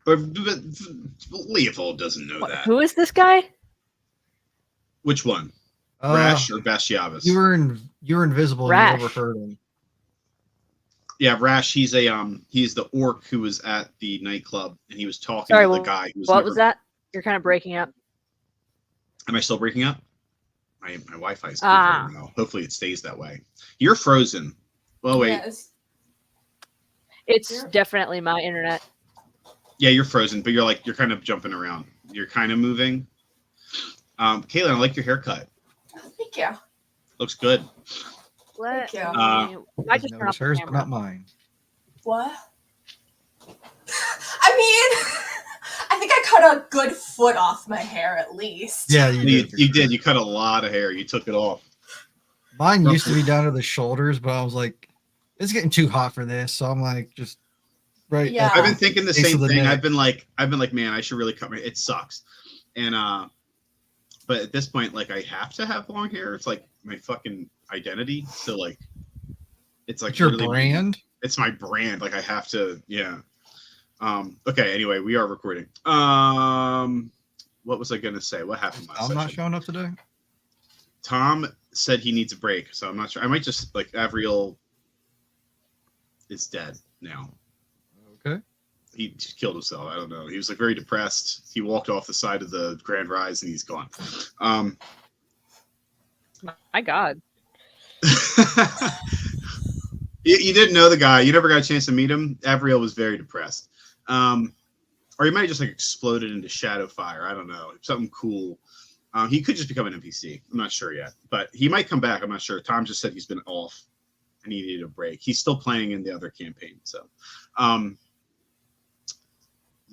But Leopold doesn't know that. Who is this guy? Which one? Rash or Bastiavus? You were invisible. Rash. And you overheard him. Yeah, Rash. He's the orc who was at the nightclub, and he was talking Sorry, to the guy who was. What was that? You're kind of breaking up. Am I still breaking up? My Wi-Fi is good right now. Hopefully, it stays that way. You're frozen. Well, wait. Yes. It's definitely my internet. Yeah, you're frozen, but you're kind of jumping around. You're kind of moving. Caitlin, I like your haircut. Thank you. Looks good. Thank you. I just turn off the hers, but camera. not mine. What? I mean, I think I cut a good foot off my hair at least. Yeah, you did. You did. You cut a lot of hair. You took it off. Mine used to be down to the shoulders, but I was like, it's getting too hot for this. So I'm like, just right. Yeah. I've been thinking the Base same of the thing. neck. I've been like, man, I should really cut my. It sucks, and but at this point, like, I have to have long hair. It's like my fucking identity. So like, it's like It's your literally- brand. It's my brand. Like I have to. Yeah. Okay. Anyway, we are recording. What was I gonna say? What happened last I'm not session? showing up today. Tom said he needs a break, so I'm not sure. I might just like Avriel is dead now. Okay. He killed himself. I don't know. He was like very depressed. He walked off the side of the Grand Rise and he's gone. My God. You didn't know the guy. You never got a chance to meet him. Avriel was very depressed. Or he might have just like exploded into shadow fire. I don't know. Something cool. He could just become an NPC. I'm not sure yet. But he might come back. I'm not sure. Tom just said he's been off and he needed a break. He's still playing in the other campaign. So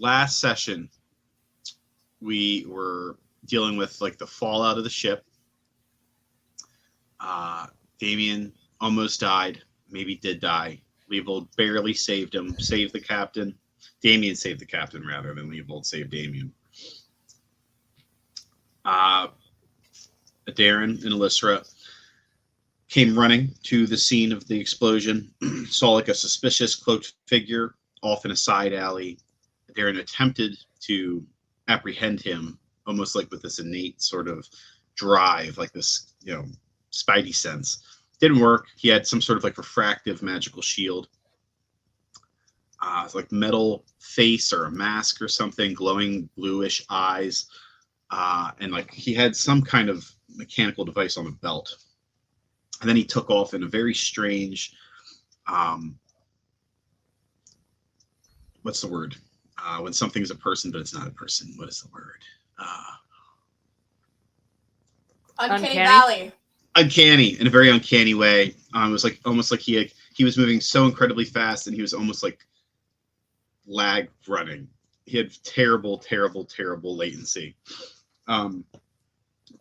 last session, we were dealing with like the fallout of the ship. Damien almost died. Maybe did die. Leopold barely saved him. Saved the captain. Damien saved the captain rather than Leopold saved Damien. Darren and Alyssa came running to the scene of the explosion. Saw like a suspicious cloaked figure off in a side alley. Darren attempted to apprehend him, almost like with this innate sort of drive, like this, spidey sense. Didn't work. He had some sort of like refractive magical shield. It's like metal face or a mask or something, glowing bluish eyes. And like he had some kind of mechanical device on the belt. And then he took off in a very strange, what's the word? When something's a person, but it's not a person. What is the word? Uncanny Valley. Uncanny, in a very uncanny way. It was like almost like he was moving so incredibly fast, and he was almost like lag running. He had terrible latency.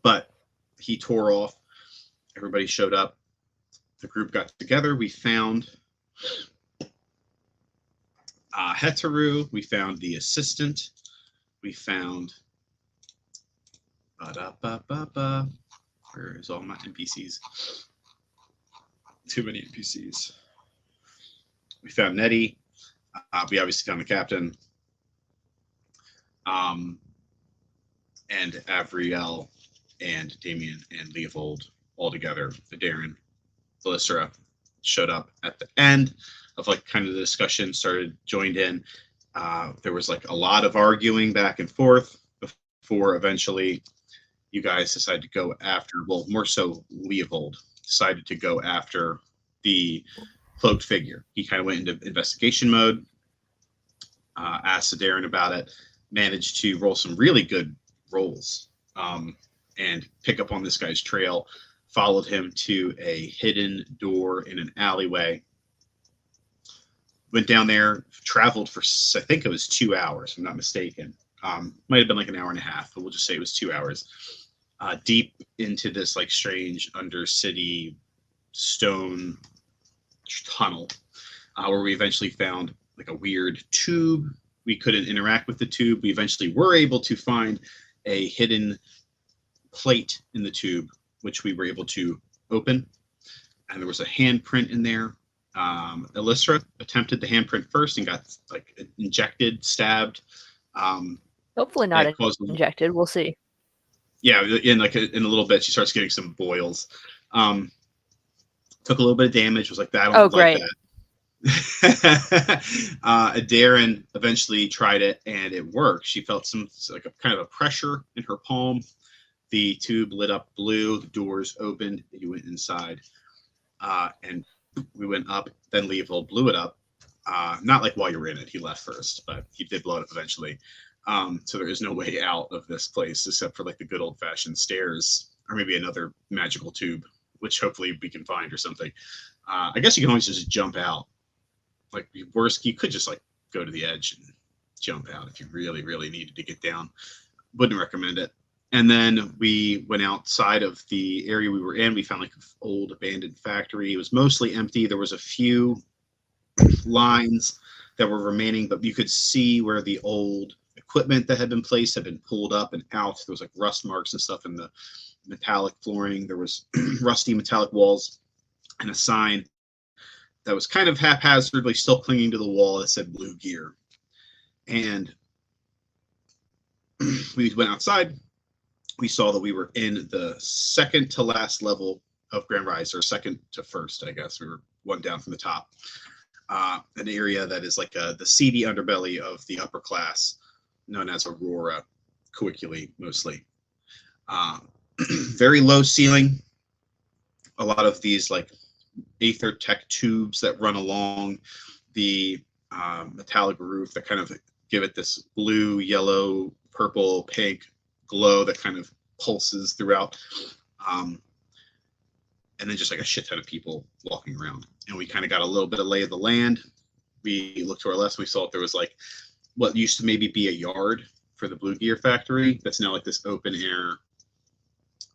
But he tore off. Everybody showed up. The group got together. We found Heteru. We found the assistant. We found where's all my NPCs? Too many NPCs. We found Nettie. We obviously found the captain. And Avriel and Damien and Leopold all together. Darren, Alyssa showed up at the end of like kind of the discussion, joined in. There was like a lot of arguing back and forth before eventually you guys decided to go after, well, more so Leopold decided to go after the cloaked figure. He kind of went into investigation mode, asked Darren about it, managed to roll some really good rolls and pick up on this guy's trail, followed him to a hidden door in an alleyway, went down there, traveled for, I think it was 2 hours, if I'm not mistaken. Might have been like an hour and a half, but we'll just say it was 2 hours. Deep into this like strange undercity stone tunnel, where we eventually found like a weird tube. We couldn't interact with the tube. We eventually were able to find a hidden plate in the tube, which we were able to open. And there was a handprint in there. Alyssa attempted the handprint first and got like injected, stabbed. Hopefully not It caused, injected. We'll see. yeah, in a little bit, she starts getting some boils. Took a little bit of damage. Was like that. I don't like great. that. Darren eventually tried it and it worked. She felt some like a kind of a pressure in her palm. The tube lit up blue. The doors opened. You went inside, and we went up. Then Leopold blew it up. Not like while you were in it. He left first, but he did blow it up eventually. So there is no way out of this place except for like the good old fashioned stairs, or maybe another magical tube, which hopefully we can find or something. I guess you can always just jump out. Like worst, you could just like go to the edge and jump out if you really, really needed to get down. Wouldn't recommend it. And then we went outside of the area we were in. We found like an old abandoned factory. It was mostly empty. There was a few lines that were remaining, but you could see where the old equipment that had been placed had been pulled up and out. There was like rust marks and stuff in the metallic flooring. There was rusty metallic walls and a sign that was kind of haphazardly still clinging to the wall that said Blue Gear. And we went outside. We saw that we were in the second to last level of Grand Rise, or second to first, I guess. We were one down from the top. An area that is like the seedy underbelly of the upper class, known as Aurora, colloquially mostly. Very low ceiling. A lot of these like Aether tech tubes that run along the metallic roof that kind of give it this blue, yellow, purple, pink glow that kind of pulses throughout. And then just like a shit ton of people walking around. And we kind of got a little bit of lay of the land. We looked to our left, and we saw that there was like what used to maybe be a yard for the Blue Gear factory. That's now like this open air.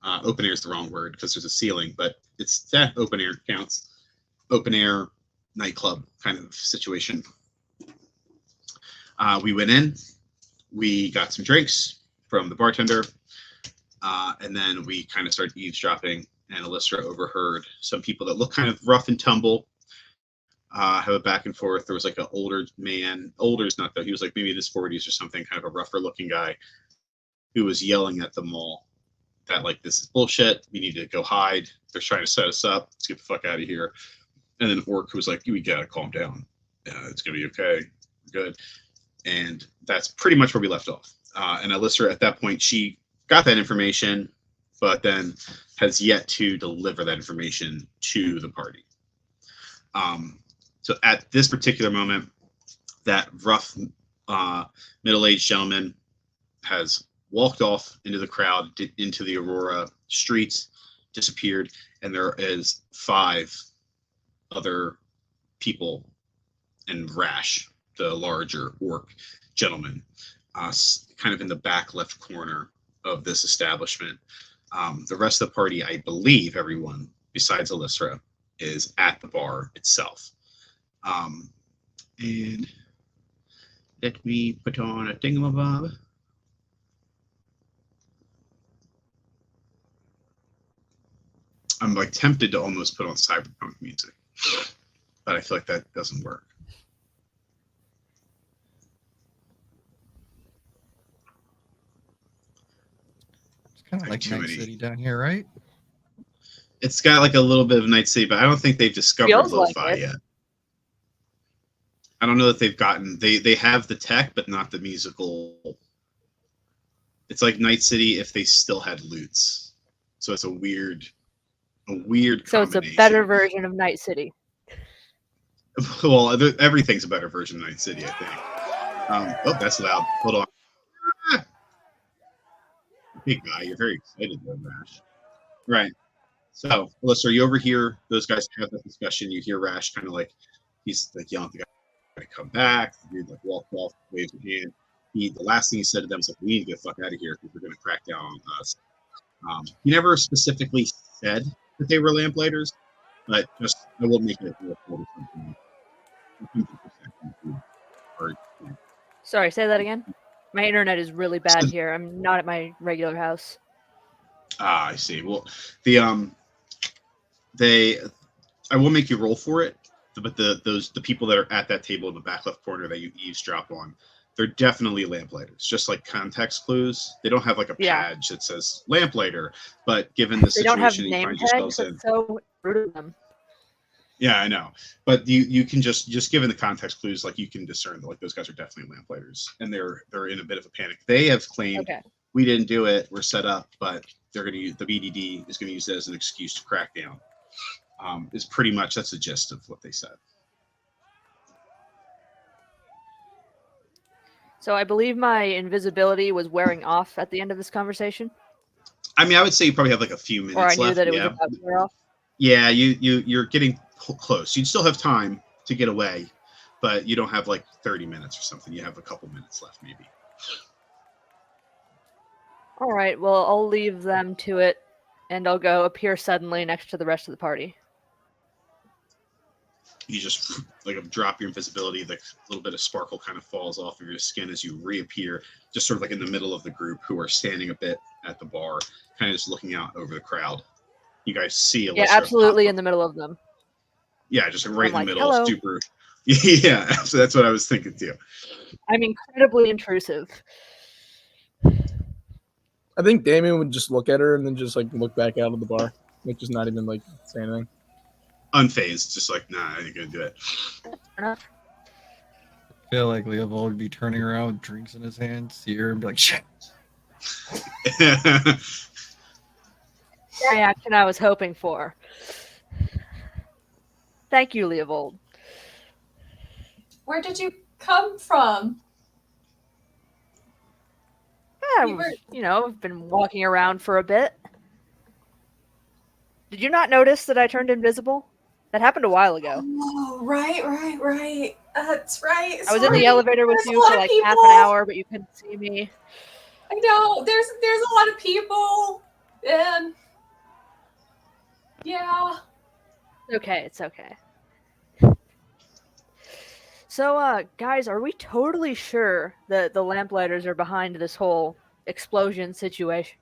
Open air is the wrong word because there's a ceiling, but it's that open air counts. Open air nightclub kind of situation. We went in, we got some drinks from the bartender, and then we kind of started eavesdropping. And Alyssa overheard some people that look kind of rough and tumble have a back and forth. There was like an older man, older is not though, he was like maybe in his 40s or something, kind of a rougher looking guy who was yelling at them all that like, this is bullshit, we need to go hide, they're trying to set us up, let's get the fuck out of here. And then Orc, who was like, we gotta calm down, it's gonna be okay, we're good. And that's pretty much where we left off. And Alyssa at that point, she got that information, but then has yet to deliver that information to the party. So at this particular moment, that rough middle-aged gentleman has walked off into the crowd, into the Aurora streets, disappeared, and there is 5 other people and Rash, the larger orc gentleman, kind of in the back left corner of this establishment. The rest of the party, I believe everyone besides Alyssa, is at the bar itself. And let me put on a thingamabob. I'm like tempted to almost put on cyberpunk music, but I feel like that doesn't work. It's kind of like Night City down here, right? It's got like a little bit of Night City, but I don't think they've discovered Feels lo-fi like it. yet. I don't know that they've gotten. They have the tech, but not the musical. It's like Night City if they still had loots. So it's a weird. So it's a better version of Night City. Well, everything's a better version of Night City, I think. Oh, that's loud. Hold on. Ah! Big guy, you're very excited though, Rash. Right. So, Alyssa, are you over here? Those guys have that discussion. You hear Rash kind of like he's like yelling at the guy to come back. The dude like walked off, waved his hand. The last thing he said to them is like, "We need to get the fuck out of here because they're going to crack down on us." He never specifically said that they were lamplighters, but just I will make it a report or something. Sorry, say that again. My internet is really bad here. I'm not at my regular house. Ah, I see. Well, I will make you roll for it. but the people that are at that table in the back left corner that you eavesdrop on, they're definitely lamplighters. Just like context clues, they don't have like a Yeah. badge that says lamplighter. But given the They don't have situation that you name find tags. yourselves in, That's so rude of them. yeah, I know. But you can just given the context clues, like you can discern that like those guys are definitely lamplighters, and they're in a bit of a panic. They have claimed Okay. we didn't do it, we're set up, but they're going to use the BDD is going to use it as an excuse to crack down. Is pretty much that's the gist of what they said. So I believe my invisibility was wearing off at the end of this conversation, I mean, I would say you probably have like a few minutes or I knew left. that it Yeah, was about to wear off. yeah, you're getting close. You'd still have time to get away, but you don't have like 30 minutes or something. You have a couple minutes left, maybe. All right. Well, I'll leave them to it, and I'll go appear suddenly next to the rest of the party. You just like drop your invisibility, like a little bit of sparkle kind of falls off of your skin as you reappear, just sort of like in the middle of the group who are standing a bit at the bar, kind of just looking out over the crowd. You guys see Alyssa Yeah, absolutely pop in the middle of them. Yeah, just right in I'm the like, middle, "Hello." super. Yeah, so that's what I was thinking too. I'm incredibly intrusive. I think Damien would just look at her and then just like look back out of the bar, like just not even like say anything. Unfazed, just like, nah, I ain't gonna do it. Fair enough. I feel like Leopold would be turning around with drinks in his hand, see her, and be like, shit. Reaction I was hoping for. Thank you, Leopold. Where did you come from? Yeah, We were- I've been walking around for a bit. Did you not notice that I turned invisible? That happened a while ago. Oh, right. That's right. I was in the Sorry. elevator with There's a you lot for of like people. half an hour, but you couldn't see me. I know. There's a lot of people, and yeah. Okay, it's okay. So, guys, are we totally sure that the lamplighters are behind this whole explosion situation?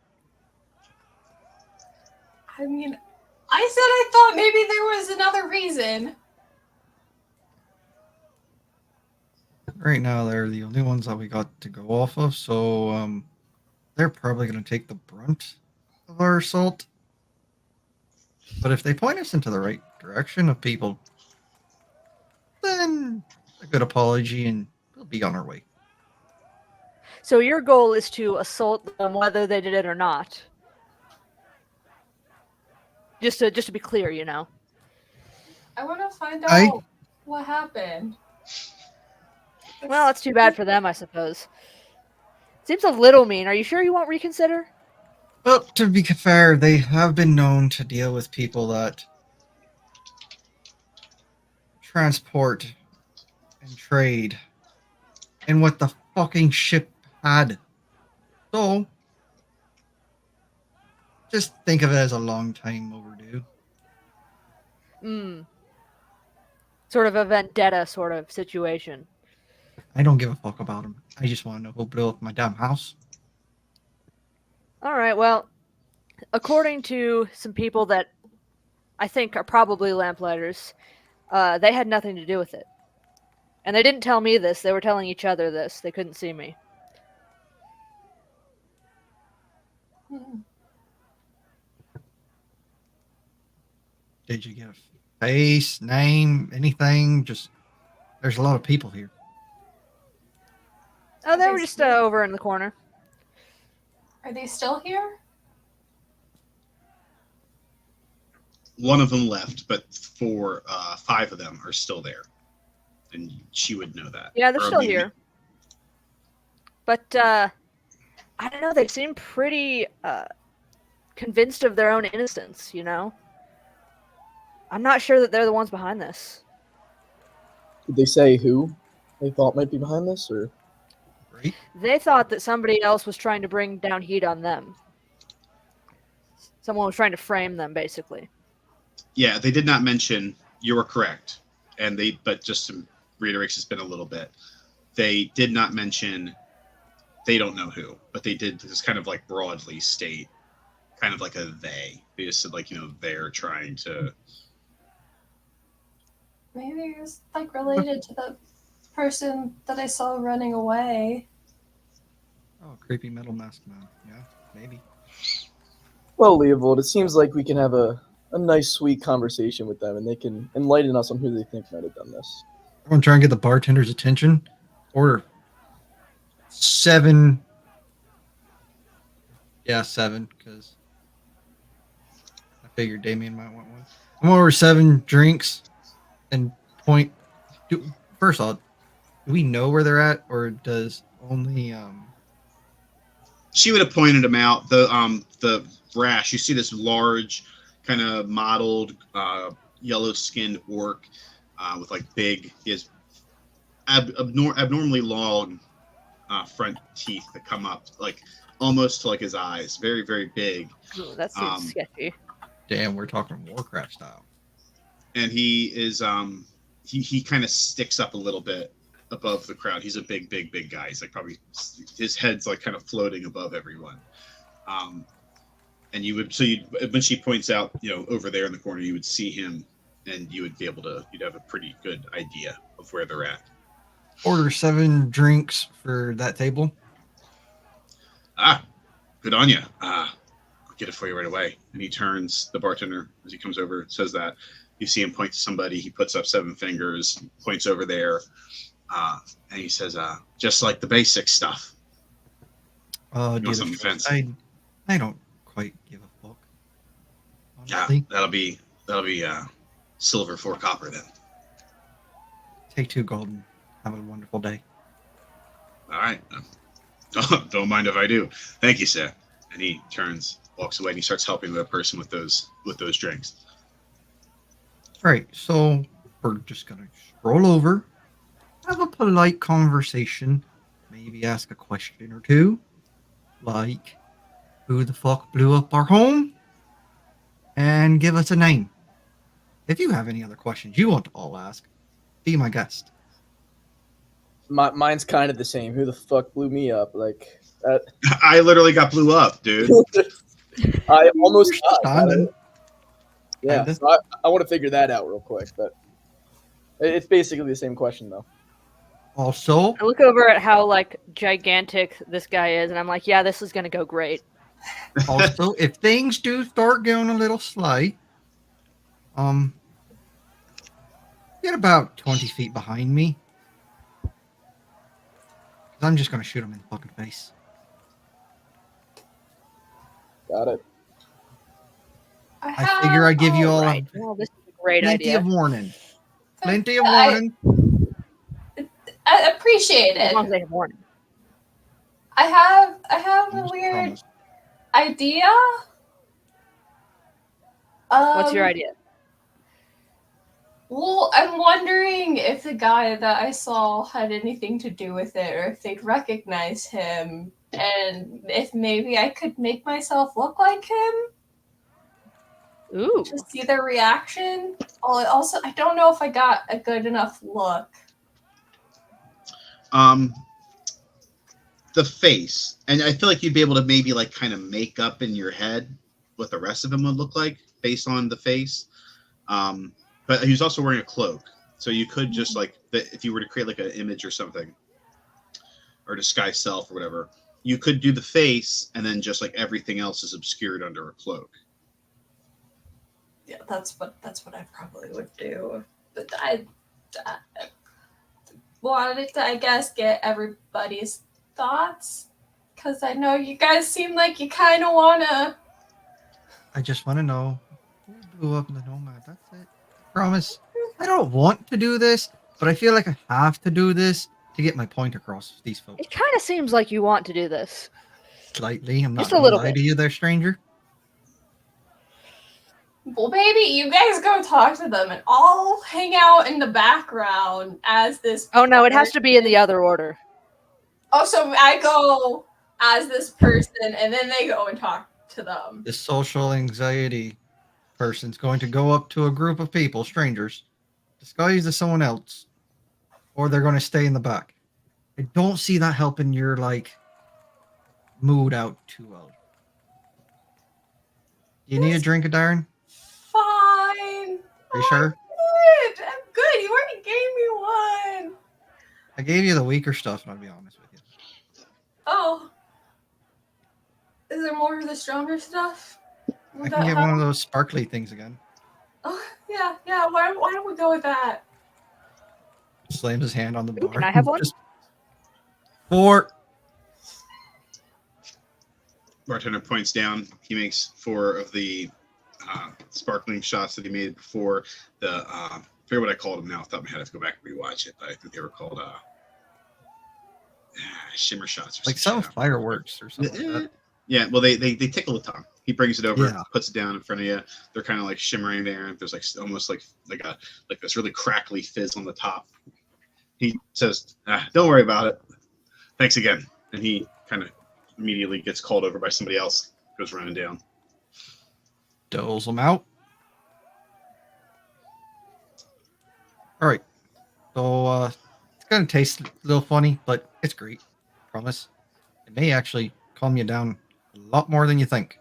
I mean, I said I thought maybe there was another reason. Right now, they're the only ones that we got to go off of, so they're probably going to take the brunt of our assault. But if they point us into the right direction of people, then a good apology and we'll be on our way. So your goal is to assault them whether they did it or not. Just to be clear, I want to find I- out what happened. Well, that's too bad for them, I suppose. Seems a little mean. Are you sure you won't reconsider? Well, to be fair, they have been known to deal with people that transport and trade in what the fucking ship had. So, just think of it as a long time overdue. Sort of a vendetta sort of situation. I don't give a fuck about them. I just want to know who blew up my damn house. All right, well, according to some people that I think are probably lamplighters, they had nothing to do with it. And they didn't tell me this. They were telling each other this. They couldn't see me. Did you get a face, name, anything? Just, there's a lot of people here. Oh, they were just over in the corner. Are they still here? One of them left, but five of them are still there, and she would know that. Yeah, they're Or still maybe- here. But, I don't know, they seem pretty convinced of their own innocence, I'm not sure that they're the ones behind this. Did they say who they thought might be behind this, or Right? They thought that somebody else was trying to bring down heat on them. Someone was trying to frame them, basically. Yeah, they did not mention. You were correct, but just to reiterate, it's been a little bit. They did not mention. They don't know who, but they did just kind of like broadly state, kind of like a they. They just said like they're trying to. Maybe it was like related to the person that I saw running away. Oh, creepy metal mask man. Yeah, maybe. Well, Leovold, it seems like we can have a nice, sweet conversation with them, and they can enlighten us on who they think might have done this. I'm gonna try and get the bartender's attention. Order 7. Yeah, 7, because I figured Damien might want one. I'm gonna order 7 drinks and point. First off, do we know where they're at, or does only She would have pointed him out. The rash. You see this large, kind of mottled, yellow-skinned orc with like big, he has abnormally long front teeth that come up like almost to like his eyes. Very, very big. Ooh, that seems sketchy. damn, we're talking Warcraft style. And he is he kind of sticks up a little bit above the crowd. He's a big guy. He's like probably his head's like kind of floating above everyone. And you would when she points out, over there in the corner, you would see him, and you would be able to you'd have a pretty good idea of where they're at. Order 7 drinks for that table. Ah, good on you. I'll get it for you right away. And he turns, the bartender, as he comes over, says that. You see him point to somebody. He puts up 7 fingers, points over there, and he says, just like the basic stuff. Dear, want something fancy? I don't quite give a fuck. Yeah, Honestly. that'll be silver 4 copper then. Take 2 gold and have a wonderful day. All right. Don't mind if I do. Thank you, sir. And he turns, walks away, and he starts helping the person with those drinks. All right, so we're just gonna stroll over, have a polite conversation, maybe ask a question or two, like who the fuck blew up our home, and give us a name. If you have any other questions you want to all ask, be my guest. Mine's kind of the same. Who the fuck blew me up? Like that. I literally got blew up, dude. I almost You're standing. Yeah, Kinda. so I want to figure that out real quick, but it's basically the same question though. Also, I look over at how like gigantic this guy is, and I'm like, yeah, this is gonna go great. if things do start going a little slight, get about 20 feet behind me. 'Cause I'm just gonna shoot him in the fucking face. Got it. I figure I give you all Right. Well, this is a great plenty idea. of warning. Plenty of warning. I appreciate As long as it. they have warning. I have a Almost weird promised. idea. What's your idea? Well, I'm wondering if the guy that I saw had anything to do with it, or if they'd recognize him, and if maybe I could make myself look like him. Ooh. Just see their reaction. Also, I don't know if I got a good enough look. The face, and I feel like you'd be able to maybe like kind of make up in your head what the rest of him would look like based on the face. But he's also wearing a cloak, so you could just like if you were to create like an image or something, or disguise self or whatever, you could do the face, and then just like everything else is obscured under a cloak. Yeah, that's what I probably would do. But I wanted to, I guess, get everybody's thoughts, because I know you guys seem like you kind of wanna. I just want to know who blew up the nomad. That's it. I promise. I don't want to do this, but I feel like I have to do this to get my point across to these folks. It kind of seems like you want to do this. Slightly. I'm not Just a going to little lie bit. to you there, stranger. Well, baby, you guys go talk to them, and I'll hang out in the background as this. Oh no, it has to be in the other order. Oh, so I go as this person, and then they go and talk to them. This social anxiety person's going to go up to a group of people, strangers, disguised as someone else, or they're going to stay in the back. I don't see that helping your mood out too well. Do you need a drink, Darren? Fine. Are you sure? I'm good. I'm good. You I gave you the weaker stuff, and I'll be honest with you. Oh. Is there more of the stronger stuff? I can get one of those sparkly things again. Oh, yeah. Why don't we go with that? Slams his hand on the Ooh, bar. can I have one? Just 4. Bartender points down. He makes 4 of the sparkling shots that he made before. The I forget what I called them now. Off the top of my head, I have to go back and rewatch it. But I think they were called shimmer shots or Like some shit. fireworks or something like that. Yeah, well, they tickle the tongue. He brings it over, Yeah. puts it down in front of you. They're kind of like shimmering there. There's like almost like this really crackly fizz on the top. He says, "Don't worry about it. Thanks again." And he kind of immediately gets called over by somebody else. Goes running down. Doles them out. All right. So it's gonna taste a little funny, but it's great. Promise. It may actually calm you down a lot more than you think,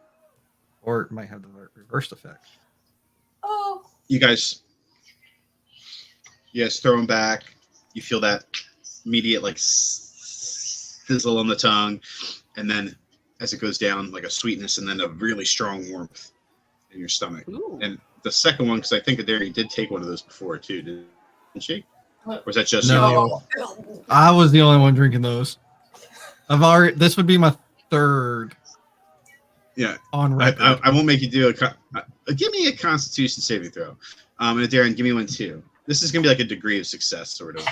or it might have the reverse effect. Oh. You guys throw them back. You feel that immediate like sizzle on the tongue, and then as it goes down, like a sweetness, and then a really strong warmth in your stomach. Ooh. And the second one, because I think Adari did take one of those before too, didn't she? Or was that just No. I was the only one drinking those. This would be my 3rd. Yeah. On record. I won't make you do give me a Constitution saving throw. And Darren, give me one too. This is gonna be like a degree of success, sort of.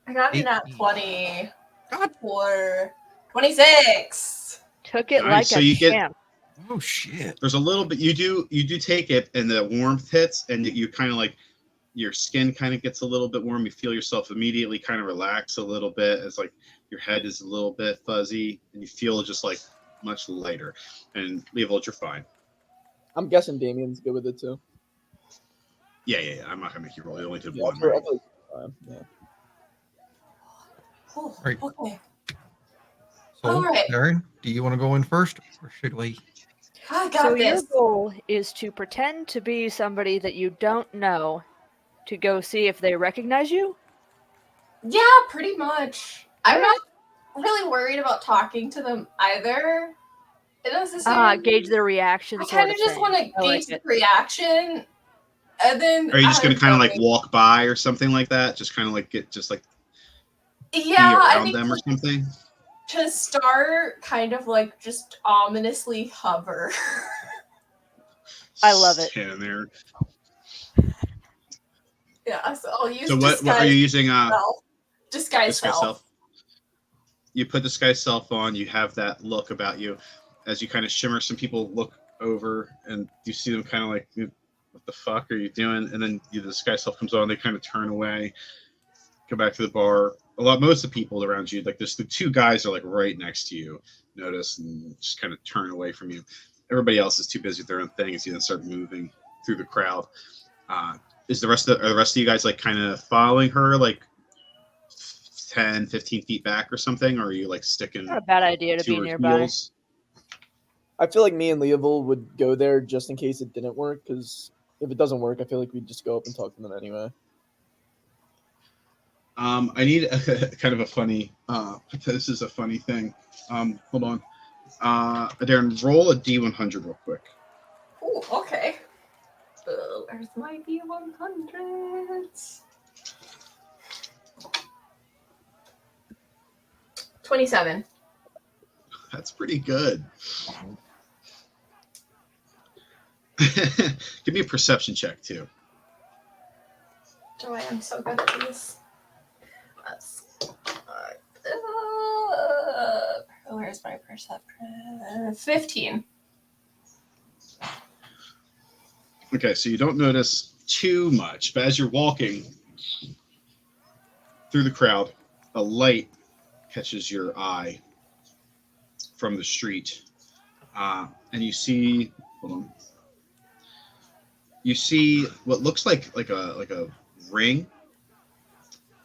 I got an at 18. 20. God. For 26. Took it All right, like so a you get- champ. Oh shit. There's a little bit you do take it, and the warmth hits, and you kind of like your skin kind of gets a little bit warm. You feel yourself immediately kind of relax a little bit. It's like your head is a little bit fuzzy, and you feel just like much lighter. And Leovold, you're fine. I'm guessing Damien's good with it too. Yeah. I'm not gonna make you roll. You only did Yeah, one. I feel Right? like it's fine, yeah. Oh, Right. okay. So, All right. Darren, do you want to go in first, or should we? I got So your this. goal is to pretend to be somebody that you don't know to go see if they recognize you? Yeah, pretty much. I'm not really worried about talking to them either. It doesn't Gauge their reaction. I kind of just want to gauge the reaction, and then. Are you just gonna kind of like going. walk by or something like that? Just kind of like be Yeah, I around think them or something? to start, kind of like just ominously hover. I love it. Standing there. Yeah, so I'll use So what are you using? Disguise self. You put disguise self on. You have that look about you. As you kind of shimmer, some people look over and you see them kind of like, what the fuck are you doing? And then the disguise self comes on. They kind of turn away, go back to the bar. Most of the people around you, like there's the 2 guys are like right next to you, notice, and just kind of turn away from you. Everybody else is too busy with their own things. You then start moving through the crowd. Is are the rest of you guys like kind of following her like 10, 15 feet back or something? Or are you like sticking Not a bad idea to to be her nearby. heels? I feel like me and Leovold would go there just in case it didn't work, because if it doesn't work, I feel like we'd just go up and talk to them anyway. I need kind of a funny. This is a funny thing. Hold on. Darren, roll a D100 real quick. Ooh, okay. Where's my D100s? 27. That's pretty good. Give me a perception check too. Oh, I am so good at these. Where's my perception? 15. Okay, so you don't notice too much, but as you're walking through the crowd, a light catches your eye from the street, and you see. Hold on. You see what looks like a ring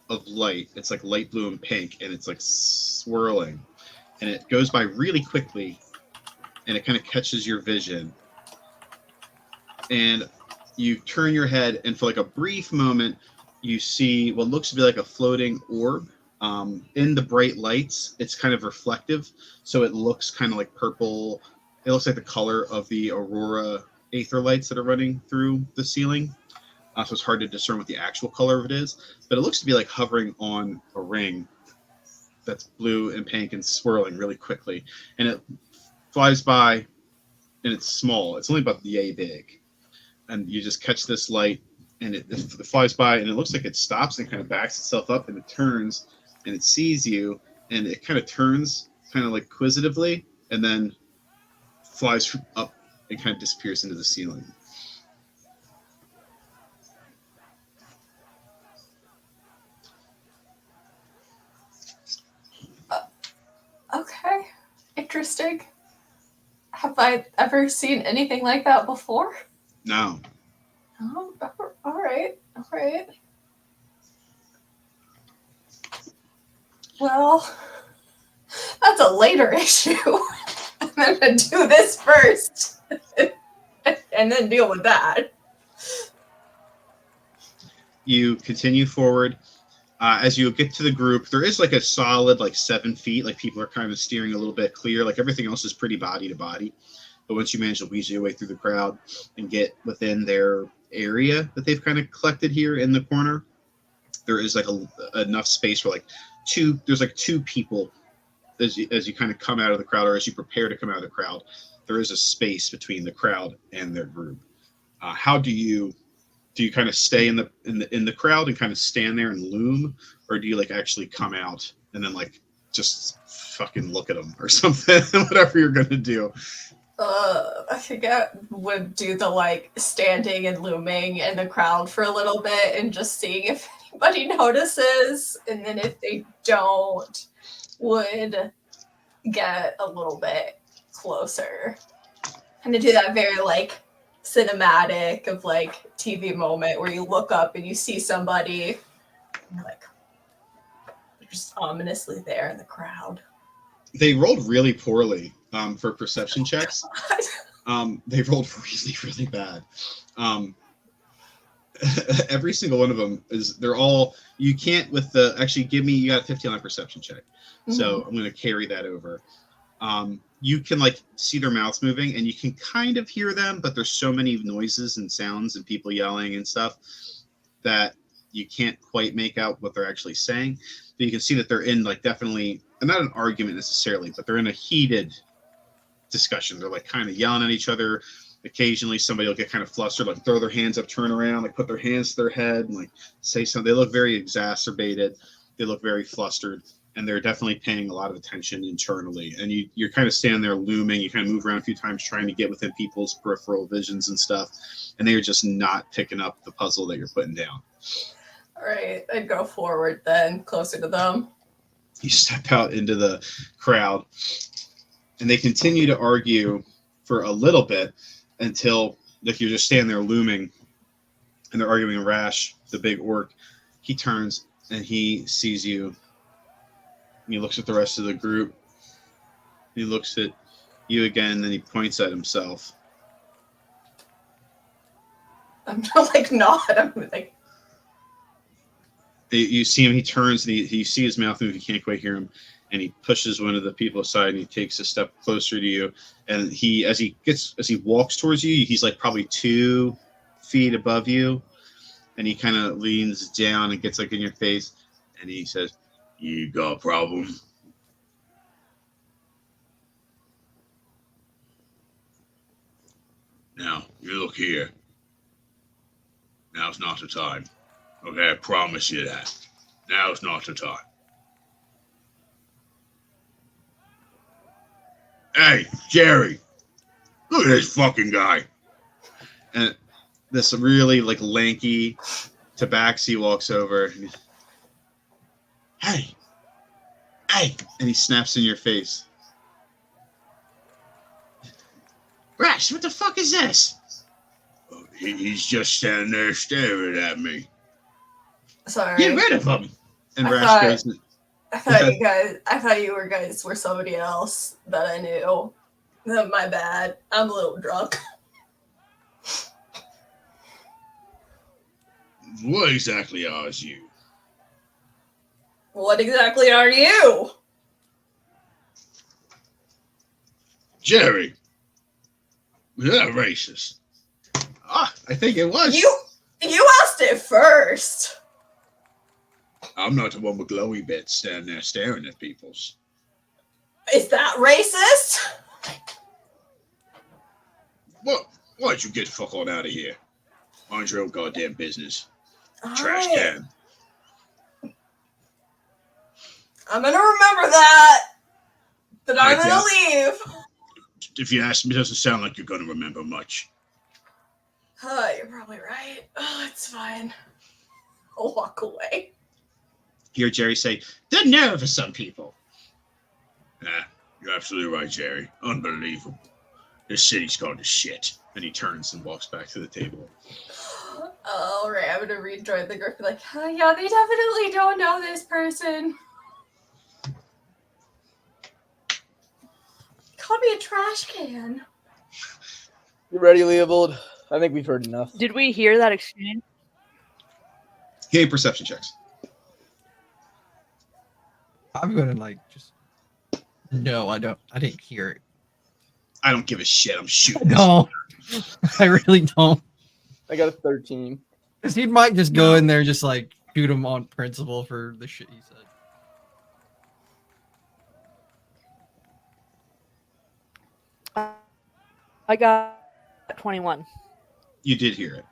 of light. It's like light blue and pink, and it's like swirling, and it goes by really quickly, and it kind of catches your vision. And you turn your head, and for like a brief moment, you see what looks to be like a floating orb. In the bright lights, it's kind of reflective, so it looks kind of like purple. It looks like the color of the Aurora Aethra lights that are running through the ceiling. So it's hard to discern what the actual color of it is, but it looks to be like hovering on a ring that's blue and pink and swirling really quickly. And it flies by, and it's small. It's only about yay big. And you just catch this light, and it flies by, and it looks like it stops and kind of backs itself up, and it turns, and it sees you, and it kind of turns kind of like inquisitively, and then flies up and kind of disappears into the ceiling. Okay, interesting. Have I ever seen anything like that before? No. Oh, all right. Well, that's a later issue. I'm gonna do this first, and then deal with that. You continue forward. As you get to the group, there is like a solid like 7 feet. Like people are kind of steering a little bit clear. Like everything else is pretty body to body. But once you manage to weasel your way through the crowd and get within their area that they've kind of collected here in the corner, there is like enough space for like there's like 2 people as you kind of come out of the crowd, or as you prepare to come out of the crowd. There is a space between the crowd and their group. How do you kind of stay in the crowd and kind of stand there and loom, or do you like actually come out and then like just fucking look at them or something? Whatever you're gonna do. I think I would do the like standing and looming in the crowd for a little bit and just seeing if anybody notices, and then if they don't, would get a little bit closer. And to do that very like cinematic of like TV moment where you look up and you see somebody and you're like, they're just ominously there in the crowd. They rolled really poorly for perception checks. They rolled really, really bad. Every single one of them they're all, you can't with the, actually you got a 15 on perception check. Mm-hmm. So I'm going to carry that over. You can like see their mouths moving and you can kind of hear them, but there's so many noises and sounds and people yelling and stuff that you can't quite make out what they're actually saying. But you can see that they're in like definitely, not an argument necessarily, but they're in a heated discussion. They're like kind of yelling at each other. Occasionally somebody will get kind of flustered, like throw their hands up, turn around, like put their hands to their head and like say something. They look very exacerbated. They look very flustered. And they're definitely paying a lot of attention internally. And you're kind of standing there looming. You kind of move around a few times trying to get within people's peripheral visions and stuff. And they're just not picking up the puzzle that you're putting down. All right, I'd go forward then, closer to them. You step out into the crowd. And they continue to argue for a little bit until like you're just standing there looming. And they're arguing. And Rash, the big orc, he turns and he sees you. He looks at the rest of the group. He looks at you again, and then he points at himself. I'm like not. I'm like. You see him. He turns, and you see his mouth move. You can't quite hear him, and he pushes one of the people aside, and he takes a step closer to you. And as he walks towards you, he's like probably 2 feet above you, and he kind of leans down and gets like in your face, and he says, "You got a problem?" Now, you look here. Now's not the time. Okay, I promise you that. Now's not the time. Hey, Jerry! Look at this fucking guy! And this really, like, lanky tabaxi walks over. And Hey! And he snaps in your face. Rash, what the fuck is this? He's just standing there staring at me. Sorry. Get rid of him! And I Rash goes... I thought you guys were somebody else that I knew. My bad. I'm a little drunk. What exactly are you? What exactly are you? Jerry. Is that racist? I think it was. You asked it first. I'm not the one with glowy bits standing there staring at people's. Is that racist? What? Why'd you get the fuck on out of here? Mind your own goddamn business. All Trash right. can. I'm gonna remember that. But I'm I gonna doubt- leave. If you ask me, it doesn't sound like you're gonna remember much. You're probably right. Oh, it's fine. I'll walk away. Hear Jerry say, "The nerve of some people." You're absolutely right, Jerry. Unbelievable. This city's gone to shit. And he turns and walks back to the table. All right, I'm gonna rejoin the group. Like, yeah, they definitely don't know this person. Called me a trash can. You ready, Leopold? I think we've heard enough. Did we hear that exchange? Give me perception checks. I'm gonna just. No, I don't. I didn't hear it. I don't give a shit. I'm shooting. No, I really don't. I got a 13. Because he might just go in there, just shoot him on principle for the shit he said. I got 21. You did hear it.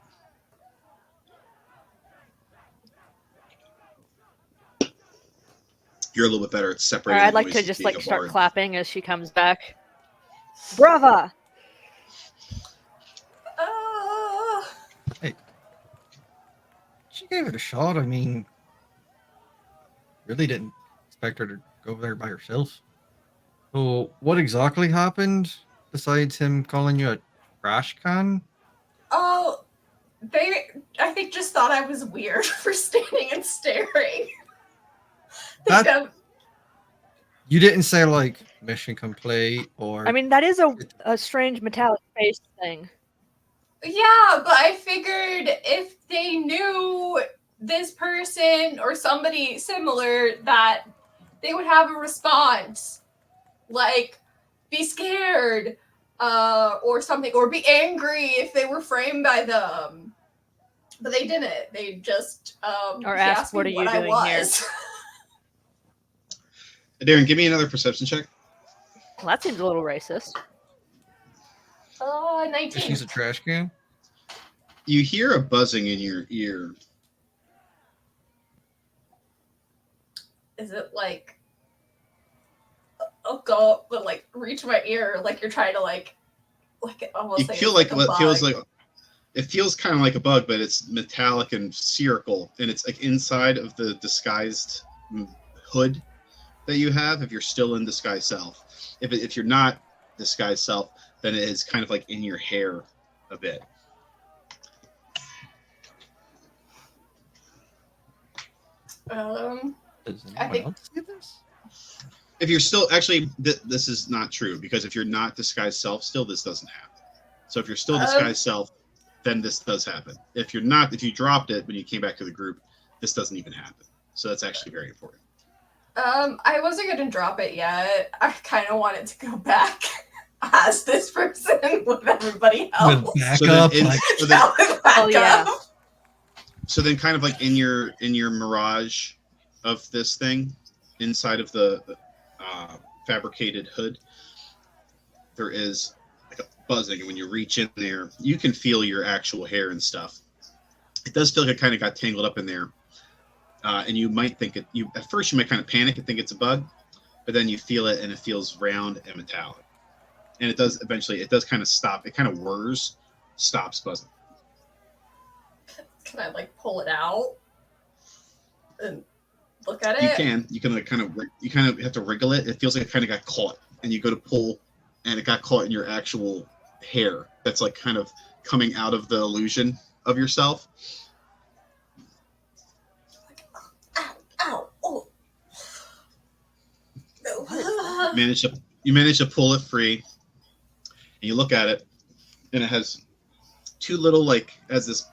You're a little bit better at All separating. right, I'd like the to noises just being a start bard. clapping as she comes back. Brava! She gave it a shot. I mean, really didn't expect her to go there by herself. So, what exactly happened besides him calling you a trash can? Oh, they, I think, just thought I was weird for standing and staring. That- You didn't say mission complete or. I mean, that is a strange metallic face thing. Yeah, but I figured if they knew this person or somebody similar, that they would have a response, like be scared, or something, or be angry if they were framed by them. But they didn't. They just Or he ask, asked "What me are you what I doing here?" was. Darren, give me another perception check. Well, that seems a little racist. 19. She's a trash can? You hear a buzzing in your ear. Is it I'll go, but reach my ear, like you're trying to almost. You think feel it's like what feels bug. like. It feels kind of like a bug, but it's metallic and spherical, and it's inside of the disguised hood that you have. If you're still in disguised self, if you're not disguised self, then it is kind of in your hair a bit. Does I anyone think- else see this? If you're still this is not true, because if you're not disguised self still, this doesn't happen. So if you're still disguised self, then this does happen. If you're not, if you dropped it when you came back to the group, this doesn't even happen. So that's actually very important. I wasn't gonna drop it yet. I kind of wanted to go back as this person with everybody else. With backup? So then in- so then- Yeah, with backup. Oh, yeah. So then, kind of in your mirage of this thing, inside of the fabricated hood, there is a buzzing, and when you reach in there, you can feel your actual hair and stuff. It does feel like it kind of got tangled up in there, and you might think at first you might kind of panic and think it's a bug, but then you feel it, and it feels round and metallic, and it does eventually. It does kind of stop. It kind of whirs, stops buzzing. Can I pull it out and look at it? You can. You kind of have to wriggle it. It feels like it kind of got caught, and you go to pull, and it got caught in your actual hair. That's kind of coming out of the illusion of yourself. Ow! Oh. You manage to pull it free, and you look at it, and it has two little has this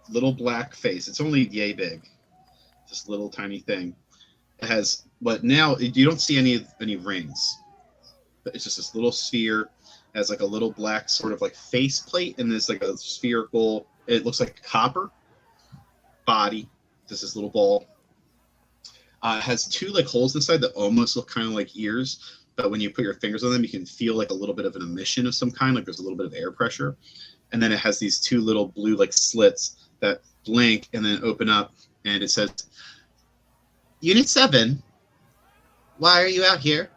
little black face. It's only yay big, this little tiny thing. It has, but now you don't see any rings. But it's just this little sphere. It has like a little black sort of like face plate, and there's like a spherical. It looks like copper body. Just this little ball. It has two like holes inside that almost look kind of like ears, but when you put your fingers on them, you can feel like a little bit of an emission of some kind, like there's a little bit of air pressure. And then it has these two little blue like slits that blink and then open up, and it says, "Unit 7, why are you out here?"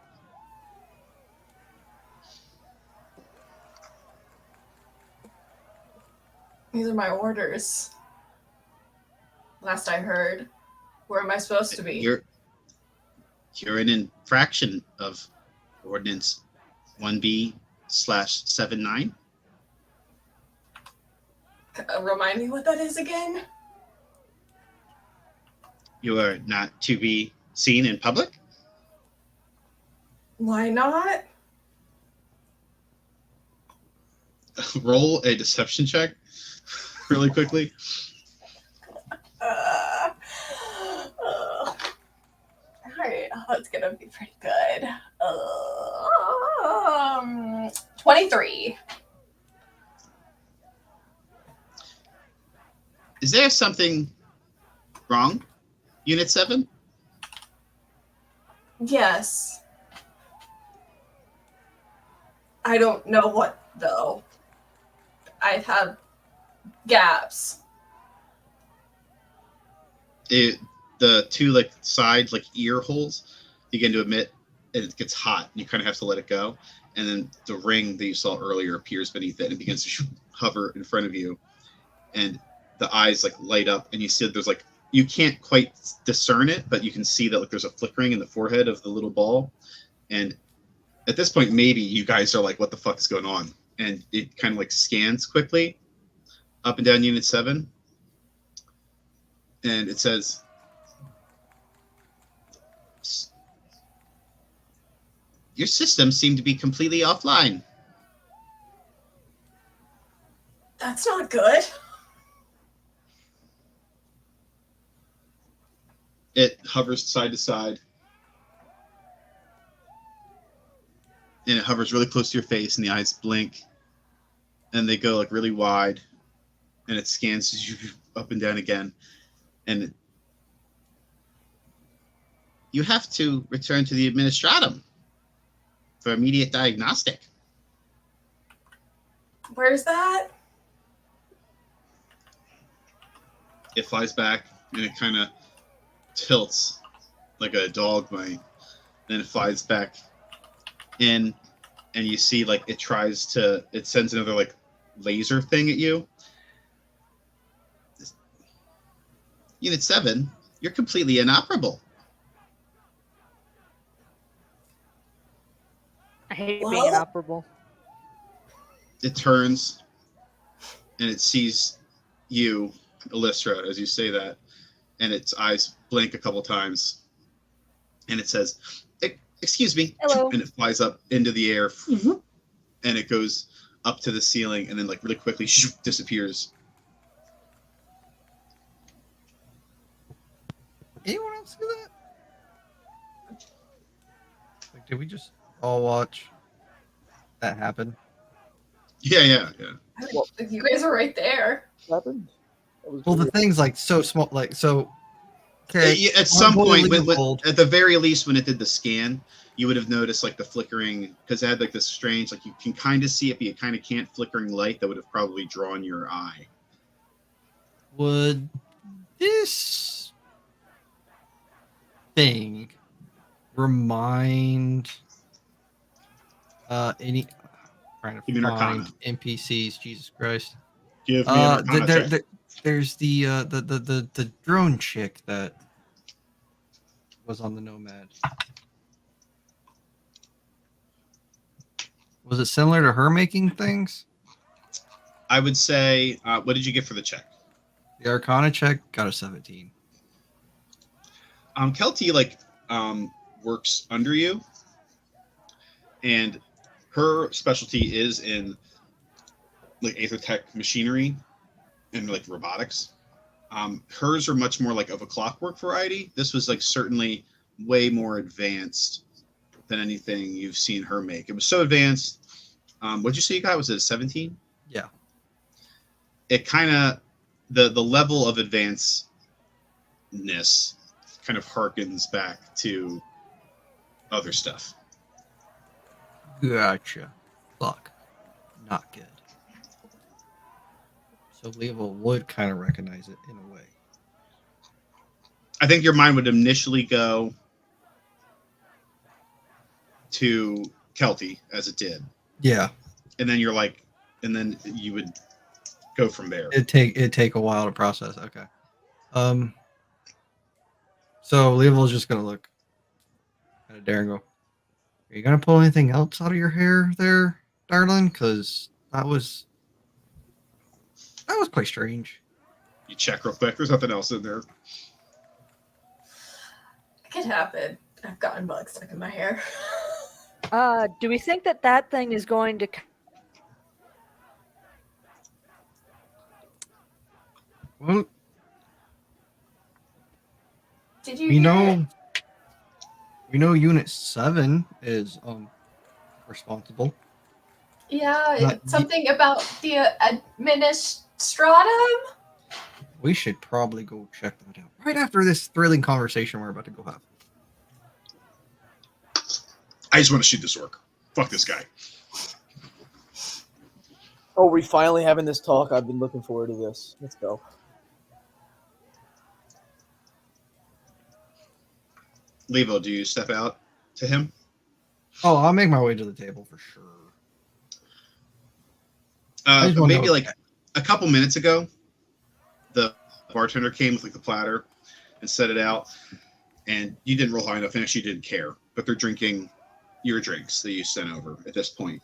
These are my orders. Last I heard. Where am I supposed to be? You're an infraction of Ordinance 1B/79. Remind me what that is again? You are not to be seen in public. Why not? Roll a deception check really quickly. Alright, that's gonna be pretty good. 23. Is there something wrong, Unit 7? Yes. I don't know what, though. I have gaps. The two like side like ear holes begin to emit, and it gets hot, and you kind of have to let it go. And then the ring that you saw earlier appears beneath it and begins to hover in front of you. And the eyes like light up, and you see that there's like, you can't quite discern it, but you can see that like there's a flickering in the forehead of the little ball. And at this point, maybe you guys are like, what the fuck is going on? And it kind of like scans quickly up and down Unit 7. And it says, "Your systems seem to be completely offline." That's not good. It hovers side to side. And it hovers really close to your face, and the eyes blink. And they go like really wide. And it scans you up and down again. And you have to return to the administratum for immediate diagnostic. Where's that? It flies back, and it kind of tilts like a dog might. Then it flies back in, and you see like it sends another like laser thing at you. Unit 7, you're completely inoperable. I hate What? being inoperable. It turns, and it sees you, Alyssa, as you say that, and its eyes blink a couple times, and it says, "Excuse me," Hello. and it flies up into the air, and it goes up to the ceiling, and then like really quickly disappears. Anyone else do that? Like, did we just all watch that happen? Yeah. You guys are right there. What happened? That was Well, the weird. thing's like so small, like so. Okay, At some boy point, Leopold. at the very least, when it did the scan, you would have noticed like the flickering, because it had like this strange, like you can kind of see it, but you kind of can't, flickering light that would have probably drawn your eye. Would this thing remind any trying to Give me an find Arcana. NPCs? Jesus Christ! Give me an Arcana check. There's the drone chick that was on the Nomad. Was it similar to her making things? I would say, what did you get for the check? The Arcana check got a 17. Kelty works under you, and her specialty is in like Aether tech machinery and like robotics. Hers are much more like of a clockwork variety. This was like certainly way more advanced than anything you've seen her make. It was so advanced. What'd you say you got? Was it 17? Yeah. It kind of the level of advancedness kind of harkens back to other stuff. Gotcha. Fuck. Not good. So Leva would kind of recognize it in a way. I think your mind would initially go to Kelty as it did, Yeah. and then you're like, and then you would go from there. It'd take a while to process. Okay. So Level's just gonna look at Darren and go, "Are you gonna pull anything else out of your hair there, darling? Because that was quite strange." You check real quick. There's nothing else in there. It could happen. I've gotten bugs stuck in my hair. Do we think that thing is going to? Well, Did you we hear know it? we know Unit 7 is responsible. Yeah, Not- something about the administratum? We should probably go check that out right after this thrilling conversation we're about to go have. I just want to shoot this orc. Fuck this guy. Oh, we finally having this talk. I've been looking forward to this. Let's go. Levo, do you step out to him? Oh, I'll make my way to the table for sure. I just wanna Maybe know- like a couple minutes ago, the bartender came with like the platter and set it out, and you didn't roll high enough, and actually didn't care. But they're drinking your drinks that you sent over at this point.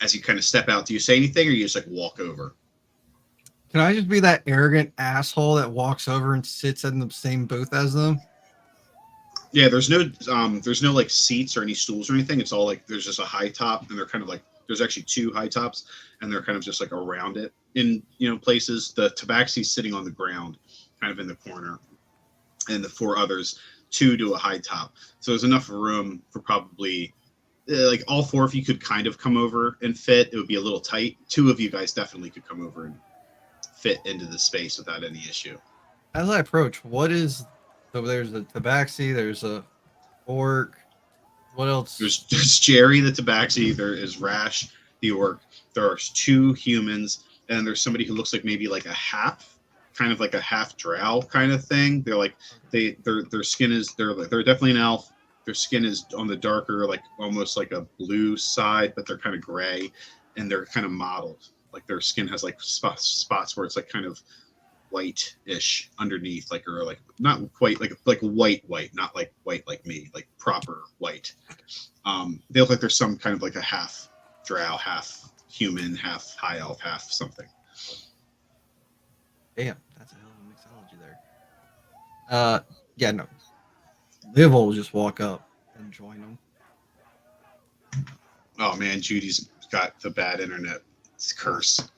As you kind of step out, do you say anything, or you just like walk over? Can I just be that arrogant asshole that walks over and sits in the same booth as them? Yeah, there's no like seats or any stools or anything. It's all like there's just a high top, and they're kind of like there's actually two high tops, and they're kind of just like around it in places. The tabaxi's sitting on the ground, kind of in the corner, and the four others, two to a high top. So there's enough room for probably like all four of you could kind of come over and fit. It would be a little tight. Two of you guys definitely could come over and fit into the space without any issue. As I approach, what is so there's a tabaxi, there's a orc. What else? There's Jerry the tabaxi. There is Rash the orc. There are two humans, and there's somebody who looks like maybe like a half, kind of like a half drow kind of thing. They're like their skin is they're definitely an elf. Their skin is on the darker, like almost like a blue side, but they're kind of gray, and they're kind of mottled. Like their skin has like spots where it's like kind of white-ish underneath, like or like not quite like white, not like white like me, like proper white. They look like there's some kind of like a half drow, half human, half high elf, half something. Damn, that's a hell of a mixology there. Yeah, no. Liv will just walk up and join them. Oh man, Judy's got the bad internet. It's a curse.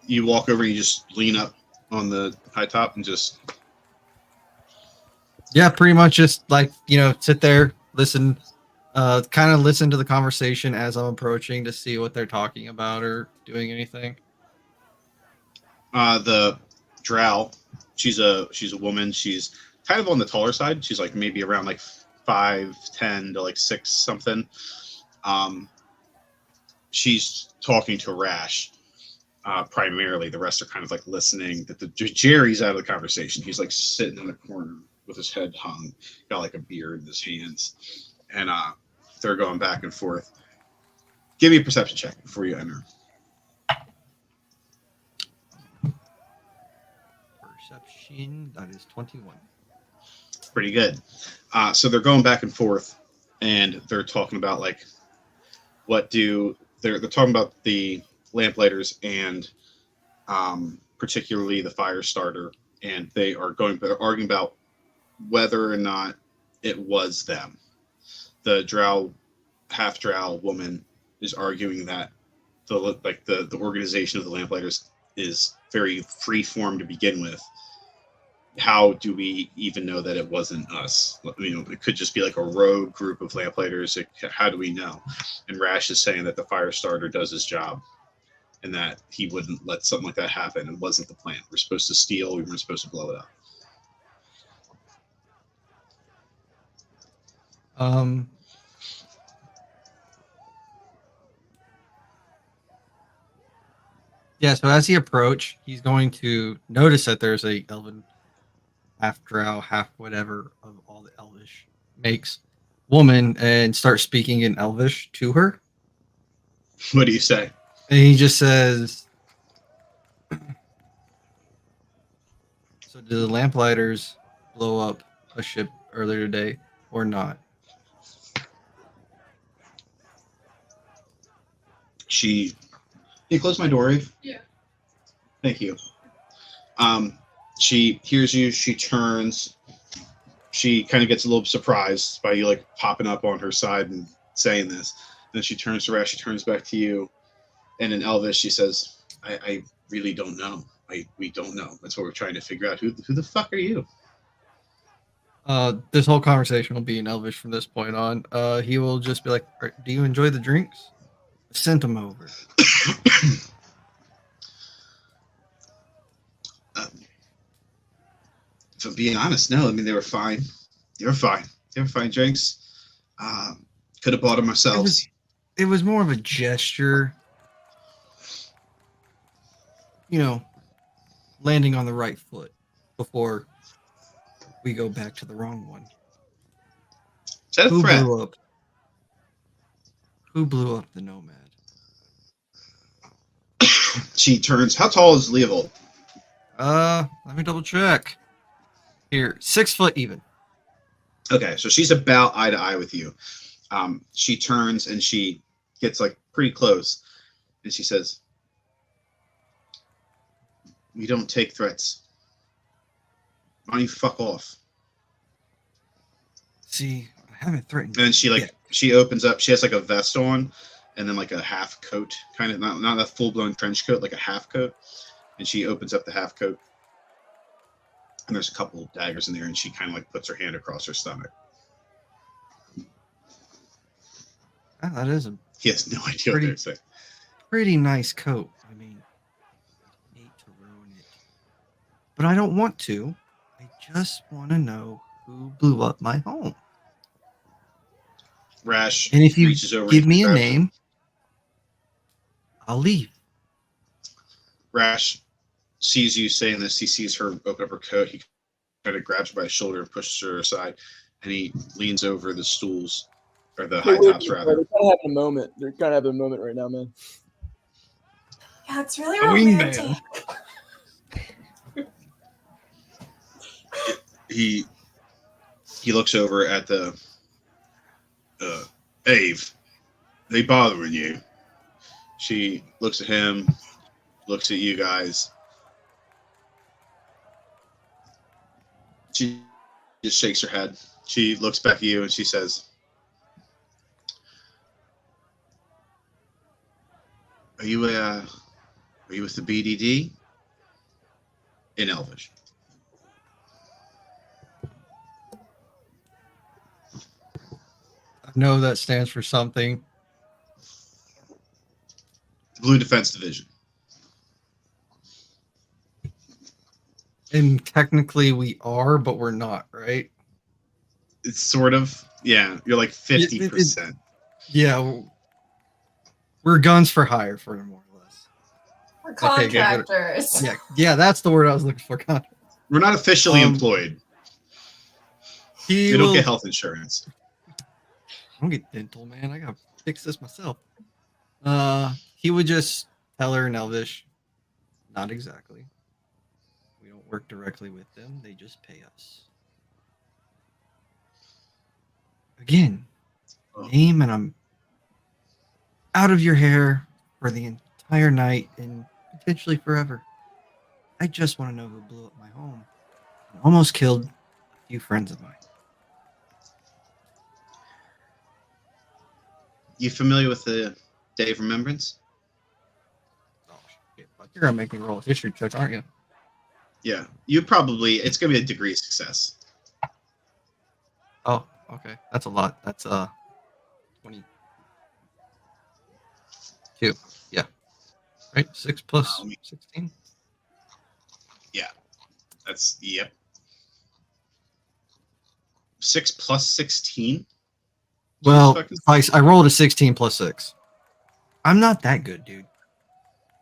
You walk over and you just lean up on the high top and just Yeah, pretty much just like, sit there, listen, kind of listen to the conversation as I'm approaching to see what they're talking about or doing anything. the drow. She's a woman. She's kind of on the taller side. She's like maybe around like 5'10" to like 6 something. She's talking to Rash. Primarily, the rest are kind of like listening. That the Jerry's out of the conversation. He's like sitting in the corner with his head hung, got like a beer in his hands, and they're going back and forth. Give me a perception check before you enter. Perception, that is 21. Pretty good. So they're going back and forth, and they're talking about like they're talking about the lamplighters and particularly the fire starter, and they're arguing about whether or not it was them. The drow, half drow woman is arguing that the organization of the lamplighters is very free form to begin with, how do we even know that it wasn't us? It could just be like a rogue group of lamplighters. How do we know? And Rash is saying that the fire starter does his job, and that he wouldn't let something like that happen. It wasn't the plan. We're supposed to steal. We weren't supposed to blow it up. Yeah, so as he approach, he's going to notice that there's a elven half drow, half whatever of all the elvish makes woman and start speaking in elvish to her. What do you say? And he just says, so did the lamplighters blow up a ship earlier today or not? Can you close my door, Eve? Yeah. Thank you. She hears you. She turns. She kind of gets a little surprised by you like popping up on her side and saying this. Then she turns to Rash. She turns back to you, and in Elvish she says, "I really don't know. We don't know. That's what we're trying to figure out. Who the fuck are you?" This whole conversation will be in elvish from this point on. He will just be like, do you enjoy the drinks? Sent them over. If I'm being honest, no. I mean, they were fine. They were fine. They were fine drinks. Could have bought them ourselves. It was more of a gesture, landing on the right foot before we go back to the wrong one. Is that a threat? Who blew up the Nomad? She turns. How tall is Leovold? Let me double check. Here, 6 foot even. Okay, so she's about eye to eye with you. She turns and she gets like pretty close, and she says, "We don't take threats. Why don't you fuck off?" See, I haven't threatened. And then she opens up. She has like a vest on, and then like a half coat, kind of not a full blown trench coat, like a half coat. And she opens up the half coat, and there's a couple of daggers in there, and she kind of like puts her hand across her stomach. Oh, that is a He has no idea what they're saying. pretty nice coat. I mean, I hate to ruin it, but I don't want to. I just want to know who blew up my home. Rash And if you reaches over give and me a grabs name, I'll leave. Rash sees you saying this. He sees her open up her coat. He kind of grabs her by the shoulder and pushes her aside, and he leans over the stools, or the high tops, rather. They're kind of having a moment. They're kind of having a moment right now, man. Yeah, it's really A romantic. He looks over at the Ave. They bothering you? She looks at him, looks at you guys. She just shakes her head. She looks back at you and she says, Are you with the BDD? In Elvish. I know that stands for something. The Blue Defense Division. And technically we are, but we're not, right? It's sort of, yeah. You're like 50%. Yeah, we're guns for hire, for more or less. We're contractors. Yeah, that's the word I was looking for. We're not officially employed. We don't get health insurance. I don't get dental, man. I gotta fix this myself. He would just tell her in Elvish, not exactly. We don't work directly with them. They just pay us. Again, name, and I'm out of your hair for the entire night and potentially forever. I just want to know who blew up my home and almost killed a few friends of mine. You familiar with the Day of Remembrance? Oh shit! You're gonna make me roll a history check, aren't you? Yeah, you probably it's gonna be a degree of success. Oh, okay. That's a lot. That's 22. Yeah. Right? 6 plus Um, 16. That's yep. 6 plus 16. Well, fucking- I rolled a 16 plus 6. I'm not that good, dude.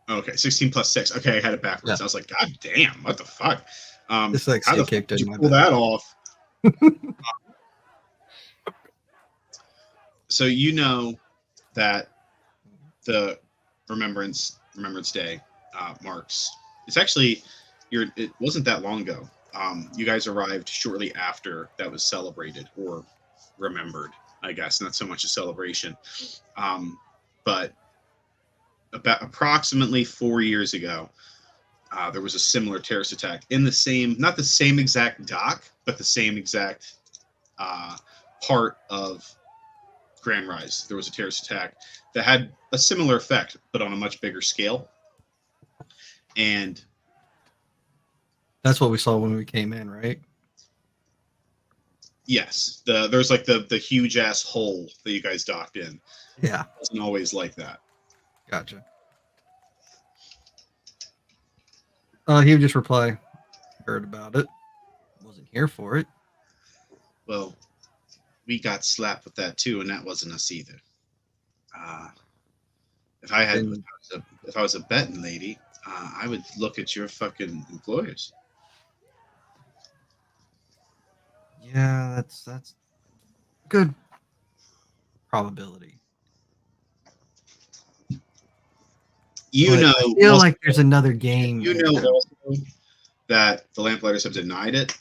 Okay, 16 plus 6. Okay, I had it backwards. Yeah. I was like, God damn, what the fuck? Dyslexic How the kicked fuck did in, you my pull bad. that off? So you know that the Remembrance Day marks. It's actually it wasn't that long ago. You guys arrived shortly after that was celebrated or remembered, I guess. Not so much a celebration, but about approximately 4 years ago, there was a similar terrorist attack in the same, not the same exact dock, but the same exact part of Grand Rise. There was a terrorist attack that had a similar effect, but on a much bigger scale. And That's what we saw when we came in, right? yes, there's like the huge ass hole that you guys docked in. Yeah. It wasn't always like that. Gotcha. He would just reply, heard about it. Wasn't here for it. Well, we got slapped with that too, and that wasn't us either. If I was a betting lady, I would look at your fucking employers. Yeah, that's good probability. You But know, I feel also- like there's another game. you know also that the Lamplighters have denied it,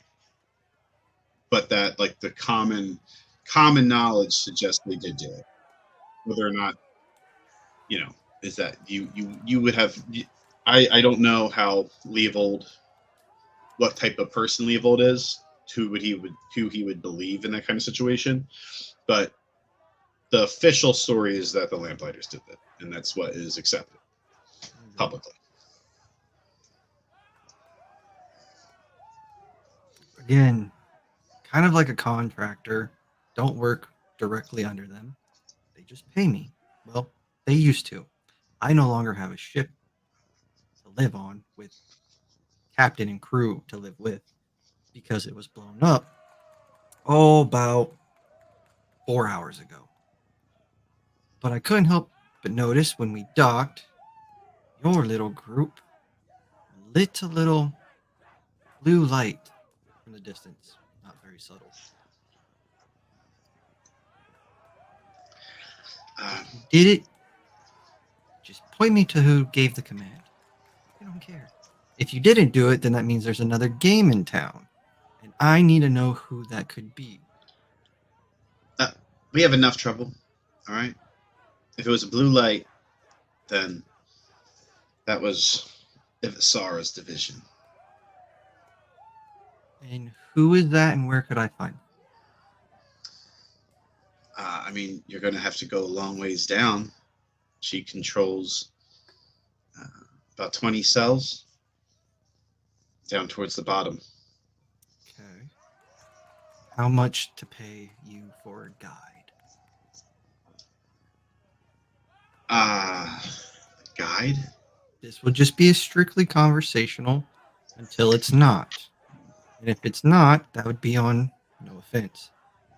but that like the common knowledge suggests they did do it. Whether or not, is that you would have. I don't know how Leovold, what type of person Leovold is, who he would believe in that kind of situation, but the official story is that the Lamplighters did it, and that's what is accepted publicly. Again, kind of like a contractor. Don't work directly under them. They just pay me. Well, they used to. I no longer have a ship to live on with captain and crew to live with because it was blown up about 4 hours ago. But I couldn't help but notice when we docked, your little group lit a little blue light from the distance. Not very subtle. If you did it, just point me to who gave the command. I don't care. If you didn't do it, then that means there's another game in town. And I need to know who that could be. We have enough trouble. All right. If it was a blue light, then that was Ivisara's division. And who is that and where could I find? I mean, you're going to have to go a long ways down. She controls about 20 cells down towards the bottom. Okay. How much to pay you for a guide? Guide? This will just be a strictly conversational until it's not. And if it's not, that would be on, no offense,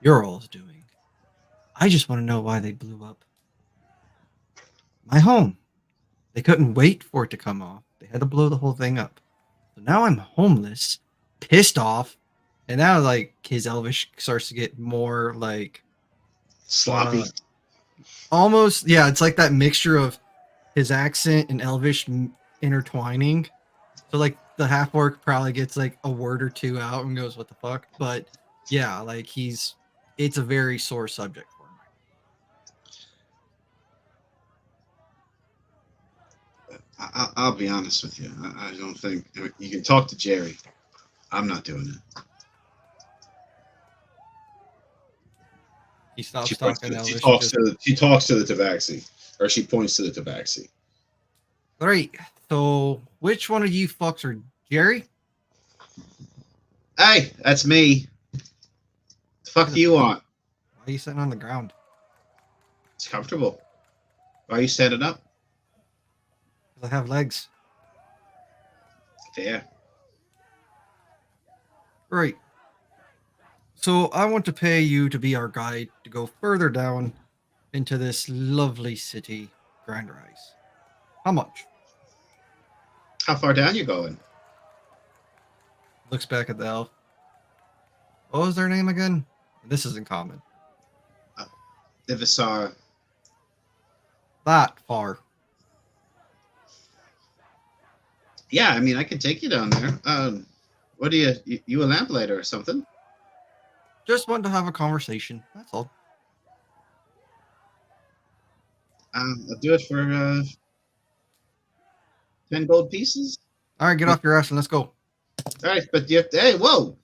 your all's doing. I just want to know why they blew up my home. They couldn't wait for it to come off. They had to blow the whole thing up. So now I'm homeless, pissed off, and now like his Elvish starts to get more like Sloppy. almost, yeah, it's like that mixture of his accent and Elvish intertwining. So like the half orc probably gets like a word or two out and goes, "What the fuck?" But yeah, like it's a very sore subject for him. I'll be honest with you. I don't think you can talk to Jerry. I'm not doing it. He stops She talking talks Elvish. to the Tabaxi, or she points to the Tabaxi. Right. So, which one of you fucks are Jerry? Hey, that's me. The fuck do you want? Why are you sitting on the ground? It's comfortable. Why are you standing up? Because I have legs. Fair. Right. So, I want to pay you to be our guide to go further down into this lovely city, Grand Rise. How much? How far down you going? Looks back at the elf. What was their name again? This isn't common. Ivisar. That far. Yeah, I mean, I could take you down there. What are you a lamplighter or something? Just want to have a conversation. That's all. I'll do it for 10 gold pieces. All right, get off your ass and let's go. All right, but you have to, hey, whoa!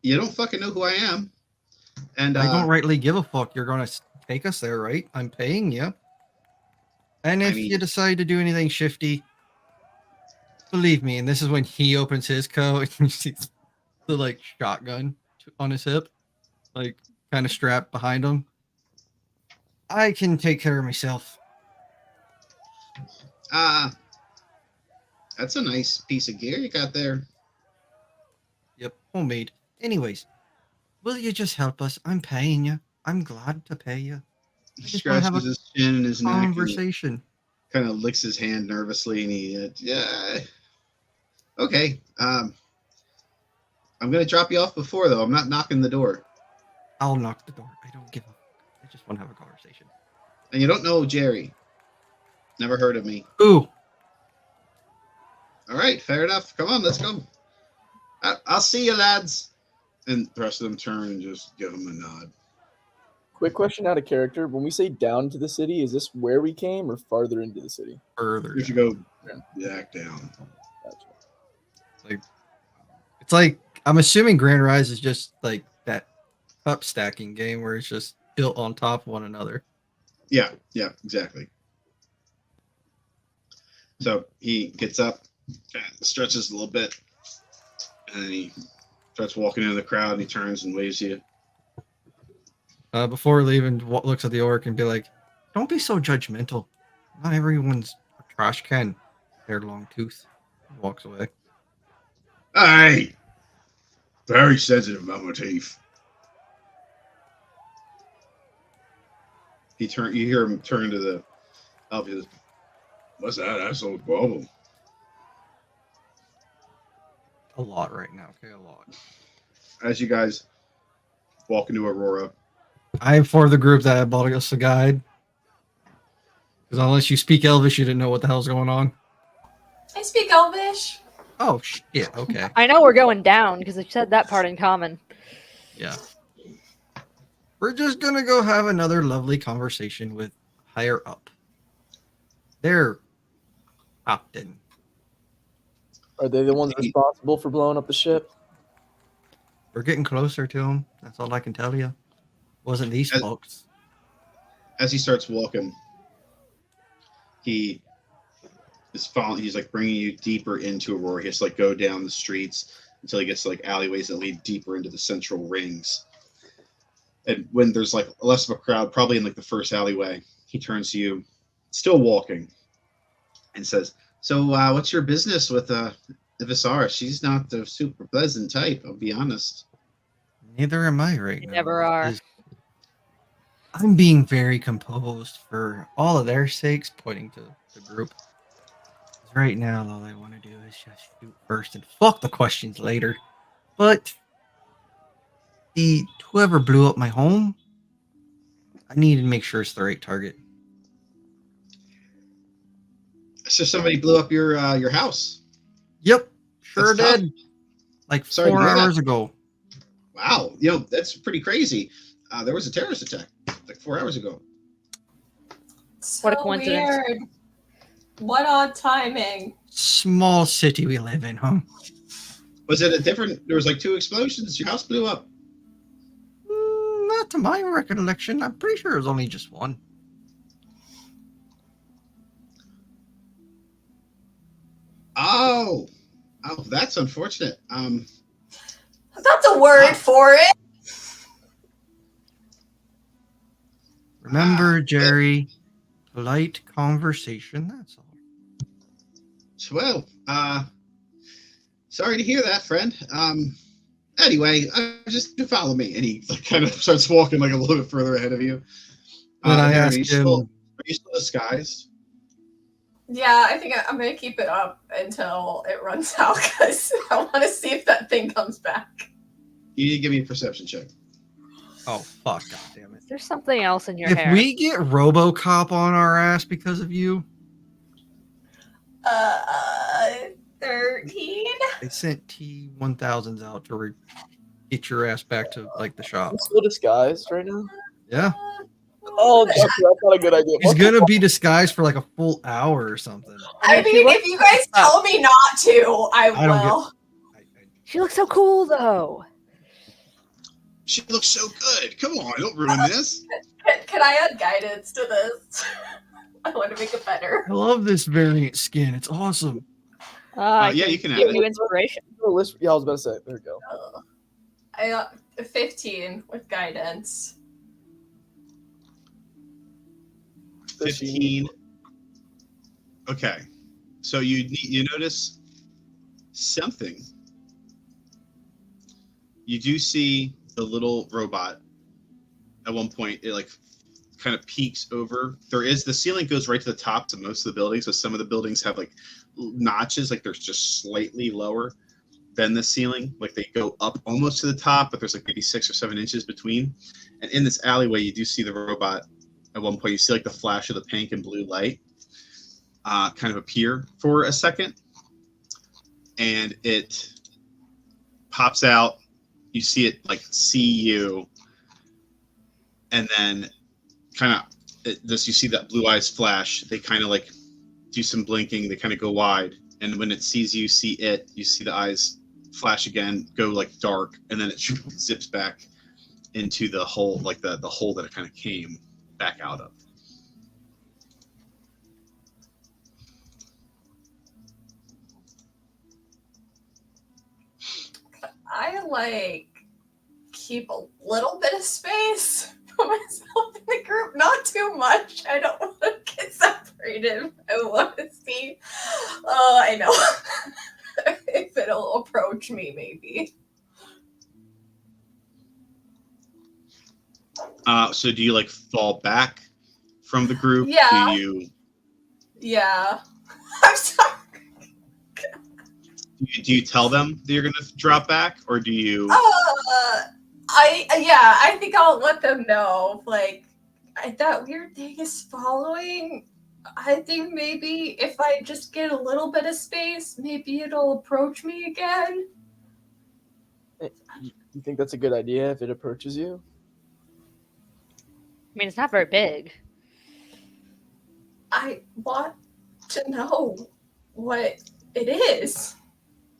You don't fucking know who I am. And I don't rightly give a fuck. You're gonna take us there, right? I'm paying you. And I if mean- you decide to do anything shifty, believe me. And this is when he opens his coat and you see the like shotgun on his hip, like kind of strapped behind him. I can take care of myself. that's a nice piece of gear you got there. Yep, homemade. Anyways, will you just help us? I'm paying you. I'm glad to pay you. He I just wanna have scratches a his chin and his neck and Conversation. kind of licks his hand nervously, and he, yeah. Okay. I'm gonna drop you off before though. I'm not knocking the door, I'll knock the door. I don't give a fuck. I just want to have a conversation. and you don't know Jerry. Never heard of me. Ooh, All right, fair enough. Come on, let's go. I'll see you, lads. And the rest of them turn and just give him a nod. Quick question out of character. When we say down to the city, is this where we came or farther into the city? further. We should down. go back down. Gotcha. It's like I'm assuming Grand Rise is just like that up stacking game where it's just built on top of one another. Yeah, exactly. So he gets up, kind of stretches a little bit, and then he starts walking into the crowd and he turns and waves you. Before leaving, looks at the orc and be like, "Don't be so judgmental. Not everyone's a trash can." Hair long tooth. Walks away. Hey! Very sensitive about my teeth. You hear him turn to the elf. He says, "What's that asshole bubble?" A lot right now. Okay, a lot. As you guys walk into Aurora, I am for the group that bought us a guide. Because unless you speak Elvish, you didn't know what the hell's going on. I speak Elvish. Oh shit. Okay. I know we're going down because they said that part in common. Yeah. We're just gonna go have another lovely conversation with higher up. They're captain. Are they the ones responsible for blowing up the ship? We're getting closer to them. That's all I can tell you. Wasn't these As- folks? as he starts walking, he is following. He's like bringing you deeper into Aurora. He has to like go down the streets until he gets to like alleyways that lead deeper into the central rings. And when there's like less of a crowd, probably in like the first alleyway, he turns to you, still walking, and says, "So, what's your business with Ivisara? She's not the super pleasant type. I'll be honest." Neither am I right You now. never are. because I'm being very composed for all of their sakes, pointing to the group. 'Cause right now, all I want to do is just shoot first and fuck the questions later. But whoever blew up my home, I need to make sure it's the right target. So somebody blew up your house. Yep, sure That's tough. did. Like Sorry to 4 hear that. hours ago. Wow, that's pretty crazy. There was a terrorist attack like 4 hours ago. What a So coincidence. Weird. What odd timing. Small city we live in, huh? Was it a different? There was like 2 explosions. Your house blew up. Not to my recollection. I'm pretty sure it was only just one. Oh, that's unfortunate. That's a word for it. Remember, Jerry, polite conversation. That's all. Well, sorry to hear that, friend. Anyway, just follow me, and he like, kind of starts walking like a little bit further ahead of you. Then I Darren, asked him, are you still disguised? Yeah, I think I'm gonna keep it up until it runs out because I want to see if that thing comes back. You need to give me a perception check. oh, fuck, god damn it. There's something else in your If hair. we get RoboCop on our ass because of you, 13. they sent T-1000s out to get your ass back to, like, the shop. I'm still disguised right now. Yeah. Oh, okay, that's not a good idea. He's gonna be disguised for, like, a full hour or something. I mean, she mean, looks- if you guys tell me not to, I I don't will. She looks so cool, though. She looks so good. Come on, don't ruin this. Can I add guidance to this? I want to make it better. I love this variant skin. It's awesome. Yeah, you can add give it. you inspiration. Yeah, I was about to say. There we go. I got 15 with guidance. 15. Okay, so you notice something. You do see the little robot. At one point, it like kind of peeks over. The ceiling goes right to the top to most of the buildings. So some of the buildings have like notches, like they're just slightly lower than the ceiling. Like they go up almost to the top, but there's like maybe 6 or 7 inches between. And in this alleyway, you do see the robot. At one point, you see like the flash of the pink and blue light kind of appear for a second, and it pops out. You see it like see you, and then kind of you see that blue eyes flash. They kind of like do some blinking. They kind of go wide, and when it sees you, see it. You see the eyes flash again, go like dark, and then it zips back into the hole, like the hole that it kind of came back out of. I like keep a little bit of space for myself in the group, not too much. I don't want to get separated. I want to see. I know if it'll approach me, maybe. So do you like fall back from the group? Yeah. Do you I'm sorry. do you tell them that you're gonna drop back, or do you? I think I'll let them know. Like, that weird thing is following. I think maybe if I just get a little bit of space, maybe it'll approach me again. You think that's a good idea if it approaches you? I mean, it's not very big. I want to know what it is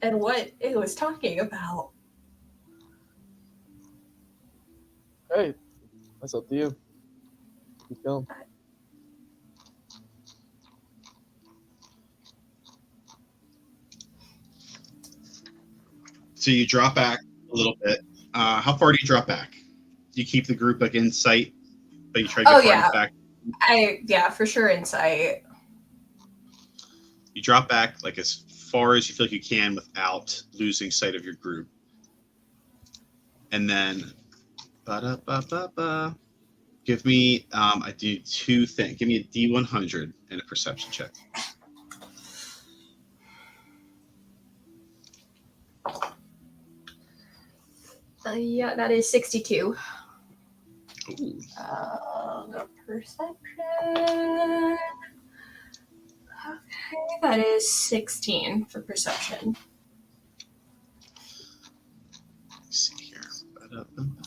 and what it was talking about. Hey, that's up to you. Keep going. So you drop back a little bit. How far do you drop back? Do you keep the group like in sight, but you try to get far enough back? For sure, insight. You drop back like as far as you feel like you can without losing sight of your group, and then give me I do 2 things. Give me a D100 and a perception check. Yeah, that is 62. Ooh. Perception. Okay, that is 16 for perception. Let's see here.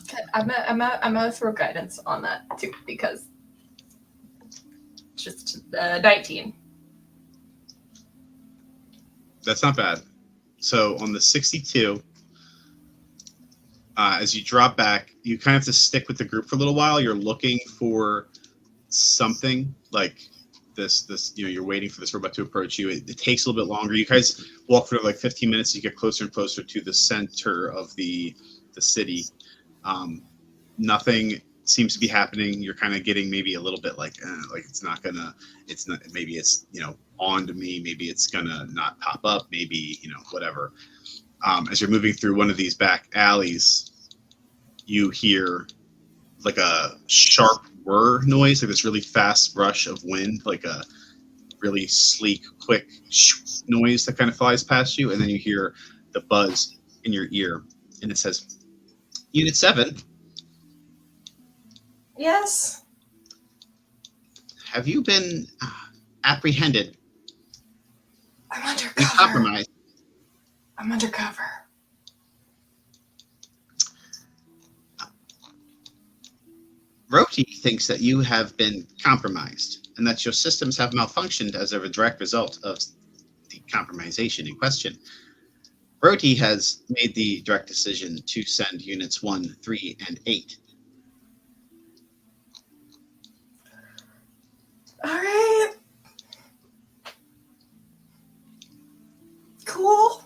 Okay, I'm gonna throw guidance on that too because just 19. That's not bad. So on the 62, as you drop back, you kind of have to stick with the group for a little while. You're looking for something like this you're waiting for this robot to approach you. It takes a little bit longer. You guys walk for like 15 minutes. You get closer and closer to the center of the city. Nothing seems to be happening. You're kind of getting maybe a little bit like it's not, maybe it's on to me, maybe it's gonna not pop up, maybe whatever. As you're moving through one of these back alleys, you hear like a sharp whir noise, like this really fast rush of wind, like a really sleek, quick noise that kind of flies past you, and then you hear the buzz in your ear, and it says, Unit 7. Yes. Have you been apprehended? I'm and undercover. compromised? I'm undercover. Roti thinks that you have been compromised and that your systems have malfunctioned as a direct result of the compromisation in question. Roti has made the direct decision to send units 1, 3, and 8. All right. Cool.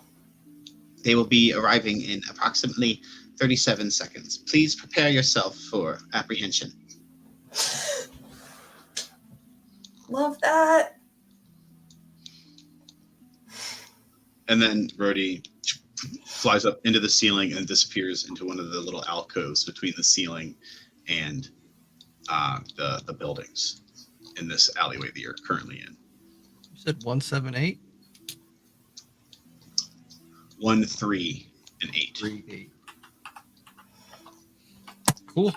They will be arriving in approximately 37 seconds. Please prepare yourself for apprehension. Love that. And then Rhodey flies up into the ceiling and disappears into one of the little alcoves between the ceiling and the buildings in this alleyway that you're currently in. You said 178? 1, 3, and 8. 3, 8. Cool.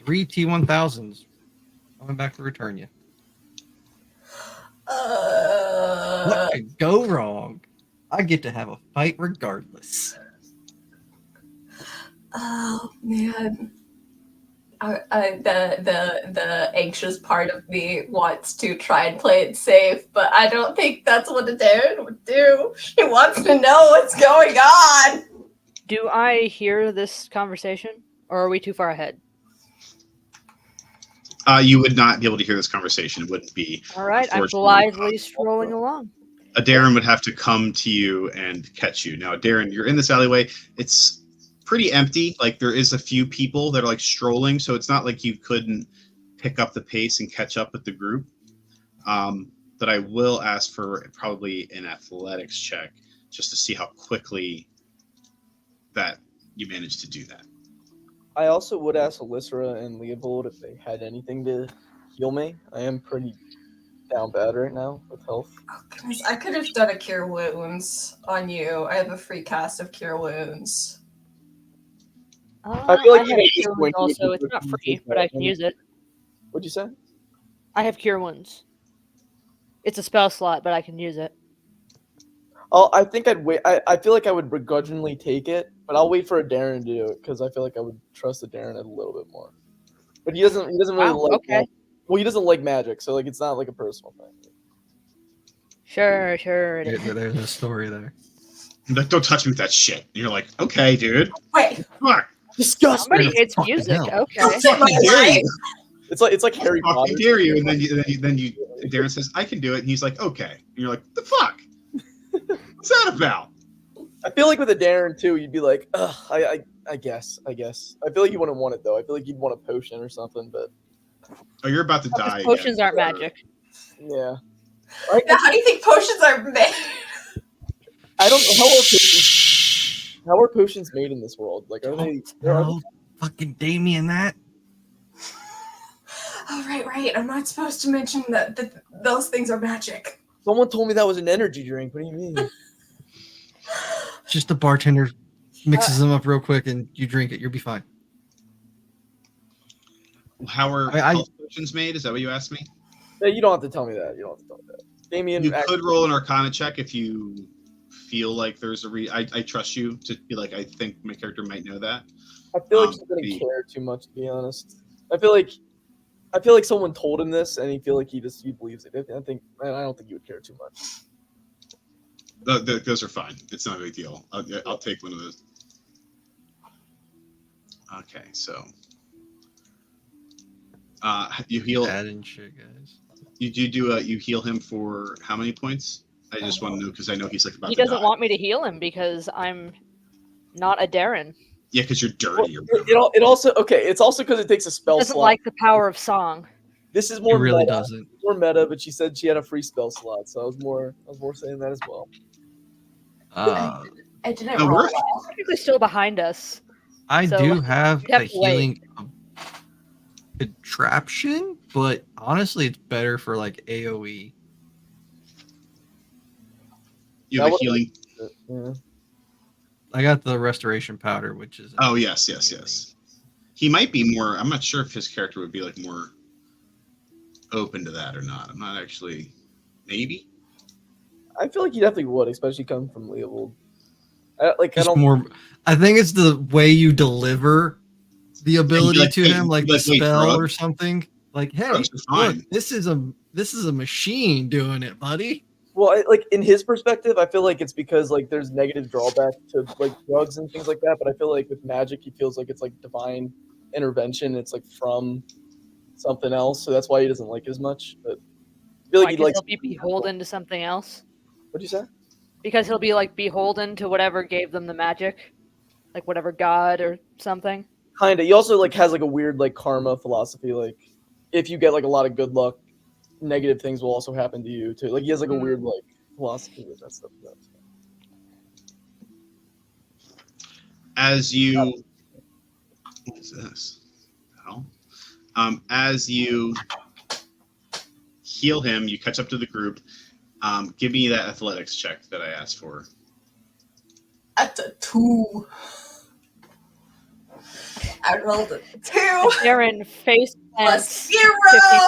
3 T1000s. Coming back to return you. What could go wrong? I get to have a fight regardless. Oh man. The anxious part of me wants to try and play it safe, but I don't think that's what a Darren would do. She wants to know what's going on. Do I hear this conversation, or are we too far ahead? You would not be able to hear this conversation. It wouldn't be. All right, I'm Unfortunately, blithely strolling along. A Darren would have to come to you and catch you. Now, Darren, you're in this alleyway. It's pretty empty. Like, there is a few people that are like strolling, so it's not like you couldn't pick up the pace and catch up with the group. But I will ask for probably an athletics check just to see how quickly that you managed to do that. I also would ask Alyssa and Leopold if they had anything to heal me. I am pretty down bad right now with health. Oh, goodness. I could have done a Cure Wounds on you. I have a free cast of Cure Wounds. I feel like I you have need Cure to Wounds point to also. it It's not before you free, take but I that can one. use it. What'd you say? I have Cure Wounds. It's a spell slot, but I can use it. Oh, I think I'd wait. I feel like I would begrudgingly take it, but I'll wait for a Darren to do it because I feel like I would trust the Darren a little bit more. But he doesn't really Wow, like. okay. Magic. Well, he doesn't like magic, so like it's not like a personal thing. Sure. It is. There's a story there. Like, don't touch me with that shit. And you're like, okay, dude. Wait. Fuck. Disgusting. Somebody, it's Fucking music. hell. Okay. Don't take my dare life. you. It's like Harry Fucking Potter. dare you. And then you Darren says, I can do it. And he's like, okay. And you're like, the fuck? What's that about? I feel like with a Darren too, you'd be like, ugh, I guess. I feel like you wouldn't want it though. I feel like you'd want a potion or something, but Oh, you're about to die. Potions again. aren't magic. yeah. Now, how do you think potions are made? I don't know how are potions made in this world? Like, are they? Tell fucking Damien that. Oh, right. I'm not supposed to mention that those things are magic. Someone told me that was an energy drink. What do you mean? Just the bartender mixes them up real quick and you drink it. You'll be fine. How are health potions made? Is that what you asked me? Yeah, you don't have to tell me that. Damien, You could roll an Arcana check if you feel like there's a I trust you to be like, I think my character might know that. I feel like he doesn't care too much, to be honest. I feel like someone told him this, and he believes it. I don't think he would care too much. Those are fine. It's not a big deal. I'll take one of those. Okay, so you heal. Bad and shit, guys. You heal him for how many points? I just want to know because I know he's like about He to doesn't die. want me to heal him because I'm not a Darren. Yeah, because you're Well, dirty. Or whatever. it also okay. It's also because it takes a spell Doesn't slot. like the power of song. This is He more really meta. doesn't. More meta, but she said she had a free spell slot, so I was more saying that as well. Uh, I didn't No, roll we're- well. Technically still behind us. I So, do have you have a to wait. healing contraption, but honestly, it's better for like AOE. You have That a healing. Yeah. I got the restoration powder, which is Oh yes. He might be more. I'm not sure if his character would be like more open to that or not. I'm not actually. Maybe. I feel like you definitely would, especially coming from Leovold. I just don't. more. I think it's the way you deliver the ability like, to "Hey," him, like the like, "Wait, spell or drugs? something. Like, hey, Drugs are fine." look, this is a machine doing it, buddy. Well, like in his perspective, I feel like it's because like there's negative drawback to like drugs and things like that. But I feel like with magic, he feels like it's like divine intervention. It's like from something else, so that's why he doesn't like it as much. But I feel Why, like he 'cause likes. he'll be beholden to something else. What'd you say? Because he'll be like beholden to whatever gave them the magic, like whatever god or something. Kinda. He also like has like a weird like karma philosophy. Like if you get like a lot of good luck, negative things will also happen to you too. Like he has like a weird like philosophy with that stuff. As you. What is this? Hell. As you heal him, you catch up to the group. Give me that athletics check that I asked for. At the 2. I rolled a 2 Darren face plus plants 50 0.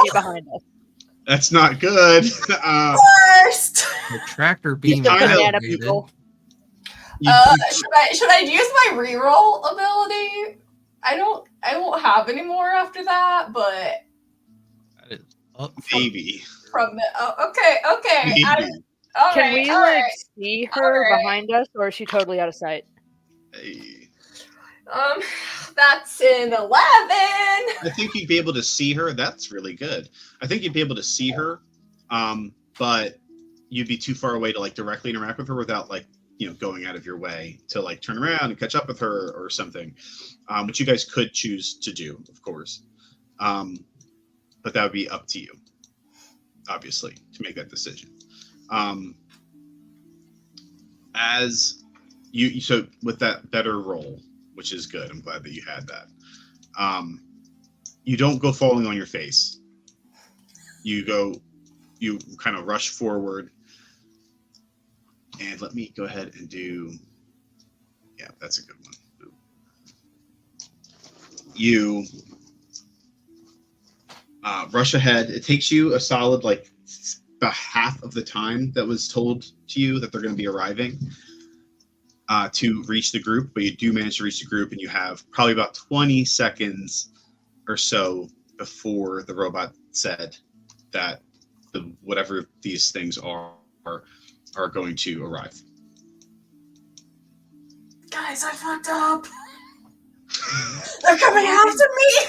feet behind us. That's not good. Worst. The tractor being The kinda- banana activated. people. You- Should I use my reroll ability? I don't have any more after that, but That is up Maybe. from okay. Maybe. All Can right, we all like right. see her Alright. behind us, or is she totally out of sight? Hey. That's an 11. I think you'd be able to see her. That's really good. I think you'd be able to see her, but you'd be too far away to like directly interact with her without like going out of your way to like turn around and catch up with her or something, which you guys could choose to do, of course, but that would be up to you, obviously, to make that decision. As you so with that better roll, which is good. I'm glad that you had that. You don't go falling on your face. You kind of rush forward. And let me go ahead and do, yeah, that's a good one. You rush ahead. It takes you a solid, like, about half of the time that was told to you that they're going to be arriving to reach the group, but you do manage to reach the group, and you have probably about 20 seconds or so before the robot said that whatever these things are going to arrive. Guys, I fucked up. They're coming after me.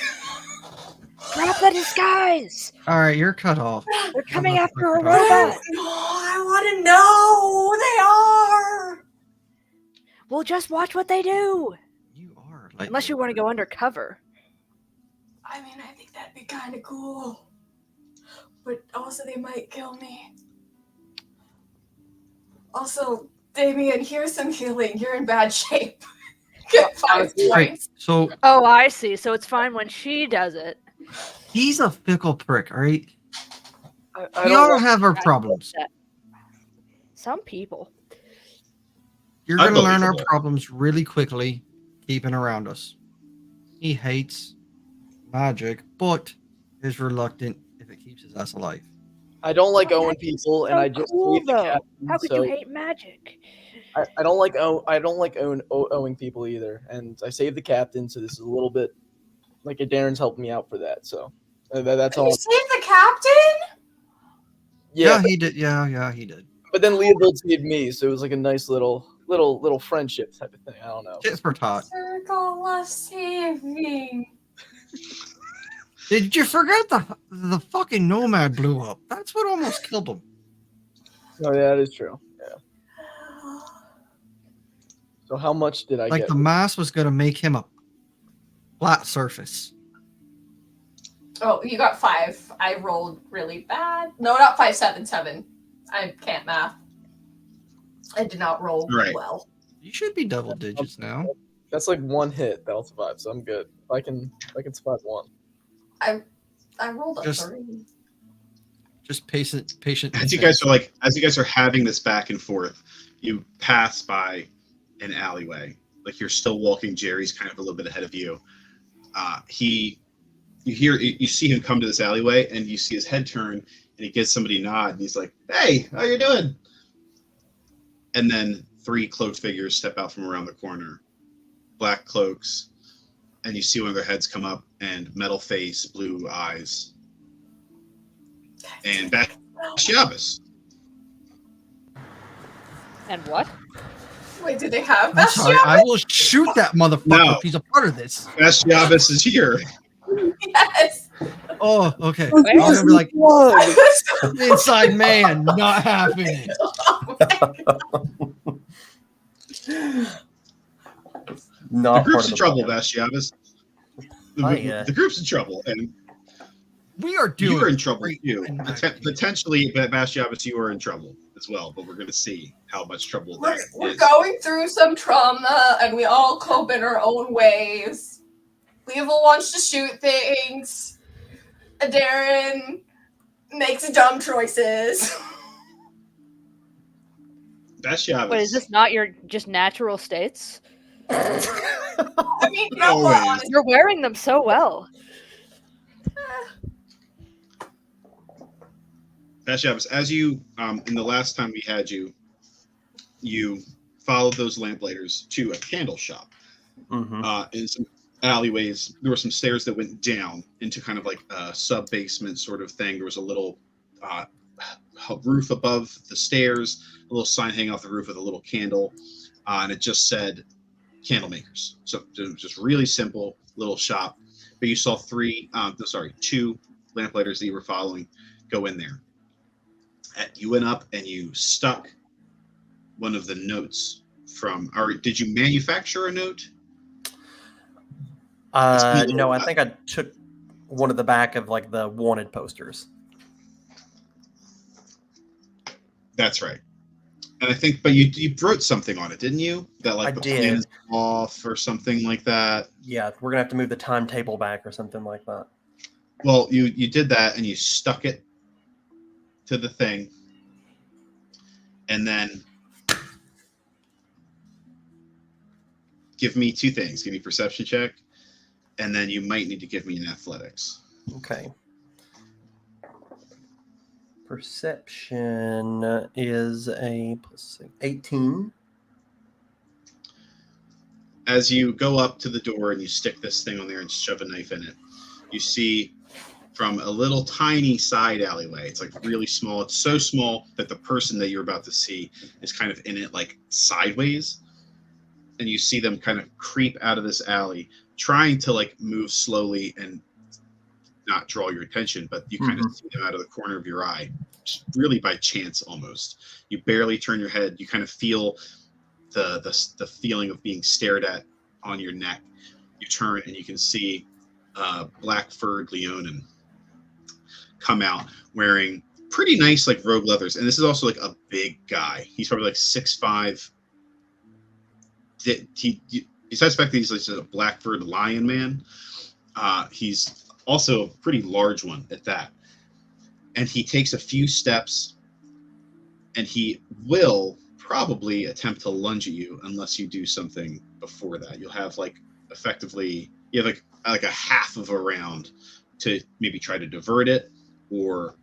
Drop the disguise! All right, you're cut off. They're coming not after a fucking talking. robot! No, I want to know who they are. We'll just watch what they do! You are like Unless you want to go undercover. I mean, I think that'd be kind of cool. But also, they might kill me. Also, Damien, here's some healing. You're in bad shape. Get 5 Right. points. So Oh, I see. So it's fine when she does it. he's a fickle prick. All right. I We don't all want- have our problems. Some people. You're gonna learn our Unbelievable. problems really quickly, keeping around us. He hates magic, but is reluctant if it keeps his ass alive. I don't like owing Magic is people, and so I just cool, saved the though. captain, How could so you hate magic? I don't like owing people either. And I saved the captain, so this is a little bit like Darren's helping me out for that. So that's You all. saved the captain? Yeah, he did. Yeah, he did. but then Leopold saved me, so it was like a nice little friendship type of thing. I don't know. Tit for tot. Circle of saving. Did you forget the fucking nomad blew up? That's what almost killed him. Oh yeah, that is true. Yeah. So how much did I Like get? the mass was gonna make him a flat surface. Oh, you got 5. I rolled really bad. No, not 5, 7, 7. I can't math. I did not roll Right. well. You should be double digits now. That's like 1 hit that'll survive, so I'm good. If I can survive 1. I rolled a Just- 3. Just patient. As you guys are having this back and forth, you pass by an alleyway. Like you're still walking. Jerry's kind of a little bit ahead of you. You see him come to this alleyway, and you see his head turn, and he gives somebody a nod, and he's like, "Hey, how you doing?" And then 3 cloaked figures step out from around the corner, black cloaks, and you see one of their heads come up, and metal face, blue eyes, and back Shabas. And what? Wait, do they have I'm sorry, I Bastion? will shoot that motherfucker No. if he's a part of this. Shabas is here. Yes. Oh, okay. Where? I'm gonna be like, One. inside man, not having it. Oh my God. The Not part group's of in the trouble, plan. Bastiavis. Hiya. The group's in trouble, and We are doing you're in trouble great too. in my opinion. Potentially, Bastiavis, you are in trouble as well. But we're going to see how much trouble that We're is. going through some trauma, and we all cope in our own ways. Level wants to shoot things. Darren makes dumb choices. Bastiavis. Wait, is this not your just natural states? I mean, you know what? Always. Honestly, You're wearing them so well. Bastiavis, as you in the last time we had you, you followed those lamplighters to a candle shop. Mhm. In some alleyways, there were some stairs that went down into kind of like a sub basement sort of thing. There was a little roof above the stairs, a little sign hanging off the roof with a little candle, and it just said candle makers. So it was just really simple little shop. But you saw 2 lamplighters that you were following go in there. You went up and you stuck one of the notes from. Or did you manufacture a note? No, I think I took one of the back of like the wanted posters. That's right. And I think, but you wrote something on it, didn't you? That like I the did. plan is off or something like that. Yeah, we're gonna have to move the timetable back or something like that. Well, you did that and you stuck it to the thing, and then give me 2 things. Give me a perception check, and then you might need to give me an athletics. Okay. Perception is a plus 18. As you go up to the door and you stick this thing on there and shove a knife in it, you see from a little tiny side alleyway. It's like really small. It's so small that the person that you're about to see is kind of in it like sideways. And you see them kind of creep out of this alley, trying to like move slowly and not draw your attention, but you kind of see them out of the corner of your eye, just really by chance almost. You barely turn your head. You kind of feel the feeling of being stared at on your neck. You turn and you can see black furred Leonin come out wearing pretty nice like rogue leathers, and this is also like a big guy. He's probably like 6'5". Besides the fact that he's like a black furred lion man, he's also a pretty large one at that. And he takes a few steps, and he will probably attempt to lunge at you unless you do something before that. You'll have like effectively you have like a half of a round to maybe try to divert it or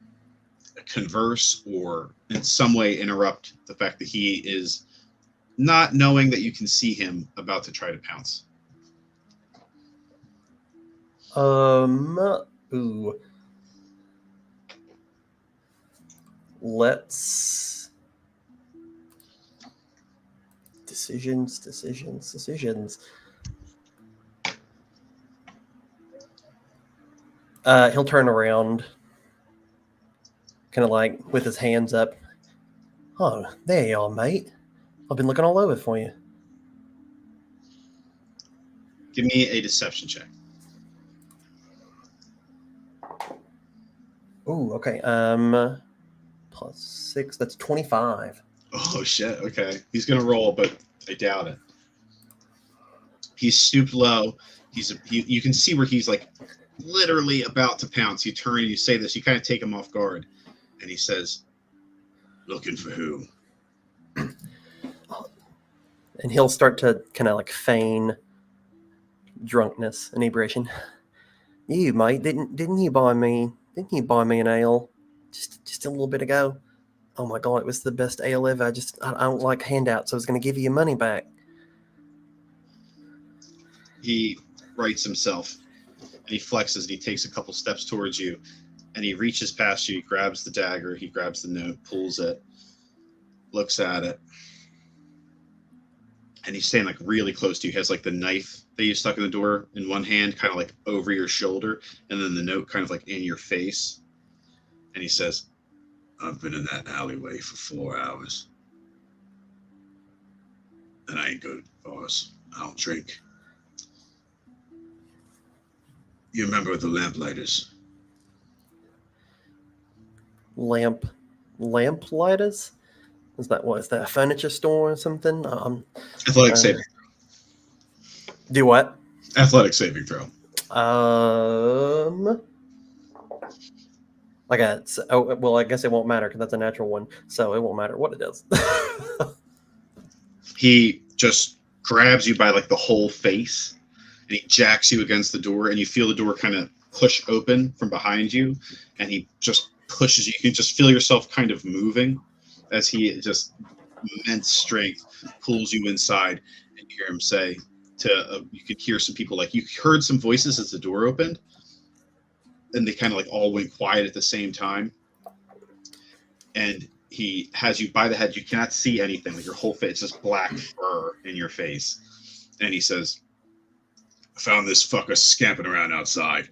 converse or in some way interrupt the fact that he is not knowing that you can see him about to try to pounce. Ooh. Let's decisions. He'll turn around, kind of like with his hands up. Oh, there you are, mate. I've been looking all over for you. Give me a deception check. Ooh, okay. Plus 6, that's 25. Oh shit. Okay, he's gonna roll, but I doubt it. He's stooped low. You can see where he's like literally about to pounce. You turn and you say this. You kind of take him off guard, and he says, "Looking for who?" And he'll start to kind of like feign drunkenness, inebriation. You, mate, didn't you buy me an ale just a little bit ago? Oh my god, it was the best ale ever. I don't like handouts, so I was going to give you your money back. He rights himself, and he flexes, and he takes a couple steps towards you, and he reaches past you. He grabs the dagger. He grabs the note, pulls it, looks at it, and he's standing like really close to you. He has like the knife that you stuck in the door in one hand, kind of like over your shoulder, and then the note kind of like in your face. And he says, "I've been in that alleyway for 4 hours, and I ain't good, boss. I don't drink. You remember the lamplighters?" Lamplighters? Is that what? Is that a furniture store or something? Athletic saving. Do what? Athletic saving throw. Well, I guess it won't matter because that's a natural one, so it won't matter what it is. He just grabs you by like the whole face, and he jacks you against the door, and you feel the door kind of push open from behind you, and he just pushes you. You can just feel yourself kind of moving as he just immense strength pulls you inside, and you hear him say you could hear some people, like you heard some voices as the door opened, and they kind of like all went quiet at the same time, and he has you by the head. You cannot see anything, like your whole face is black fur in your face, and he says, "I found this fucker scamping around outside."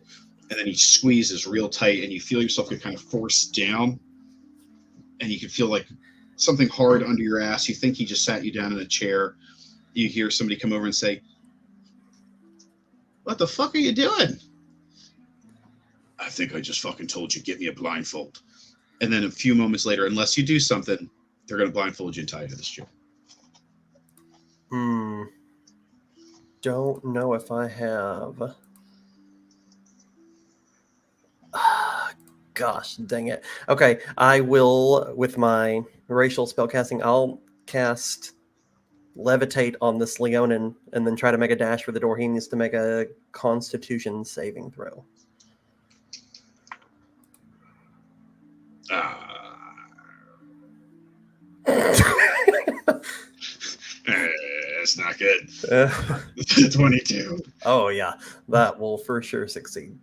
And then he squeezes real tight, and you feel yourself get kind of forced down, and you can feel like something hard under your ass. You think he just sat you down in a chair. You hear somebody come over and say, "What the fuck are you doing?" "I think I just fucking told you, get me a blindfold." And then a few moments later, unless you do something, they're going to blindfold you and tie you to this chair. Don't know if I have. Gosh, dang it. Okay, I will, with my racial spellcasting, I'll cast Levitate on this Leonin and then try to make a dash for the door. He needs to make a Constitution saving throw. It's not good. 22. Oh, yeah, that will for sure succeed.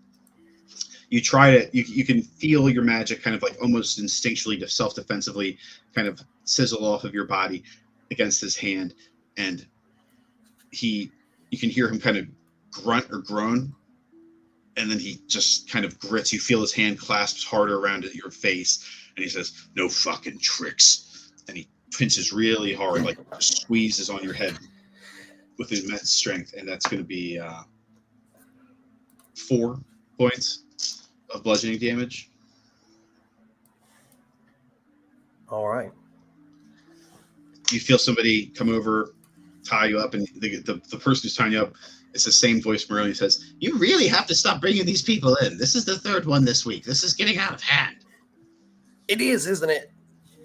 You try to, you can feel your magic kind of like almost instinctually, self-defensively kind of sizzle off of your body against his hand, and you can hear him kind of grunt or groan, and then he just kind of grits. You feel his hand clasps harder around your face, and he says, "No fucking tricks." And he pinches really hard, like squeezes on your head with immense strength, and that's going to be 4 points of bludgeoning damage. All right. You feel somebody come over, tie you up, and the person who's tying you up, it's the same voice Marillion says, "You really have to stop bringing these people in. This is the 3rd one this week. This is getting out of hand." It is, isn't it?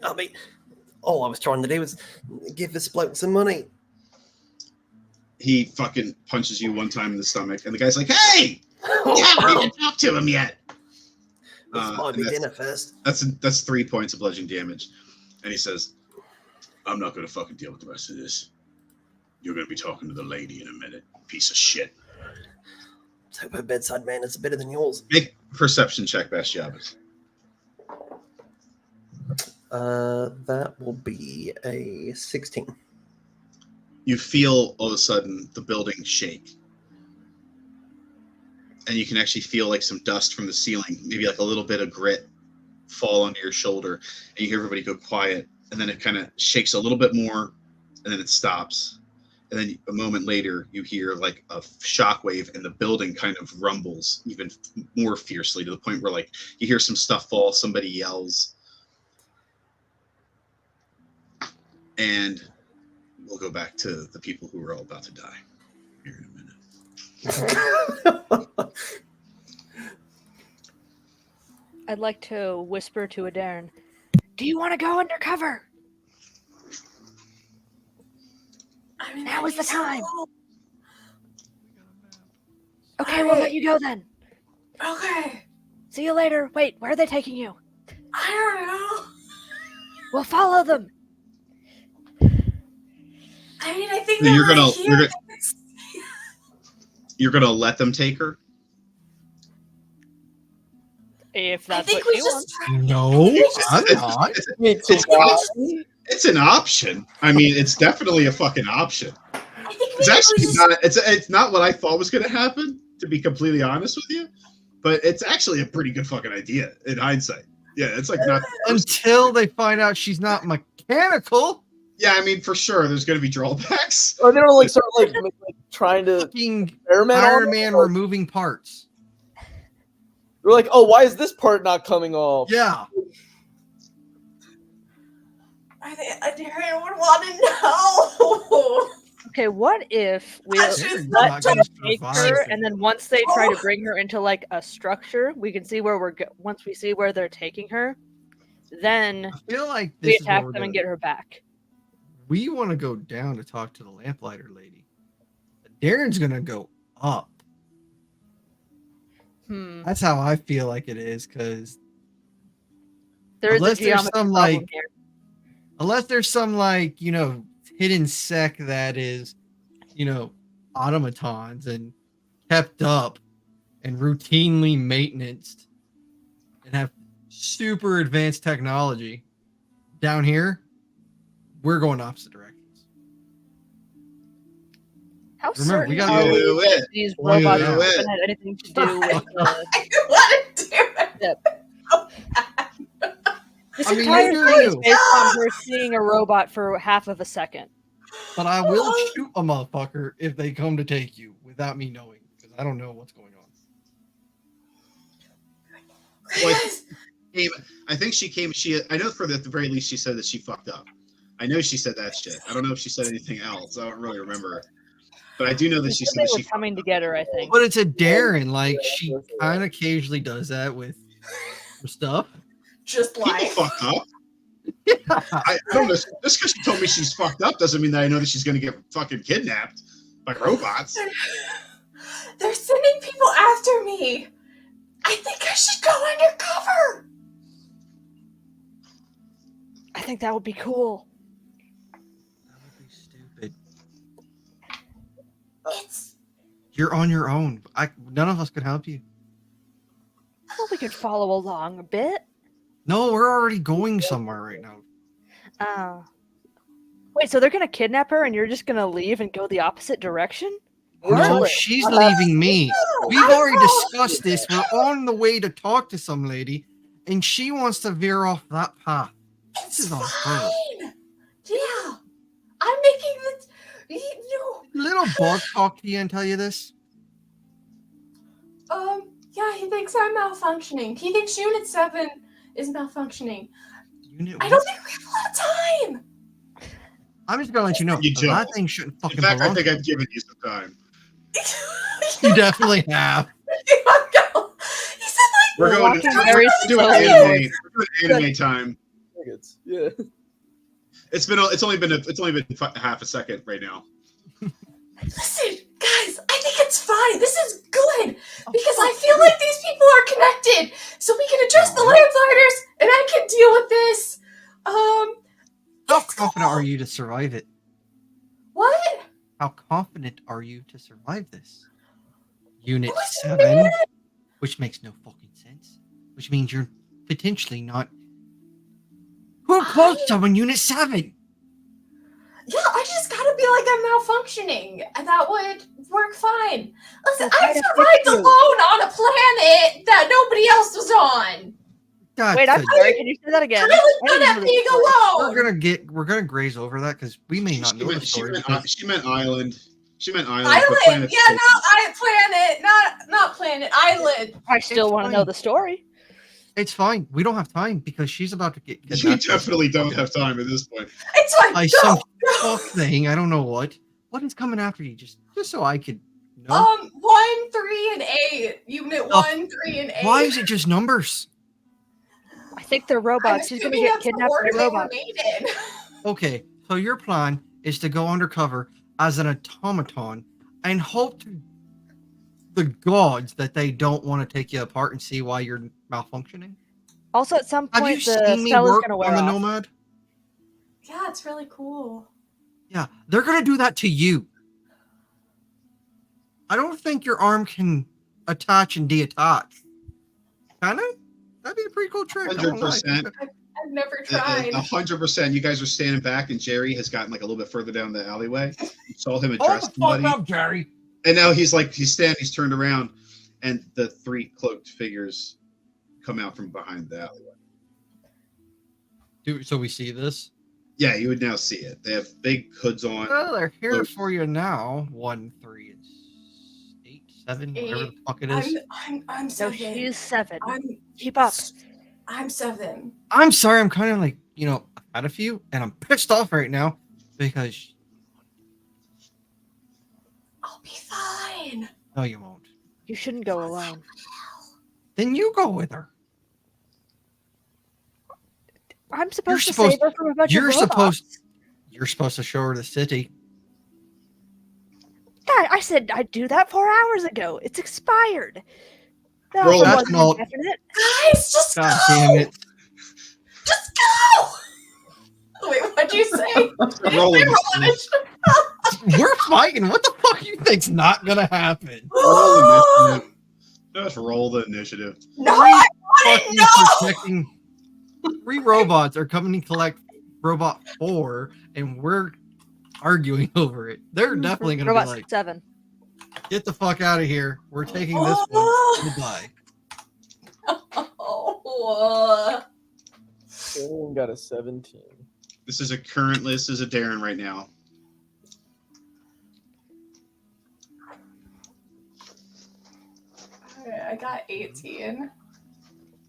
I mean, all I was trying to do was give this bloke some money. He fucking punches you one time in the stomach, and the guy's like, "Hey, you haven't even talked to him yet." Let's buy me dinner first. That's 3 points of bludgeoning damage. And he says, "I'm not going to fucking deal with the rest of this. You're going to be talking to the lady in a minute, piece of shit." So her bedside manners are better than yours. Make a perception check, best jobbers. That will be a 16. You feel all of a sudden the building shake. and you can actually feel like some dust from the ceiling, maybe like a little bit of grit fall onto your shoulder, and you hear everybody go quiet, and then it kind of shakes a little bit more, and then it stops. And then a moment later, you hear like a shockwave, and the building kind of rumbles even more fiercely to the point where like you hear some stuff fall, somebody yells, and we'll go back to the people who are all about to die here in a minute. I'd like to whisper to Adarin, do you want to go undercover? I mean, Now is the time. so- Okay, we'll let you go then. Okay. See you later. Wait, where are they taking you? I don't know. We'll follow them. I mean, I think So they're you're right gonna- here. You're gonna let them take her? If I that's think what we you just. want. No, I'm It's- not. it's- Me too, It's- guys. It's an option. I mean, it's definitely a fucking option. I think It's maybe actually we just. not. It's not what I thought was going to happen. To be completely honest with you, but it's actually a pretty good fucking idea in hindsight. Yeah, it's like not Until they find out she's not mechanical. Yeah, I mean for sure. There's going to be drawbacks. Or they don't like start like trying to Fucking experiment on Iron it? Man Like, removing parts. they're like, oh, why is this part not coming off? Yeah. I Darren would want to know. Okay, what if we That's They're just let not them gonna take survive her, it. and then once they try to bring her into like a structure, we can see where once we see where they're taking her, then I feel like we this is attack what them we're and gonna get her back. We want to go down to talk to the lamplighter lady. Darren's gonna go up. That's how I feel like it is, because There is a unless there's geometry some, problem like- here. unless there's some like, hidden sect that is, automatons and kept up and routinely maintained and have super advanced technology. Down here, we're going opposite directions. How Remember, certain we gotta are Do we it. that these Do robots it. haven't had anything to do with I want to do it. this I mean, entire you do thing is you. based on her seeing a robot for half of a second. But I will shoot a motherfucker if they come to take you without me knowing, because I don't know what's going on. Yes. I think she came. I know for at the very least she said that she fucked up. I know she said that shit. I don't know if she said anything else. I don't really remember. But I do know that she said They that were she coming together, I think. But it's a Darren. Like, she kind of occasionally does that with her stuff. Just people like. fucked up. I don't know. Just because she told me she's fucked up doesn't mean that I know that she's going to get fucking kidnapped by robots. They're sending people after me. I think I should go undercover. I think that would be cool. That would be stupid. It's. You're on your own. None of us could help you. Well, we could follow along a bit. No, we're already going somewhere right now. Oh. Wait, so they're gonna kidnap her and you're just gonna leave and go the opposite direction? No, Really? she's leaving me. We've I already know. discussed this. We're on the way to talk to some lady, and she wants to veer off that path. It's This is on her. fine. Yeah. I'm making the. Little bug talk to you and tell you this. Yeah, he thinks I'm malfunctioning. He thinks Unit 7 is malfunctioning. Unit I what? don't think we have a lot of time. I'm just gonna let you know You that don't. thing shouldn't In fucking fact, I belong. think I've given you some time. You definitely have. He said like. We're going walking to very do an slowly. anime. We're doing anime time. Yeah. It's only been half a second right now. Listen, guys, I think it's fine. This is good because I feel like these people are connected, so we can address the lamplighters, and I can deal with this. How let's go. confident are you to survive it? What? How confident are you to survive this? Unit Wait a 7, minute. which makes no fucking sense. Which means you're potentially not. Who called someone Unit 7? Yeah, I just gotta be like I'm malfunctioning. That would work fine. Listen, They'll try I to fix survived you. alone on a planet that nobody else was on. God, Wait, I'm good. sorry. Can you say that again? Really I good didn't at know being this story. alone. We're gonna graze over that because we may not know the story. because- She meant island. She meant island. Island, but planet's yeah, not planet, not planet, island. I still It's want to fine. know the story. It's fine. We don't have time because she's about to get You kidnapped. by definitely some don't fucking- have time at this point. It's fine. by Go, some go. fuck thing. I don't know what. What is coming after you? Just so I could know. 1, 3, and 8. Unit Oh, 1, 3, and 8. Why is it just numbers? I think they're I'm robots. She's gonna assuming get that's the kidnapped order by they were robots. made in. Okay, so your plan is to go undercover as an automaton and hope to the gods that they don't want to take you apart and see why you're malfunctioning. Also, at some Have you point, the seen me spell is work gonna on wear the off. Nomad? Yeah, it's really cool. Yeah, they're gonna do that to you. I don't think your arm can attach and deattach. Can it? That'd be a pretty cool trick. I won't lie. 100%. I've never tried. 100%. You guys are standing back, and Jerry has gotten like a little bit further down the alleyway. You saw him Hold address the fuck somebody, up, Jerry. and now he's standing, he's turned around, and the 3 cloaked figures come out from behind the alleyway. So we see this. Yeah, you would now see it. They have big hoods on. Well, they're here Look. for you now. 1, 3, and 8, 7, whatever the fuck it is. I'm No, 7. she's 7. I'm Keep up. I'm 7. I'm sorry. I'm kind of like, out of you, and I'm pissed off right now because I'll be fine. no, you won't. You shouldn't go alone. Then you go with her. I'm supposed to supposed- save her from a bunch of You're robots. supposed to show her the city. Yeah, I said I'd do that 4 hours ago. It's expired. That Roll also it. wasn't That's indefinite. Guys, just God go. damn it! Just go. Wait, what'd you say? Roll Did you it. roll it? We're fighting. What the fuck you think's not gonna happen? Roll initiative. Just roll the initiative. No, I Fucking wouldn't know. protecting. 3 robots are coming to collect robot 4, and we're arguing over it. They're definitely gonna Robot be like, 7. "Get the fuck out of here! We're taking this one. Goodbye." Oh, Darren got a 17. This is a current list. This is a Darren right now. okay, I got 18.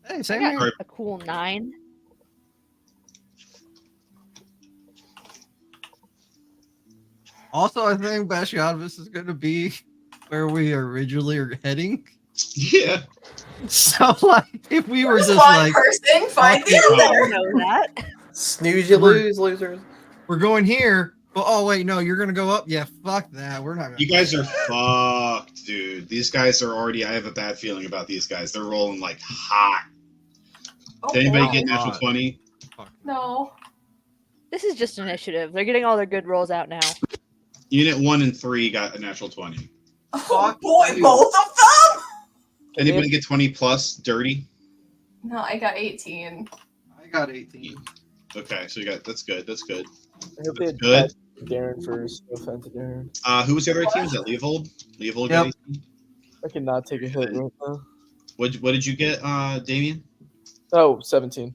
Hey, I same got here. a cool 9. Also, I think Bashiadvis is going to be where we originally are heading. Yeah. So, like, if we were There's just one like, person, find the Oh. I other. know that. Snooze, you We're- lose, losers. we're going here, but oh wait, no, you're going to go up. Yeah, fuck that. We're not going. You guys are fucked, dude. These guys are already. I have a bad feeling about these guys. They're rolling like hot. Oh, Did anybody wow. get natural God. 20? No. This is just initiative. They're getting all their good rolls out now. Unit 1 and 3 got a natural 20. Oh Fuck boy, you. both of them. Anybody get 20 plus dirty? No, I got 18. I got 18. Okay, so you got that's good. That's good. I hope they had Good. patched Darren first. No offense to Darren. Who was the other team? Was that Leovold? Leovold Yep. got 18? I cannot take a hit right now. What did you get, Damien? Oh, 17.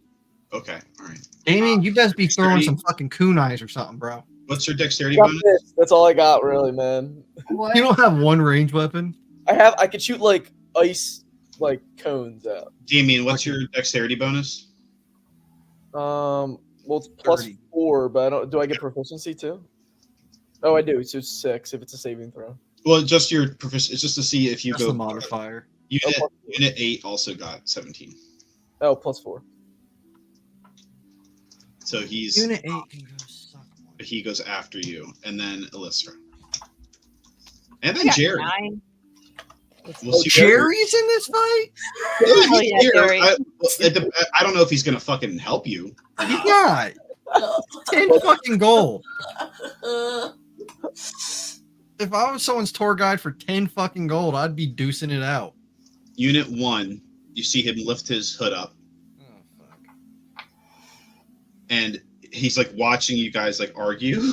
Okay, all right. Damien, you best be throwing Dexterity. some fucking kunais or something, bro. What's your dexterity Got bonus? this. That's all I got, really, man. What? You don't have one range weapon. I could shoot like ice, like cones out. Damien, what's your dexterity bonus? Well, it's plus 30. 4, but I don't. Do I get proficiency too? Oh, I do. So it's 6 if it's a saving throw. Well, just your proficiency. It's just to see if you That's go. the modifier. Unit 8 also got 17. Oh, plus 4. So Unit 8 can go suck one. he goes after you, and then Alyssa. And I then got Jerry. 9. We'll Oh, see. Jerry's in this fight? Yeah, he's Oh, yeah, here. Jerry. I don't know if he's gonna fucking help you. You got 10 fucking gold. If I was someone's tour guide for 10 fucking gold, I'd be deucing it out. Unit 1, you see him lift his hood up, Oh, fuck. and he's like watching you guys like argue.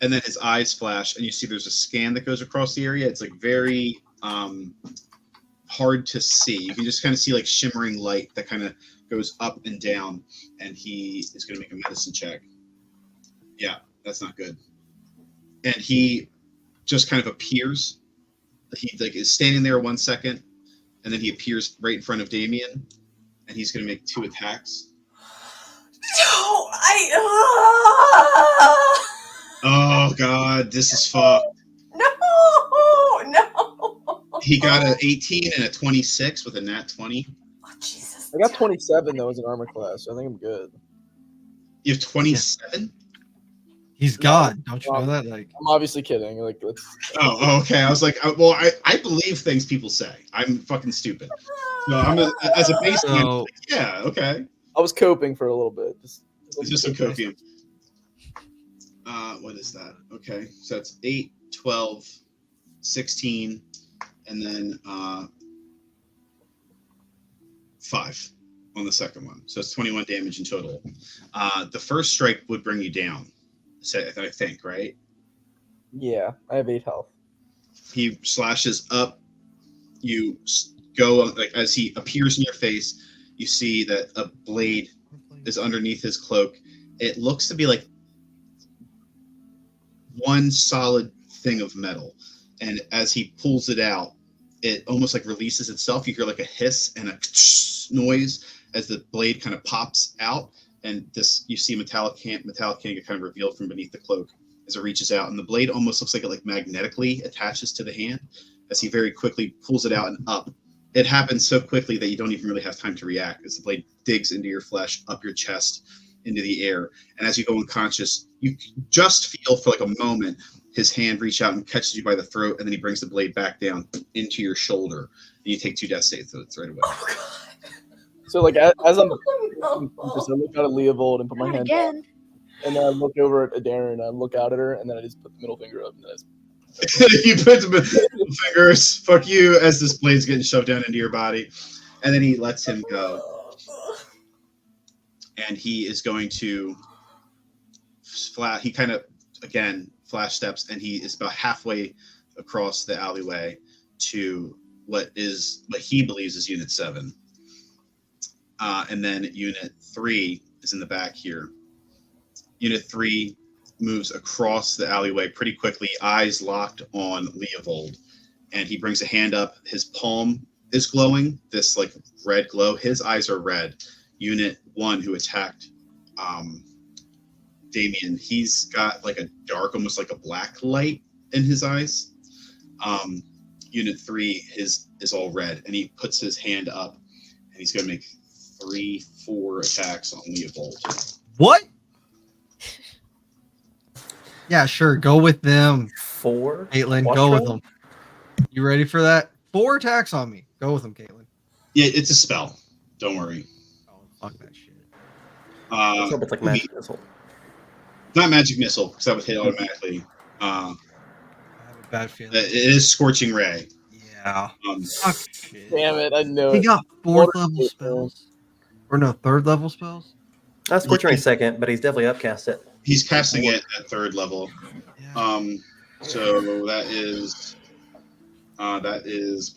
and then his eyes flash, and you see there's a scan that goes across the area. It's like very hard to see. You can just kind of see like shimmering light that kind of goes up and down, and he is going to make a medicine check. Yeah, that's not good. And he just kind of appears. He like is standing there 1 second, and then he appears right in front of Damien, and he's going to make 2 attacks. No, Oh God, this is fucked. No. He got an 18 and a 26 with a nat 20. Oh, Jesus. I got 27 though as an armor class, so I think I'm good. You have 27? He's God. Don't you know that? Like, I'm obviously kidding. Like, let's. Oh, okay. I was like, well, I believe things people say. I'm fucking stupid. So as a baseline, So- like, yeah, okay. I was coping for a little bit. It's just some copium. What is that? Okay, so that's 8, 12, 16, and then 5 on the second one. So it's 21 damage in total. The first strike would bring you down, I think, right? Yeah, I have 8 health. He slashes up. You go, like, as he appears in your face, you see that a blade is underneath his cloak. It looks to be like one solid thing of metal, and as he pulls it out, it almost like releases itself. You hear like a hiss and a noise as the blade kind of pops out, and this you see metallic can get kind of revealed from beneath the cloak as it reaches out, and the blade almost looks like it like magnetically attaches to the hand as he very quickly pulls it out and up. It happens so quickly that you don't even really have time to react as the blade digs into your flesh, up your chest, into the air. And as you go unconscious, you just feel for like a moment his hand reach out and catches you by the throat, and then he brings the blade back down into your shoulder. And you take 2 death saves right away. Oh, God. So like as I'm, No. I look out at Leovold and put my Not hand again. up, and then I look over at Darren and I look out at her, and then I just put the middle finger up, and then I just, You put the fingers, fuck you, as this blade's getting shoved down into your body. And then he lets him go. And he is going to he kind of, again, flash steps, and he is about halfway across the alleyway to what he believes is Unit 7. And then Unit 3 is in the back here. Unit 3 moves across the alleyway pretty quickly, eyes locked on Leovold. And he brings a hand up. His palm is glowing, this like red glow. His eyes are red. Unit 1, who attacked Damien, he's got like a dark, almost like a black light in his eyes. Unit 3 is all red, and he puts his hand up, and he's going to make 4 attacks on Leovold. what? Yeah, sure. Go with them. 4. Caitlin, Watch go with roll? them. You ready for that? 4 attacks on me. Go with them, Caitlin. Yeah, it's a spell. Don't worry. Oh, fuck that shit. Let's hope it's like magic missile. Not magic missile, because that would hit automatically. I have a bad feeling. It is Scorching Ray. Yeah. Fuck shit. damn it, I know He it. got 4th level spells. Or no, 3rd level spells? That's Scorching Ray second, but he's definitely upcast it. He's casting it at 3rd level. Yeah. So that is that is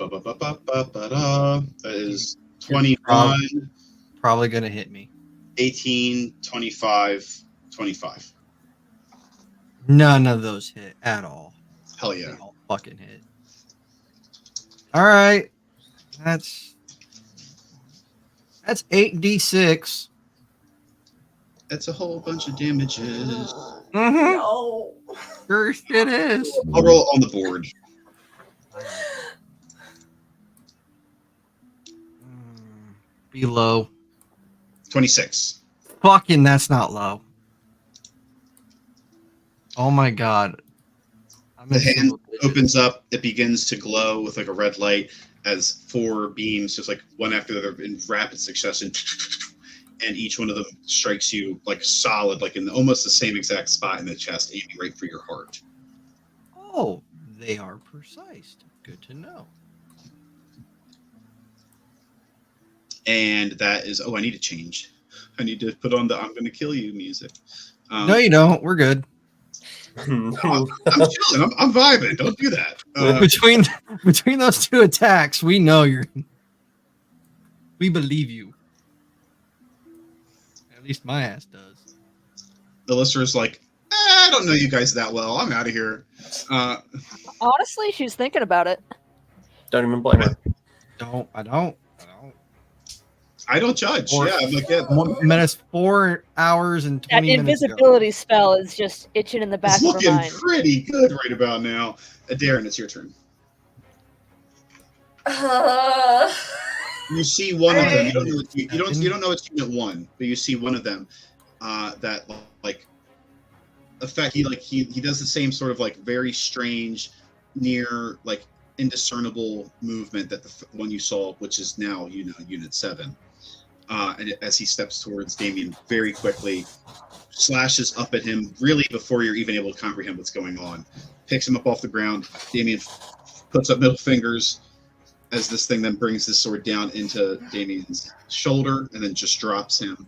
21, Probably gonna hit me. 18, 25, 25. None of those hit at all. Hell They yeah. all fucking hit. All right. That's 8d6. That's a whole bunch of damages. Mm-hmm. No. Sure it is. I'll roll on the board. Be low. 26. Fucking, that's not low. Oh my god. I'm The in hand single digits. opens up. It begins to glow with like a red light as 4 beams, just like one after the other in rapid succession. And each one of them strikes you like solid, like in almost the same exact spot in the chest, aiming right for your heart. Oh, they are precise. Good to know. And that is, I need to change. I need to put on the I'm going to kill you music. No, you don't. We're good. I'm chilling. I'm vibing. Don't do that. Between those two attacks, we know you're. We believe you. At least my ass does. The listener's like, I don't know you guys that well. I'm out of here. Honestly, she's thinking about it. Don't even blame her. I don't. I don't judge. Or- Yeah, I'm like, yeah. 1 minute, 4 hours and That 20 minutes ago. invisibility spell is just itching in the back It's of her looking mind. pretty good right about now. Darren, it's your turn. You see one of them. You don't know. You don't know it's unit 1, but you see one of them that like effect. He does the same sort of like very strange, near like indiscernible movement that the one you saw, which is now unit 7. And as he steps towards Damien very quickly, slashes up at him really before you're even able to comprehend what's going on. Picks him up off the ground. Damien puts up middle fingers as this thing then brings this sword down into Damien's shoulder and then just drops him.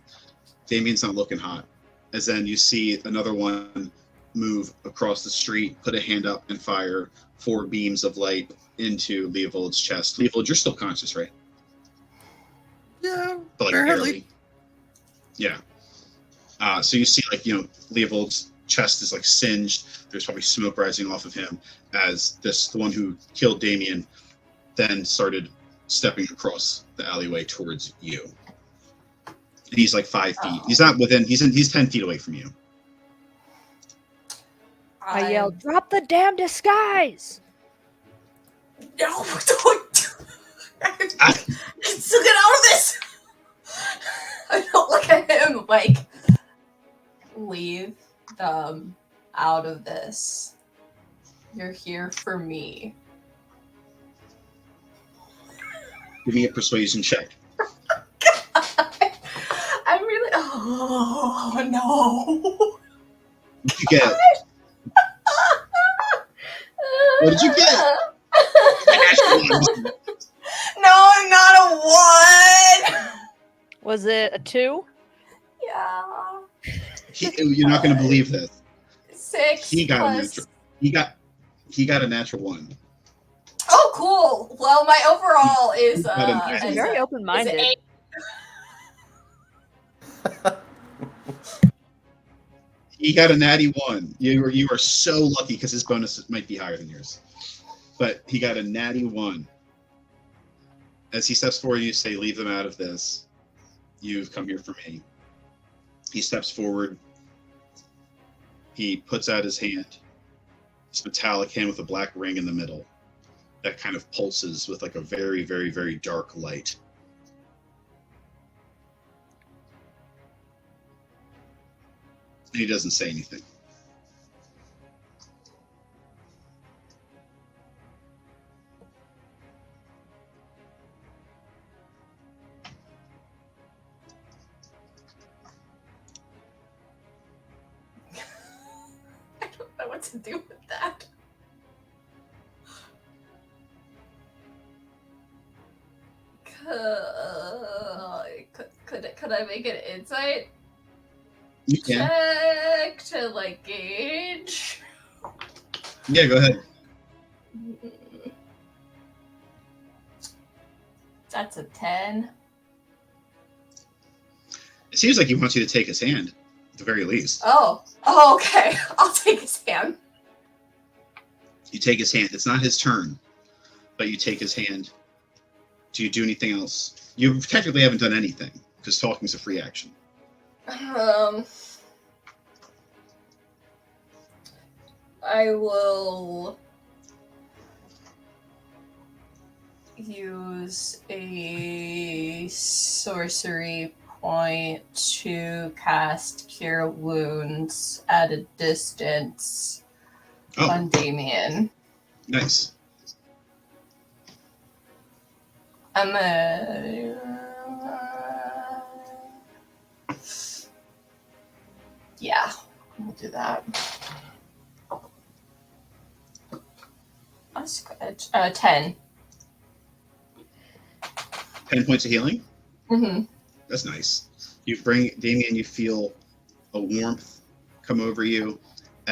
Damien's not looking hot. As then you see another one move across the street, put a hand up and fire 4 beams of light into Leovold's chest. Leovold, you're still conscious, right? Yeah, But like barely. Yeah. So you see, like, Leovold's chest is like singed. There's probably smoke rising off of him as the one who killed Damien then started stepping across the alleyway towards you. And he's like 5 feet. He's not within. He's 10 feet away from you. I yelled, "Drop the damn disguise!" No, don't. Let's get out of this. I don't look at him like, leave them out of this. You're here for me. Give me a persuasion check. I'm really. Oh no. What did you get? What did you get? No, I'm not a 1. Was it a 2? Yeah. You're not going to believe this. 6. He got a plus- natural. He got a natural 1. Oh, cool. Well, my overall is She's She's very open-minded. is 8. He got a natty 1. You are so lucky because his bonus might be higher than yours. But he got a natty 1. As he steps forward, you say, "Leave them out of this. You've come here for me." He steps forward. He puts out his hand. This metallic hand with a black ring in the middle that kind of pulses with like a very, very, very dark light. And he doesn't say anything. I don't know what to do with that. Could I make an insight You can. check to like gauge? Yeah, go ahead. That's a 10. It seems like he wants you to take his hand, at the very least. Oh, okay. I'll take his hand. You take his hand. It's not his turn, but you take his hand. Do you do anything else? You technically haven't done anything, because talking's a free action. I will use a sorcery point to cast Cure Wounds at a distance on Damien. Nice. I'm yeah, we'll do that. That's good. 10. 10 points of healing? Mm-hmm. That's nice. You bring Damien, you feel a warmth come over you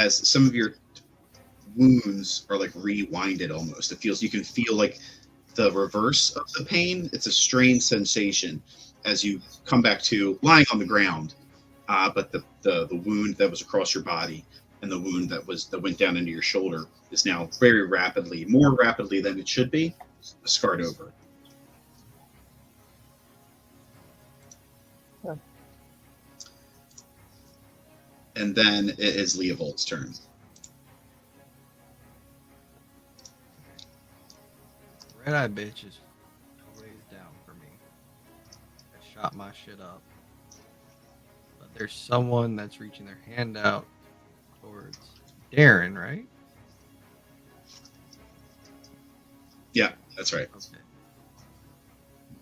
as some of your wounds are like rewinded almost. It feels, you can feel like the reverse of the pain. It's a strange sensation as you come back to lying on the ground. But the wound that was across your body and the wound that went down into your shoulder is now very rapidly, more rapidly than it should be, scarred over. Yeah. And then it is Leovold's turn. Red Eye bitch is always down for me. I shot my shit up. But there's someone that's reaching their hand out towards Darren, right? Yeah, that's right. Okay.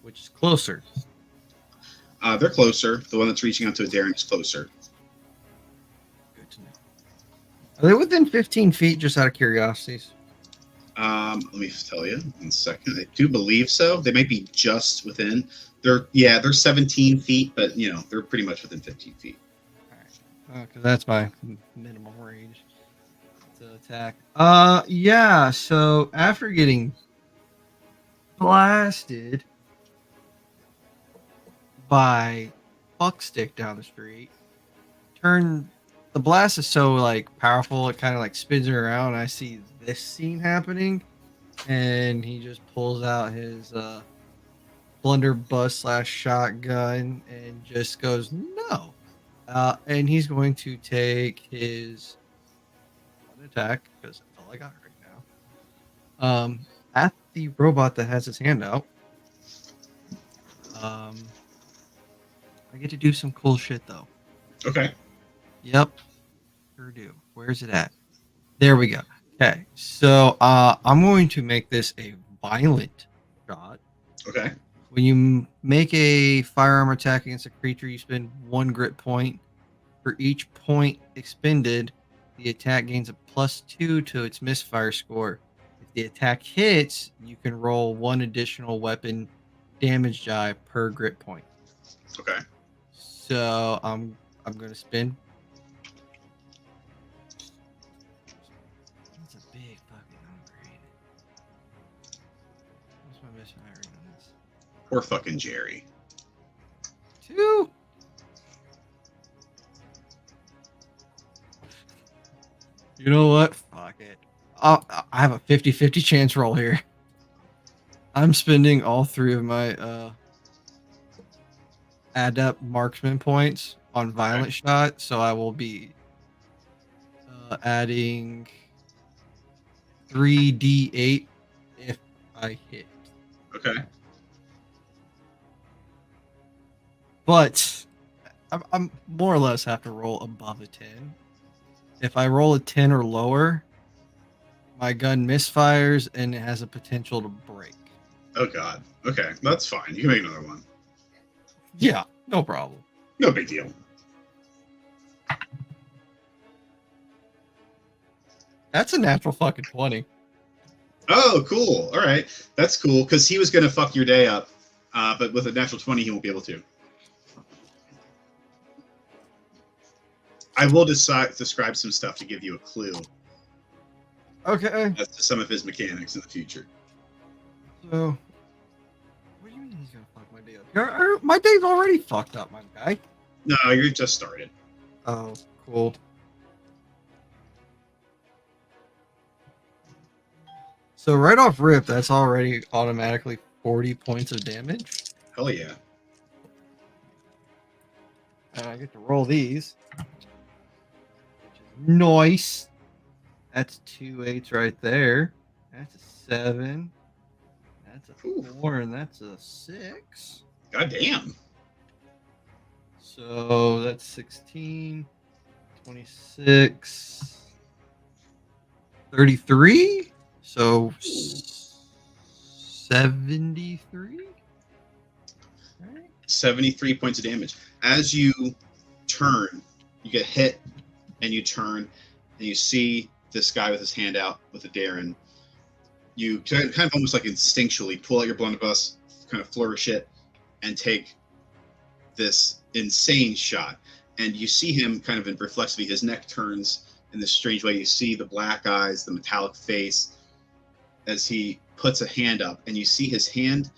Which is closer. They're closer. The one that's reaching out to Darren is closer. Good to know. Are they within 15 feet, just out of curiosity? Let me tell you in a second. I do believe so. They might be just within. They're 17 feet, but they're pretty much within 15 feet. All right. Because that's my minimum range to attack. Yeah. So after getting blasted by Fuckstick down the street, the blast is so like powerful, it kind of like spins it around. And I see this scene happening, and he just pulls out his blunderbuss / shotgun and just goes no. And he's going to take his one attack because that's all I got right now. At the robot that has his hand out. I get to do some cool shit though. Okay. Yep. Sure do. Where's it at? There we go. Okay. So I'm going to make this a violent shot. Okay. When you make a firearm attack against a creature, you spend 1 grit point. For each point expended, the attack gains a +2 to its misfire score. If the attack hits, you can roll 1 additional weapon damage die per grit point. Okay. So I'm going to spin. That's a big fucking number, ain't it? What's my misfire on this? Poor fucking Jerry. 2. You know what? Fuck it. I have a 50-50 chance roll here. I'm spending all 3 of my adept marksman points on violent shot, so I will be adding 3d8 if I hit. Okay. But I'm more or less have to roll above a 10. If I roll a 10 or lower, my gun misfires and it has a potential to break. Oh god. Okay, that's fine. You can make another one. Yeah, no problem. No big deal. That's a natural fucking 20. Oh, cool. All right, that's cool because he was gonna fuck your day up, but with a natural 20, he won't be able to. I will describe some stuff to give you a clue Okay. as to some of his mechanics in the future. So, what do you mean he's gonna fuck my day up? My day's already fucked up, my guy. No, you're just started. Oh, cool. So right off rip, that's already automatically 40 points of damage. Hell yeah. And I get to roll these. Which is nice. That's 2 8s right there. That's a 7. That's a Ooh. 4, and that's a 6. God damn. So that's 16, 26, 33. So 73. Right? 73 points of damage. As you turn, you get hit, and you turn, and you see this guy with his hand out with a Darren. You kind of almost like instinctually pull out your blunderbuss, kind of flourish it, and take this insane shot. And you see him kind of reflexively, his neck turns in this strange way. You see the black eyes, the metallic face, as he puts a hand up, and you see his hand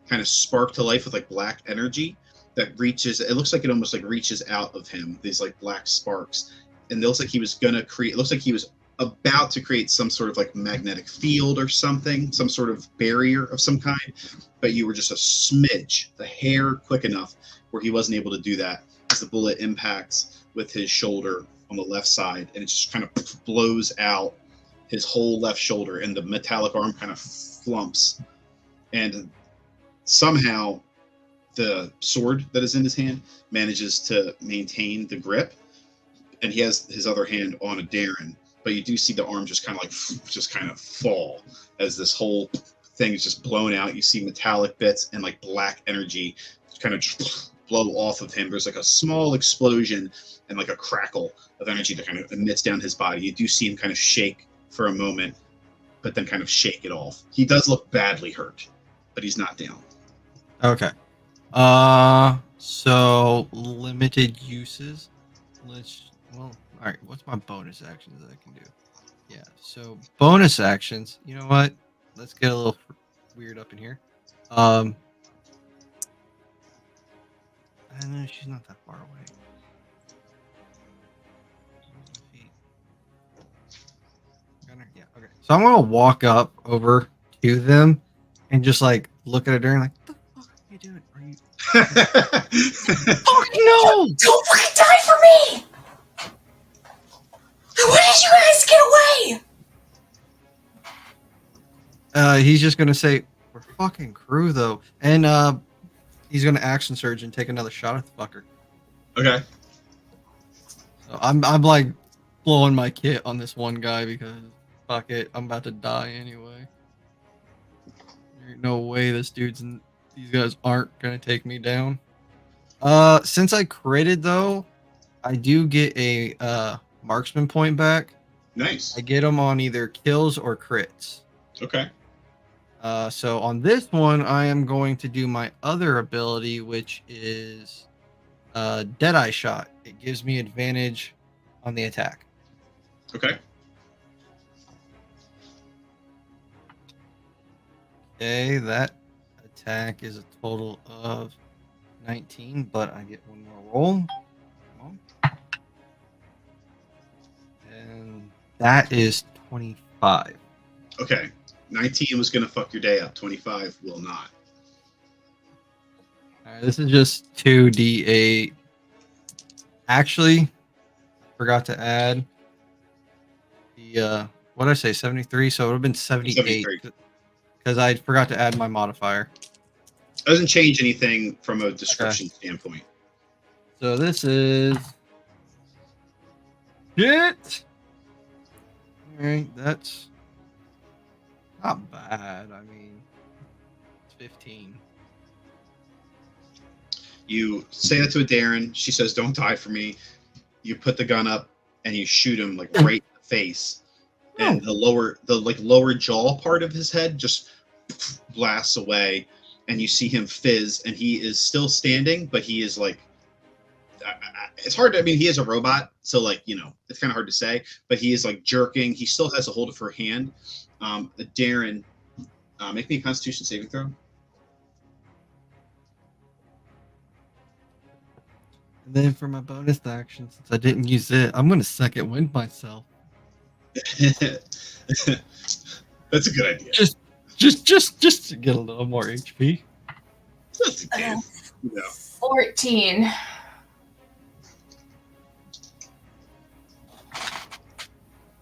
kind of spark to life with like black energy that reaches. It looks like it almost like reaches out of him. These like black sparks, and it looks like he was gonna create. It looks like he was about to create some sort of like magnetic field or something, some sort of barrier of some kind, but you were just a smidge, the hair quick enough where he wasn't able to do that as the bullet impacts with his shoulder on the left side, and it just kind of blows out his whole left shoulder, and the metallic arm kind of flumps, and somehow the sword that is in his hand manages to maintain the grip, and he has his other hand on a Darren, but you do see the arm just kind of fall as this whole thing is just blown out. You see metallic bits and like black energy kind of just blow off of him. There's like a small explosion and like a crackle of energy that kind of emits down his body. You do see him kind of shake for a moment, but then kind of shake it off. He does look badly hurt, but he's not down. Okay. So limited uses. All right. What's my bonus actions that I can do? Yeah. So bonus actions. You know what? Let's get a little weird up in here. I know she's not that far away. Yeah. Okay. So I'm gonna walk up over to them and just like look at her and like, what the fuck are you doing? Are you? Fuck no! Don't fucking die for me! Why did you guys get away? He's just gonna say, "We're fucking crew, though," and he's gonna action surge and take another shot at the fucker. Okay. So I'm like blowing my kit on this one guy because fuck it, I'm about to die anyway. There ain't no way these guys aren't gonna take me down. Since I critted though, I do get a marksman point back. Nice. I get them on either kills or crits. Okay. So on this one, I am going to do my other ability, which is Deadeye Shot. It gives me advantage on the attack. Okay. Okay, that attack is a total of 19, but I get one more roll. Come on. And that is 25. Okay. 19 was gonna fuck your day up. 25 will not. All right, this is just 2d8. Actually, forgot to add the what did I say, 73? So it would have been 78 because I forgot to add my modifier. Doesn't change anything from a description standpoint. So this is shit. All right, that's not bad. I mean, it's 15. You say that to a Darren. She says, "Don't die for me." You put the gun up and you shoot him like right in the face, and the lower jaw part of his head just blasts away, and you see him fizz, and he is still standing, but he is like, it's hard to, I mean, he is a robot, so like, you know, it's kind of hard to say, but he is like jerking. He still has a hold of her hand. Darren, make me a Constitution saving throw. And then for my bonus action, since I didn't use it, I'm going to second wind myself. That's a good idea. Just to get a little more HP. Just in case, you know. 14. All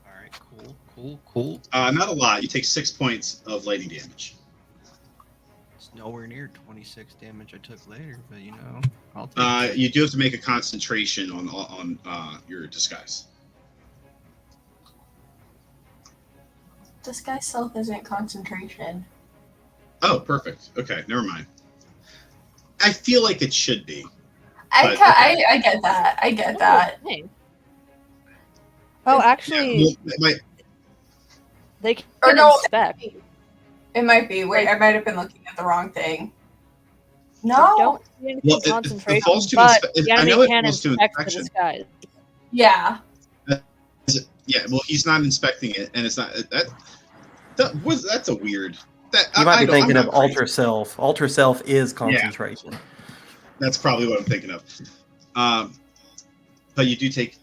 right, cool. Not a lot. You take 6 points of lightning damage. It's nowhere near 26 damage I took later, but you know, I'll take it. You do have to make a concentration on your disguise. Disguise self isn't concentration. Oh, perfect. Okay, never mind. I feel like it should be. I But- get that. I get that. Dang. Oh, actually, they can Or no, inspect. it might be. Wait, I might have been looking at the wrong thing. No. Don't see anything Well, it concentration, falls to but inspe- the I enemy know it can falls to inspect the inspection. disguise. Yeah. Yeah, well, he's not inspecting it, and it's not that's a weird. That You might be I'm thinking not of crazy. Ultra Self. Ultra Self is concentration. That's probably what I'm thinking of. But you do take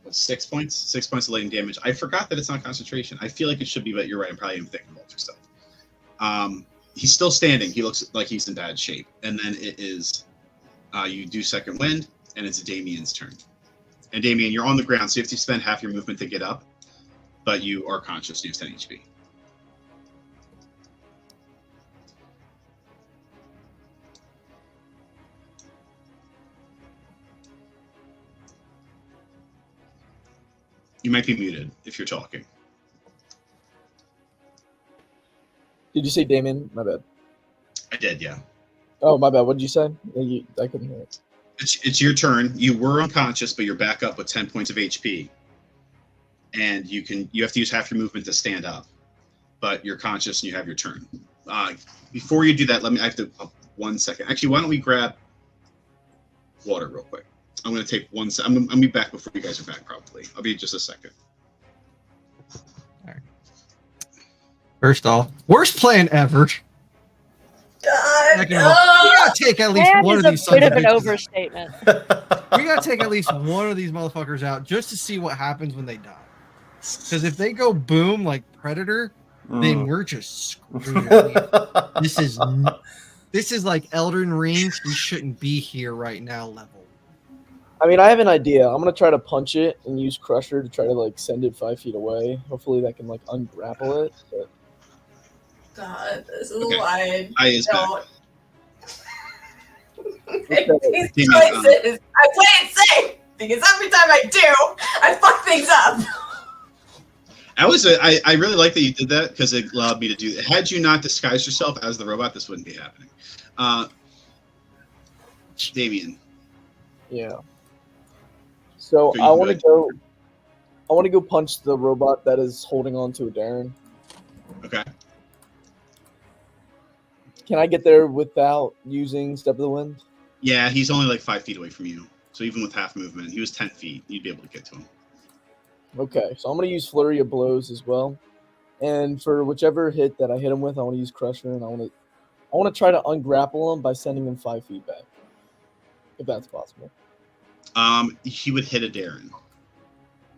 6 points? 6 points of lightning damage. I forgot that it's not concentration. I feel like it should be, but you're right. I'm probably even thinking of Ultra Self. He's still standing. He looks like he's in bad shape. And then it is you do second wind, and it's Damien's turn. And Damien, you're on the ground, so you have to spend half your movement to get up, but you are conscious. You have 10 HP. You might be muted if you're talking. Did you say Damien? My bad. I did, yeah. Oh, my bad. What did you say? I couldn't hear it. It's your turn. You were unconscious, but you're back up with 10 points of HP. And you have to use half your movement to stand up. But you're conscious and you have your turn. Before you do that, I have to 1 second. Actually, why don't we grab water real quick? I'm going to take 1 second. I'm going to be back before you guys are back, probably. I'll be just a second. First off, worst plan ever. God, Second of all, we gotta take at least That one is of these a bit of sons an bitches out. overstatement. We gotta take at least one of these motherfuckers out just to see what happens when they die. Because if they go boom like Predator, then we're just screwed. This is like Elden Rings. We shouldn't be here right now level. I mean, I have an idea. I'm gonna try to punch it and use Crusher to try to like send it 5 feet away. Hopefully, that can like ungrapple it. But... God, this is Okay. why I I is back. don't Okay. make these Damien, choices. I play it safe because every time I do, I fuck things up. I really like that you did that because it allowed me to do that. Had you not disguised yourself as the robot, this wouldn't be happening. Damien. Yeah. So So I you want to could- go. I want to go punch the robot that is holding on to a Darren. Okay. Can I get there without using Step of the Wind? Yeah, he's only like 5 feet away from you. So even with half movement, he was 10 feet. You'd be able to get to him. Okay, so I'm gonna use Flurry of Blows as well, and for whichever hit that I hit him with, I want to use Crusher, and I want to try to ungrapple him by sending him 5 feet back, if that's possible. He would hit a Darren.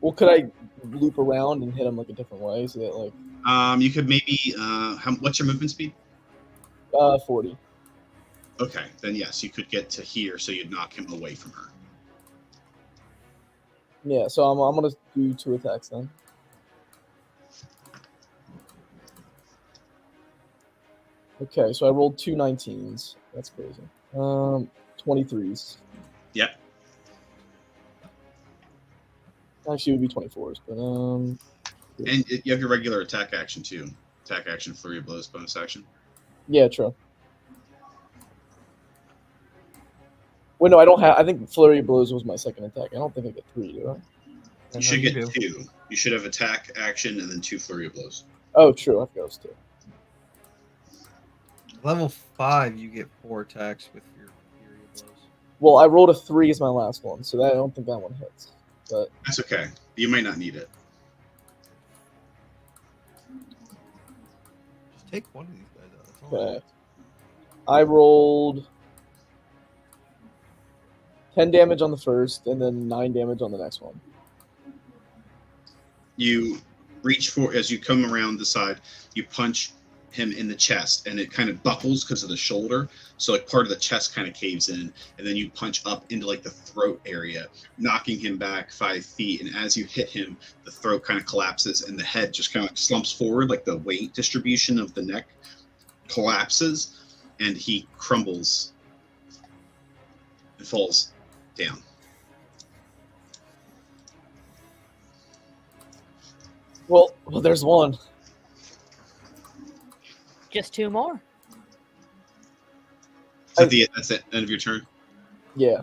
Well, could I loop around and hit him like a different way so that like You could maybe what's your movement speed? 40? Okay, then yes, you could get to here, so you'd knock him away from her. Yeah, so I'm gonna do 2 attacks then. Okay, so I rolled 2 19s. That's crazy. 23s. Yep. Actually, it would be 24s, but And you have your regular attack action too. Attack action, flurry of blows, bonus action. yeah, true. Wait, no, I don't have. I think Flurry of Blows was my second attack. I don't think I get 3, do I? You should get 2. You should have attack action and then 2 flurry of blows. Oh, true. I forgot it was 2. Level 5, you get 4 attacks with your Fury of Blows. Well, I rolled a 3 as my last one, so I don't think that one hits. But That's okay. You might not need it. Just take one of these guys out. That's all. okay. I rolled 10 damage on the first, and then 9 damage on the next one. You reach for, as you come around the side, you punch him in the chest, and it kind of buckles because of the shoulder. So like part of the chest kind of caves in, and then you punch up into like the throat area, knocking him back 5 feet. And as you hit him, the throat kind of collapses, and the head just kind of slumps forward, like the weight distribution of the neck collapses, and he crumbles and falls down. Well, there's one. Just 2 more. That's the end of your turn. Yeah.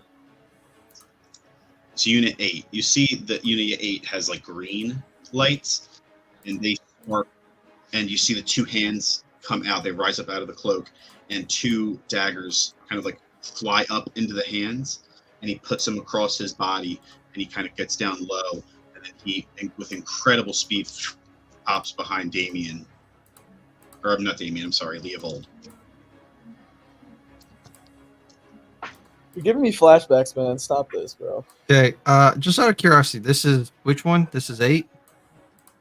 So Unit 8. You see that Unit 8 has like green lights, and they spark, and you see the 2 hands come out. They rise up out of the cloak, and 2 daggers kind of like fly up into the hands, and he puts them across his body, and he kind of gets down low, And then he, with incredible speed, pops behind Damien. Or not Damien, I'm sorry, Leovold. You're giving me flashbacks, man. Stop this, bro. Okay, just out of curiosity, this is which one? This is 8,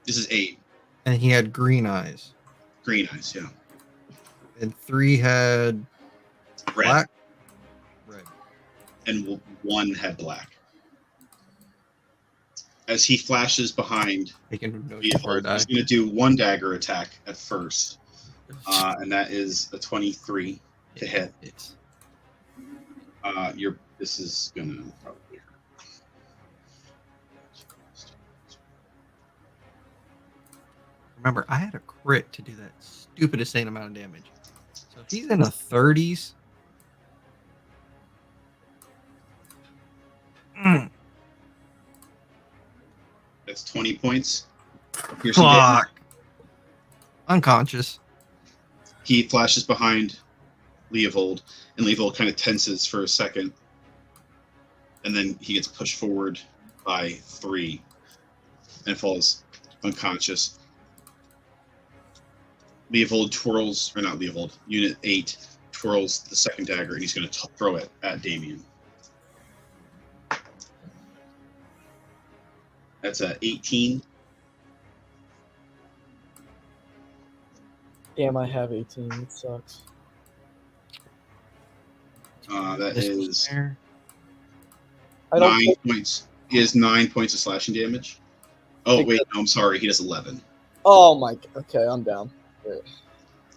This is 8. and he had green eyes, Green eyes, yeah. and 3 had Red. black, red. And 1 had black. As he flashes behind, Taking notes before I Leovold, die. he's going to do 1 dagger attack at first. And that is a 23 to hit. It's This is gonna probably hurt. remember, I had a crit to do that stupid insane amount of damage. So if he's in the 30s. That's 20 points. Piercing damage. Fuck. Unconscious. He flashes behind Leovold, and Leovold kind of tenses for a second, and then he gets pushed forward by 3 and falls unconscious. Leovold twirls, or not Leovold, Unit 8 twirls the second dagger, and he's going to throw it at Damien. That's a 18. Damn, I have 18. It sucks. That This was is there. I don't 9 think- points. He has 9 points of slashing damage. Oh, wait, no, I'm sorry. He does 11. Oh my. Okay, I'm down. Great.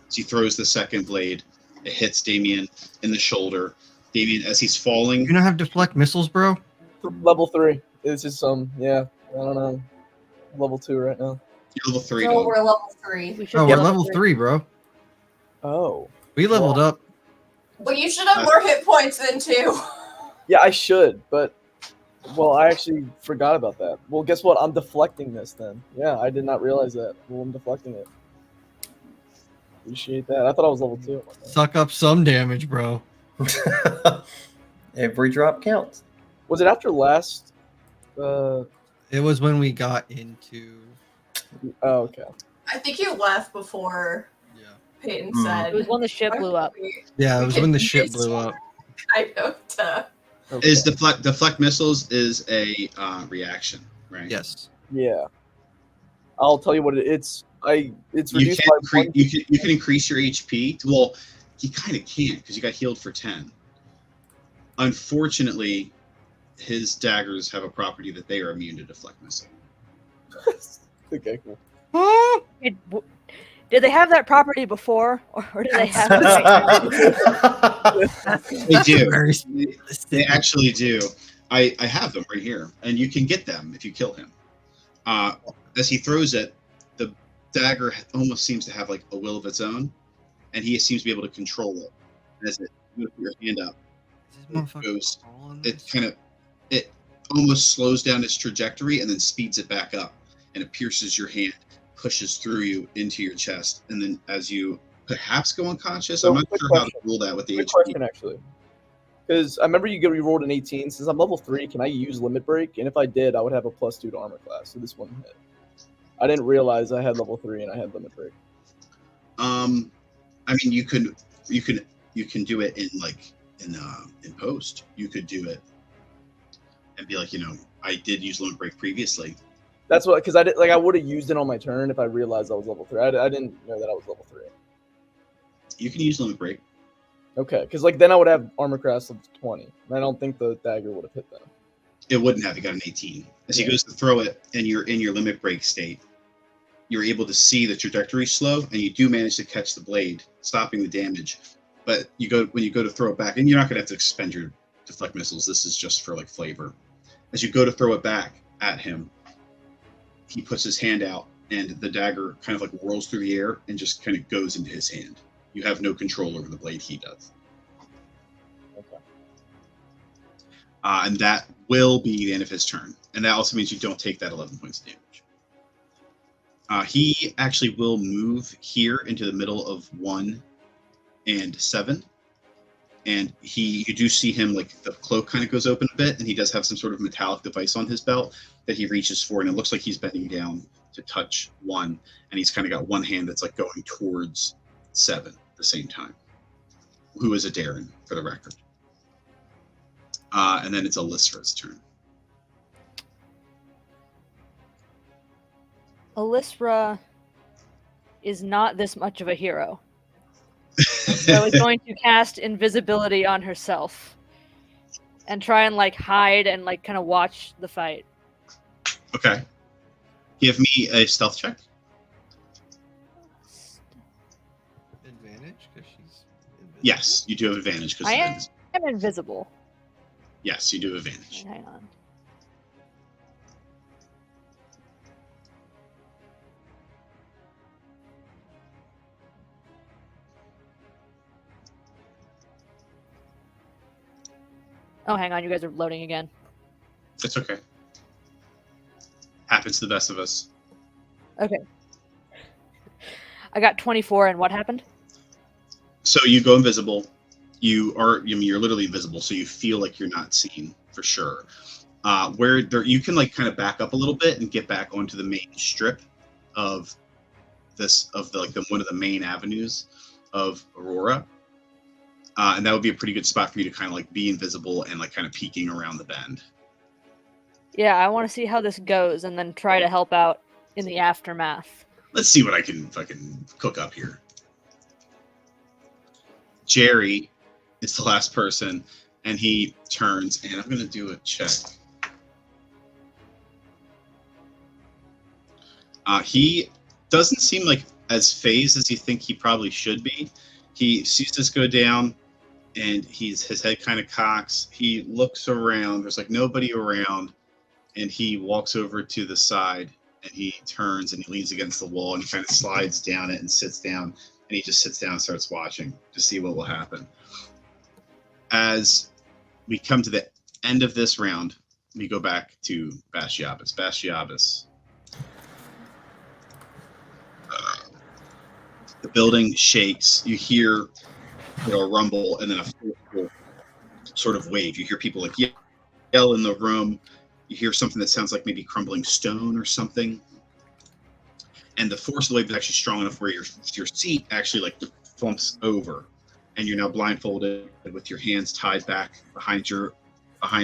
So he throws the second blade. It hits Damien in the shoulder. Damien, as he's falling, You don't have deflect missiles, bro? Level 3. It's just yeah. I don't know. Level 2 right now. you're level 3. No, dog. we're level 3. We should Oh, be we're level 3, bro. Oh. We leveled up. Well, you should have more hit points than 2. Yeah, I should, but well, I actually forgot about that. Well, guess what? I'm deflecting this then. Yeah, I did not realize that. Well, I'm deflecting it. Appreciate that. I thought I was level 2. Suck up some damage, bro. Every drop counts. Was it after last? It was when we got into. Oh, okay. I think you left before Yeah. Peyton Hmm. said. It was when the ship blew up. Yeah, it We was can when the use ship blew up. Kind of to. Okay. Is deflect missiles is a reaction, right? Yes. Yeah. I'll tell you what it's. It's You reduced can, by one. you can increase your HP. Well, you kind of can't because you got healed for 10. Unfortunately, his daggers have a property that they are immune to deflect missile. Okay, cool. Did they have that property before, or did they have it right now? They do. Very They actually do. I have them right here, and you can get them if you kill him. As he throws it, the dagger almost seems to have like a will of its own, and he seems to be able to control it. As you put your hand up, it almost slows down its trajectory and then speeds it back up, and it pierces your hand, pushes through you into your chest, and then as you perhaps go unconscious, So, I'm not quick sure how to question. rule that with the Good HP. question, actually. Because I remember you get rerolled an 18. Since I'm level 3, can I use Limit Break? And if I did, I would have a +2 to armor class, so this wouldn't hit. I didn't realize I had level 3 and I had Limit Break. I mean, you can do it in post. You could do it and be like, I did use limit break previously. That's what, because I would have used it on my turn if I realized I was level 3. I didn't know that I was level 3. You can use limit break. Okay, because then I would have armor class of 20, and I don't think the dagger would have hit that. It wouldn't have. You got an 18. As he goes to throw it, and you're in your limit break state, you're able to see the trajectory slow, and you do manage to catch the blade, stopping the damage. But when you go to throw it back, and you're not going to have to expend your deflect missiles. This is just for like flavor. As you go to throw it back at him, he puts his hand out, and the dagger kind of like whirls through the air and just kind of goes into his hand. You have no control over the blade. He does. Okay. And that will be the end of his turn. And that also means you don't take that 11 points of damage. He actually will move here into the middle of 1 and 7. and you do see him, like, the cloak kind of goes open a bit, and he does have some sort of metallic device on his belt that he reaches for, and it looks like he's bending down to touch one, and he's kind of got one hand that's like going towards Seven at the same time, who is a Darren, for the record. And then it's Alystra's turn. Alyssa is not this much of a hero. So is going to cast invisibility on herself and try and like hide and like kind of watch the fight. Okay. Give me a stealth check. Advantage because she's invisible. Yes, you do have advantage because I am invisible. Yes, you do have advantage. Hang on. Oh, hang on. You guys are loading again. It's okay. Happens to the best of us. Okay. I got 24, and what happened? So you go invisible. You're literally invisible, so you feel like you're not seen for sure. Where there, you can like kind of back up a little bit and get back onto the main strip of one of the main avenues of Aurora. And that would be a pretty good spot for you to kind of like be invisible and like kind of peeking around the bend. Yeah, I want to see how this goes and then try to help out in the aftermath. Let's see what I can fucking cook up here. Jerry is the last person, and he turns, and I'm going to do a check. He doesn't seem like as phased as you think he probably should be. He sees this go down, and his head kind of cocks. He looks around. There's like nobody around, and he walks over to the side, and he turns, and he leans against the wall, and he kind of slides down it and sits down, and he just sits down and starts watching to see what will happen. As we come to the end of this round, we go back to Bashiabas. Bashiabas. The building shakes. You hear a rumble and then a forceful sort of wave. You hear people like yell in the room. You hear something that sounds like maybe crumbling stone or something. And the force of the wave is actually strong enough where your seat actually like flumps over, and you're now blindfolded with your hands tied back behind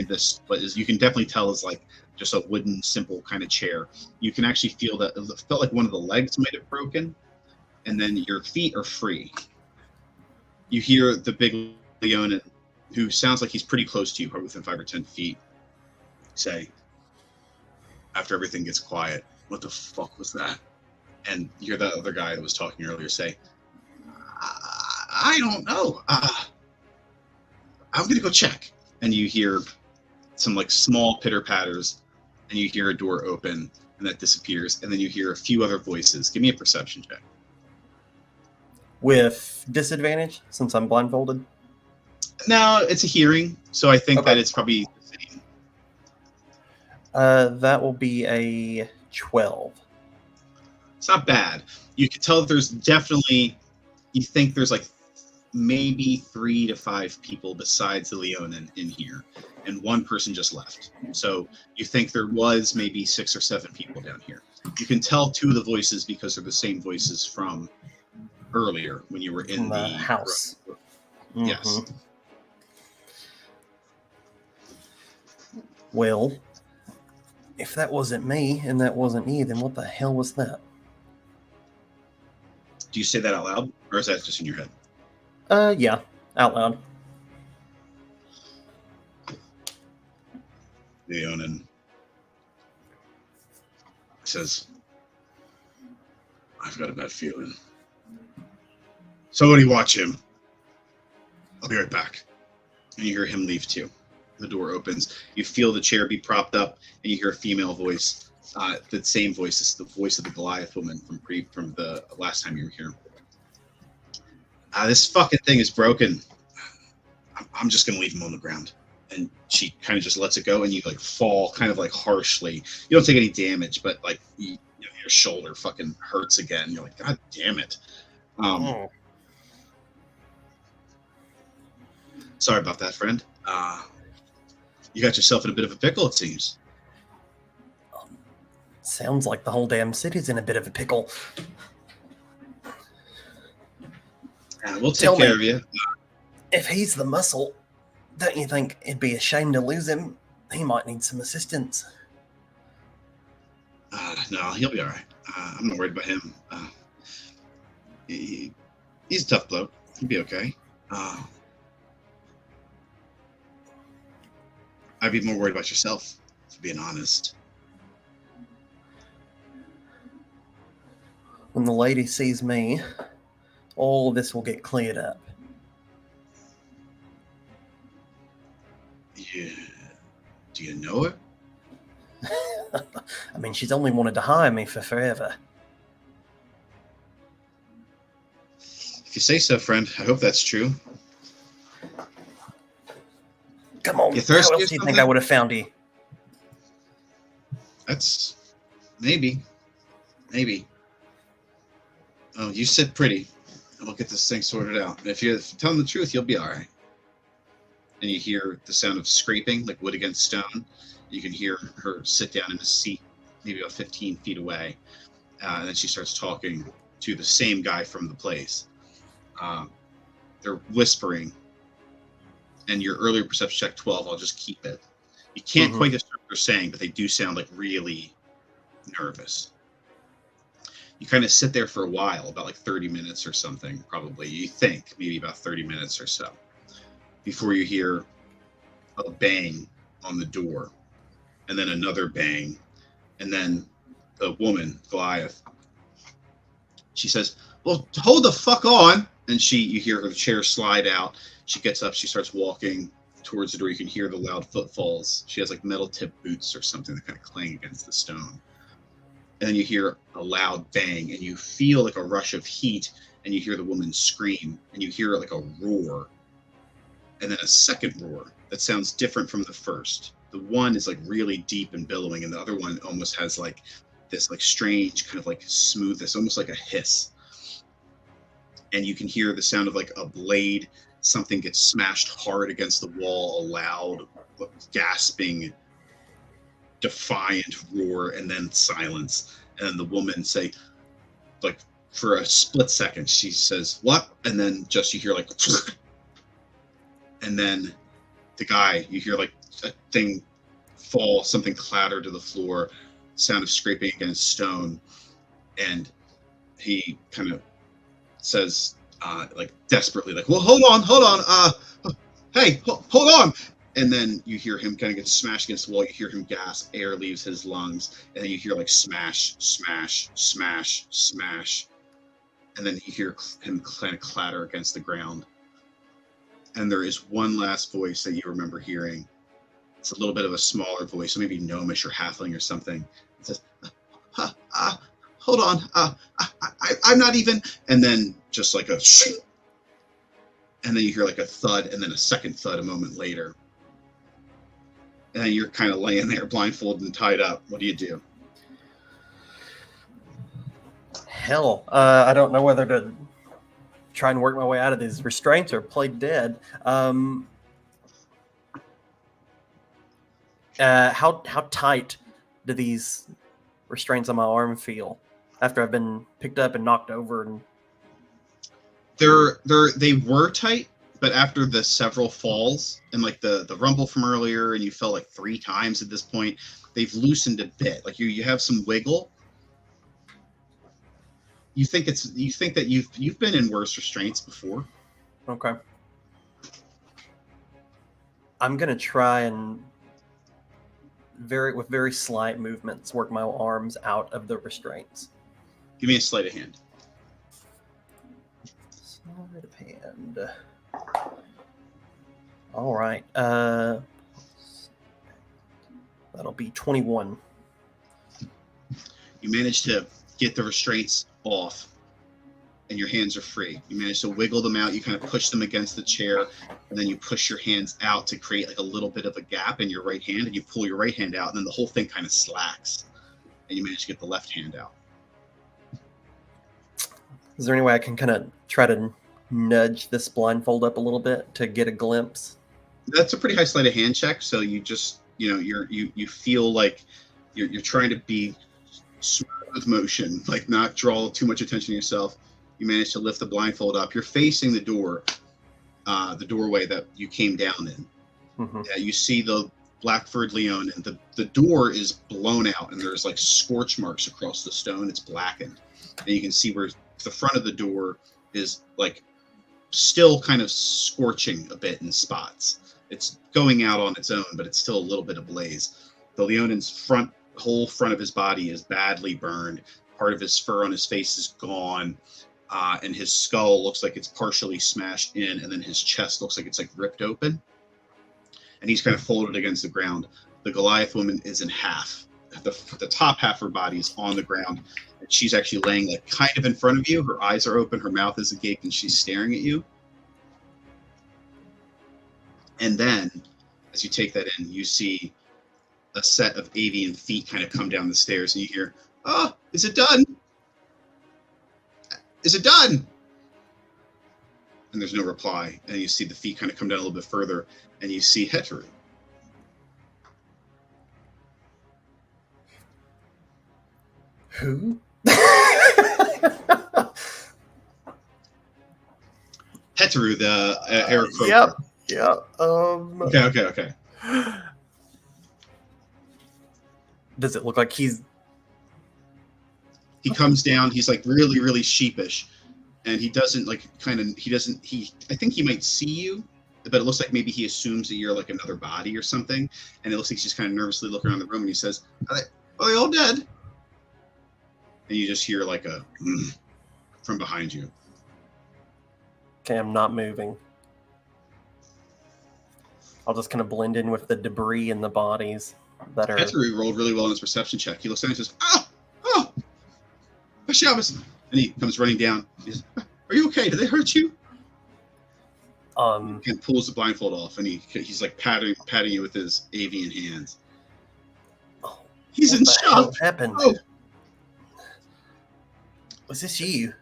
this. But as you can definitely tell is like just a wooden, simple kind of chair. You can actually feel that it felt like one of the legs might have broken, and then your feet are free. You hear the big Leonin, who sounds like he's pretty close to you, probably within 5 or 10 feet, say, after everything gets quiet, "What the fuck was that?" And you hear that other guy that was talking earlier say, "I don't know. I'm going to go check." And you hear some like small pitter patters, and you hear a door open, and that disappears. And then you hear a few other voices. Give me a perception check. With disadvantage, since I'm blindfolded? No, it's a hearing, so I think Okay. that it's probably the same. That will be a 12. It's not bad. You can tell that there's definitely, you think there's like maybe 3 to 5 people besides the Leonin in here, and one person just left. So you think there was maybe 6 or 7 people down here. You can tell 2 of the voices because they're the same voices from earlier when you were in the house. Yes. Mhm. Well, if that wasn't me and that wasn't me, then what the hell was that? Do you say that out loud, or is that just in your head? Yeah, out loud. Leonin says, "I've got a bad feeling. Somebody watch him. I'll be right back." And you hear him leave too. The door opens. You feel the chair be propped up, and you hear a female voice. The same voice. It's the voice of the Goliath woman from the last time you were here. This fucking thing is broken. I'm just gonna leave him on the ground. And she kind of just lets it go, and you like fall kind of like harshly. You don't take any damage, but like your shoulder fucking hurts again. You're like, God damn it. Sorry about that, friend. You got yourself in a bit of a pickle, it seems. Sounds like the whole damn city's in a bit of a pickle. We'll take Tell care me. of you. If he's the muscle, don't you think it'd be a shame to lose him? He might need some assistance. No, he'll be all right. I'm not worried about him. He's a tough bloke. He'll be okay. I'd be more worried about yourself, for being honest. When the lady sees me, all of this will get cleared up. Yeah. Do you know her? I mean, she's only wanted to hire me for forever. If you say so, friend, I hope that's true. Come on, You how thirsty or else do you think something? I would have found you? That's maybe. Oh, you sit pretty, and we'll get this thing sorted out. If you're telling the truth, you'll be all right. And you hear the sound of scraping, like wood against stone. You can hear her sit down in a seat, maybe about 15 feet away. And then she starts talking to the same guy from the place. They're whispering. And your earlier perception check 12, I'll just keep it. You can't quite discern what they're saying, but they do sound like really nervous. You kind of sit there for a while, about like 30 minutes or something, probably. You think maybe about 30 minutes or so, before you hear a bang on the door, and then another bang, and then the woman, Goliath, she says, "Well, hold the fuck on." And you hear her chair slide out. She gets up, she starts walking towards the door. You can hear the loud footfalls. She has like metal tip boots or something that kind of clang against the stone. And then you hear a loud bang, and you feel like a rush of heat, and you hear the woman scream, and you hear like a roar, and then a second roar that sounds different from the first. The one is like really deep and billowing, and the other one almost has like this like strange kind of like smoothness, almost like a hiss. And you can hear the sound of like a blade, something gets smashed hard against the wall, a loud gasping, defiant roar, and then silence. And then the woman say, like for a split second, she says, "What?" And then just you hear like, and then the guy, you hear like a thing fall, something clatter to the floor, sound of scraping against stone, and he kind of says, like desperately, like, "Well, hold on, hey, hold on." And then you hear him kind of get smashed against the wall. You hear him gasp, air leaves his lungs, and then you hear like smash, smash, smash, smash, and then you hear him kind of clatter against the ground. And there is one last voice that you remember hearing. It's a little bit of a smaller voice, so maybe gnomish or halfling or something. It says, "Hold on, I'm not even." And then just like a, and then you hear like a thud, and then a second thud a moment later. And then you're kind of laying there blindfolded and tied up. What do you do? Hell, I don't know whether to try and work my way out of these restraints or play dead. How tight do these restraints on my arm feel after I've been picked up and knocked over? And they were tight, but after the several falls and like the rumble from earlier, and you fell like 3 times at this point, they've loosened a bit. Like you have some wiggle. You think that you've been in worse restraints before. okay, I'm gonna try and with very slight movements work my arms out of the restraints. Give me a sleight of hand. Sleight of hand. All right. That'll be 21. You manage to get the restraints off, and your hands are free. You manage to wiggle them out. You kind of push them against the chair, and then you push your hands out to create like a little bit of a gap in your right hand, and you pull your right hand out, and then the whole thing kind of slacks, and you manage to get the left hand out. Is there any way I can kind of try to nudge this blindfold up a little bit to get a glimpse? That's a pretty high sleight of hand check. So you just, you feel like you're trying to be smooth motion, like not draw too much attention to yourself. You manage to lift the blindfold up. You're facing the door, the doorway that you came down in. Mm-hmm. Yeah, you see the Blackford Leon, and the door is blown out, and there's like scorch marks across the stone. It's blackened, and you can see where the front of the door is like still kind of scorching a bit in spots. It's going out on its own, but it's still a little bit ablaze. The Leonan's whole front of his body is badly burned. Part of his fur on his face is gone, and his skull looks like it's partially smashed in, and then his chest looks like it's like ripped open. And he's kind of folded against the ground. The Goliath woman is in half. The top half of her body is on the ground. And she's actually laying like kind of in front of you. Her eyes are open, her mouth is agape, and she's staring at you. And then, as you take that in, you see a set of avian feet kind of come down the stairs, and you hear, "Oh, is it done? Is it done?" And there's no reply. And you see the feet kind of come down a little bit further, and you see Aethra. Who? Aethra, the Eric. Yep. Yeah. Okay. Does it look like he's? He comes down. He's like really, really sheepish, and he doesn't like I think he might see you, but it looks like maybe he assumes that you're like another body or something, and it looks like he's just kind of nervously looking around the room, and he says, "Are they all dead?" And you just hear like a from behind you. Okay, I'm not moving. I'll just kind of blend in with the debris and the bodies that are. Aethra rolled really well on his perception check. He looks down and says, "Oh, Shabbos," and he comes running down. He says, "Are you okay? Did they hurt you?" And pulls the blindfold off, and he's like patting you with his avian hands. Oh, He's in shock. What happened? Oh. Was this you?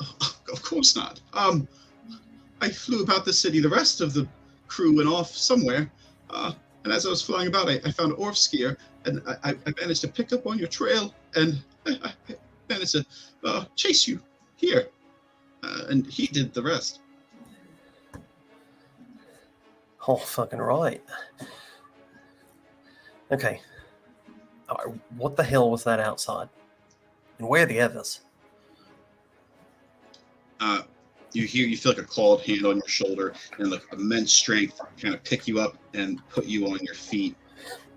Of course not. I flew about the city. The rest of the crew went off somewhere. And as I was flying about, I found Orfskir, and I managed to pick up on your trail, and I managed to chase you here. And he did the rest. Oh, fucking right. Okay. What the hell was that outside? And where are the others? You feel like a clawed hand on your shoulder, and like immense strength kind of pick you up and put you on your feet.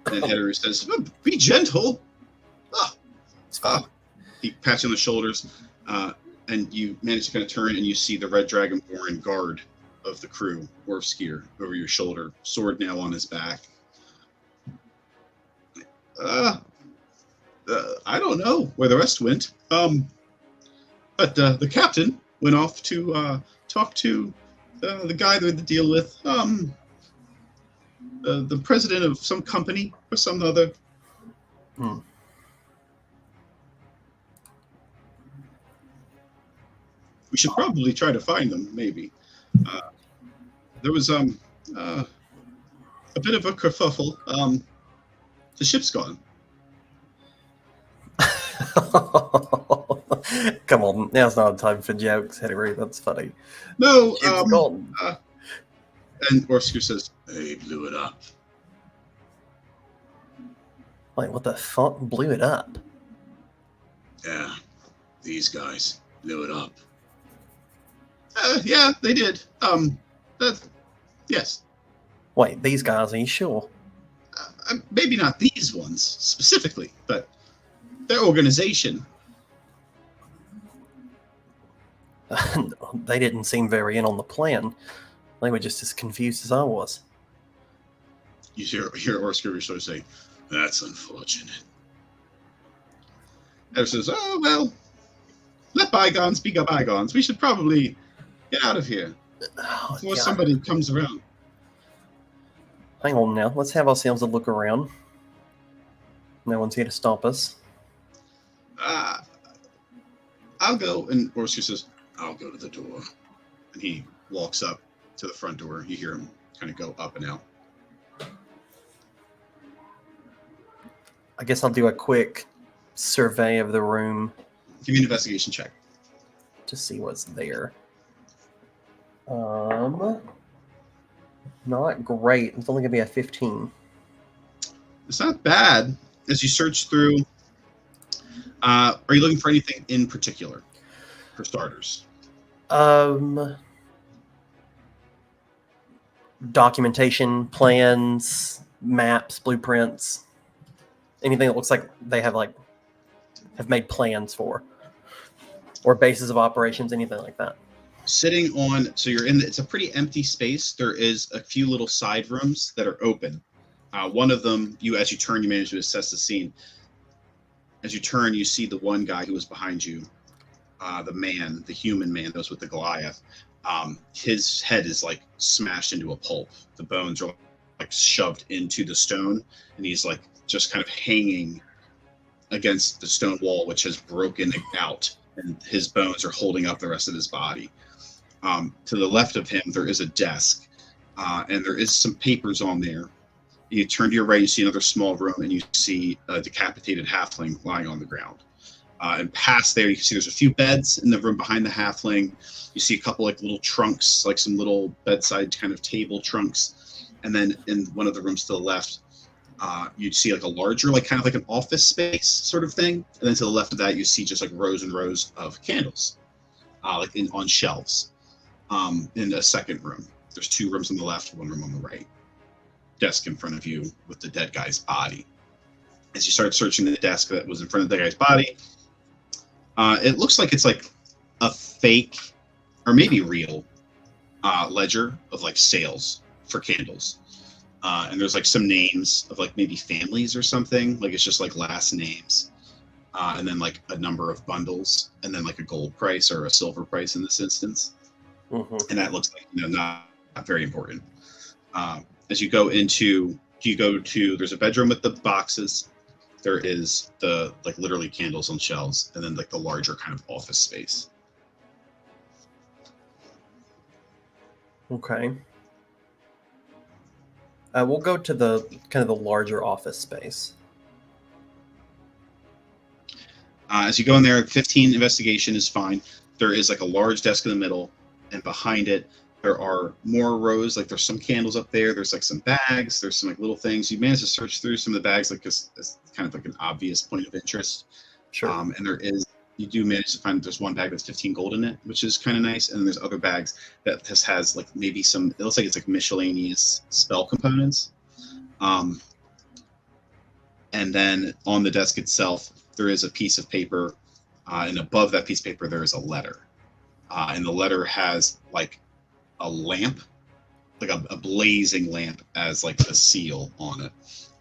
And Aethra says, "Oh, be gentle." It's fine. He pats you on the shoulders, and you manage to kind of turn, and you see the Red Dragonborn guard of the crew, Orfskir, over your shoulder, sword now on his back. I don't know where the rest went. But the captain went off to talk to the guy they had to deal with, the president of some company or some other. We should probably try to find them, maybe. There was a bit of a kerfuffle. The ship's gone. Come on, now's not a time for jokes, Henry. That's funny. No, It's gone. And Orfskir says, "They blew it up." Wait, what the fuck? Blew it up? Yeah, these guys blew it up. Yeah, they did. Yes. Wait, these guys, are you sure? Maybe not these ones specifically, but their organization. They didn't seem very in on the plan. They were just as confused as I was. You hear Orfskir sort of say, "That's unfortunate." Aethra says, "Oh, well, let bygones be bygones. We should probably get out of here before somebody comes around." Hang on now. Let's have ourselves a look around. No one's here to stop us. I'll go. And Orfskir says, "I'll go to the door." And he walks up to the front door. You hear him kind of go up and out. I guess I'll do a quick survey of the room Give me an investigation check. to see what's there. Not great. It's only gonna be a 15. It's not bad. As you search through, are you looking for anything in particular, for starters? Documentation, plans, maps, blueprints, anything that looks like they have made plans for, or bases of operations, anything like that. Sitting on, so you're in, it's a pretty empty space. There is a few little side rooms that are open. One of them, as you turn, you manage to assess the scene. As you turn, you see the one guy who was behind you, the human man that was with the Goliath. His head is like smashed into a pulp. The bones are like shoved into the stone, and he's like just kind of hanging against the stone wall, which has broken out, and his bones are holding up the rest of his body. To the left of him, there is a desk, and there is some papers on there. You turn to your right, you see another small room, and you see a decapitated halfling lying on the ground. And past there, you can see there's a few beds in the room behind the halfling. You see a couple like little trunks, like some little bedside kind of table trunks. And then in one of the rooms to the left, you'd see like a larger, like kind of like an office space sort of thing. And then to the left of that, you see just like rows and rows of candles, on shelves. In a second room, there's 2 rooms on the left, 1 room on the right. Desk in front of you with the dead guy's body. As you start searching the desk that was in front of the guy's body, it looks like it's like a fake or maybe real ledger of like sales for candles. And there's like some names of like maybe families or something. Like it's just like last names. And then like a number of bundles, and then like a gold price or a silver price in this instance. Mm-hmm. And that looks like, not very important. As you go to, there's a bedroom with the boxes. There is the like literally candles on shelves, and then like the larger kind of office space. Okay. We'll go to the kind of the larger office space. As you go in there, 15 investigation is fine. There is like a large desk in the middle, and behind it, there are more rows. Like there's some candles up there. There's like some bags. There's some like little things. You managed to search through some of the bags, like as kind of like an obvious point of interest. Sure. And you do manage to find there's one bag that's 15 gold in it, which is kind of nice. And then there's other bags that just has like maybe some, it looks like it's like miscellaneous spell components. And then on the desk itself, there is a piece of paper, and above that piece of paper, there is a letter. And the letter has like a lamp, like a blazing lamp as like a seal on it.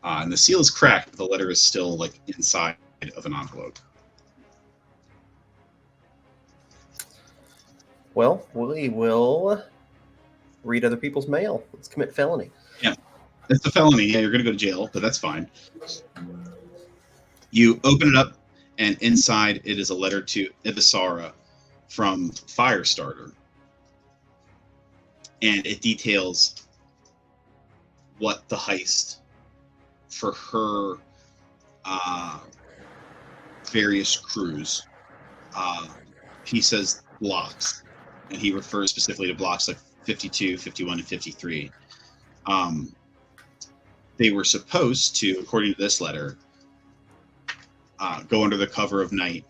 And the seal is cracked, but the letter is still like inside of an envelope. Well, we will read other people's mail. Let's commit felony. Yeah, it's a felony. Yeah, you're going to go to jail, but that's fine. You open it up, and inside it is a letter to Aethra from Firestarter. And it details what the heist for her various crews. He says blocks, and he refers specifically to blocks like 52, 51, and 53. They were supposed to, according to this letter, go under the cover of night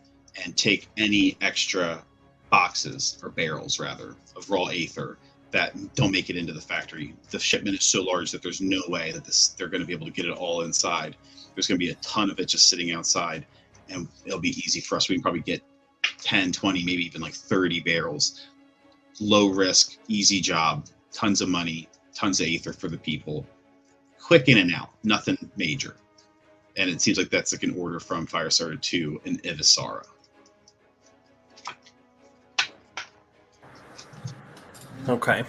and take any extra boxes, or barrels rather, of raw aether that don't make it into the factory. The shipment is so large that there's no way that they're going to be able to get it all inside. There's going to be a ton of it just sitting outside, and it'll be easy for us. We can probably get 10, 20, maybe even like 30 barrels. Low risk, easy job, tons of money, tons of aether for the people. Quick in and out, nothing major. And it seems like that's like an order from Firestarter to an Aethra. Okay.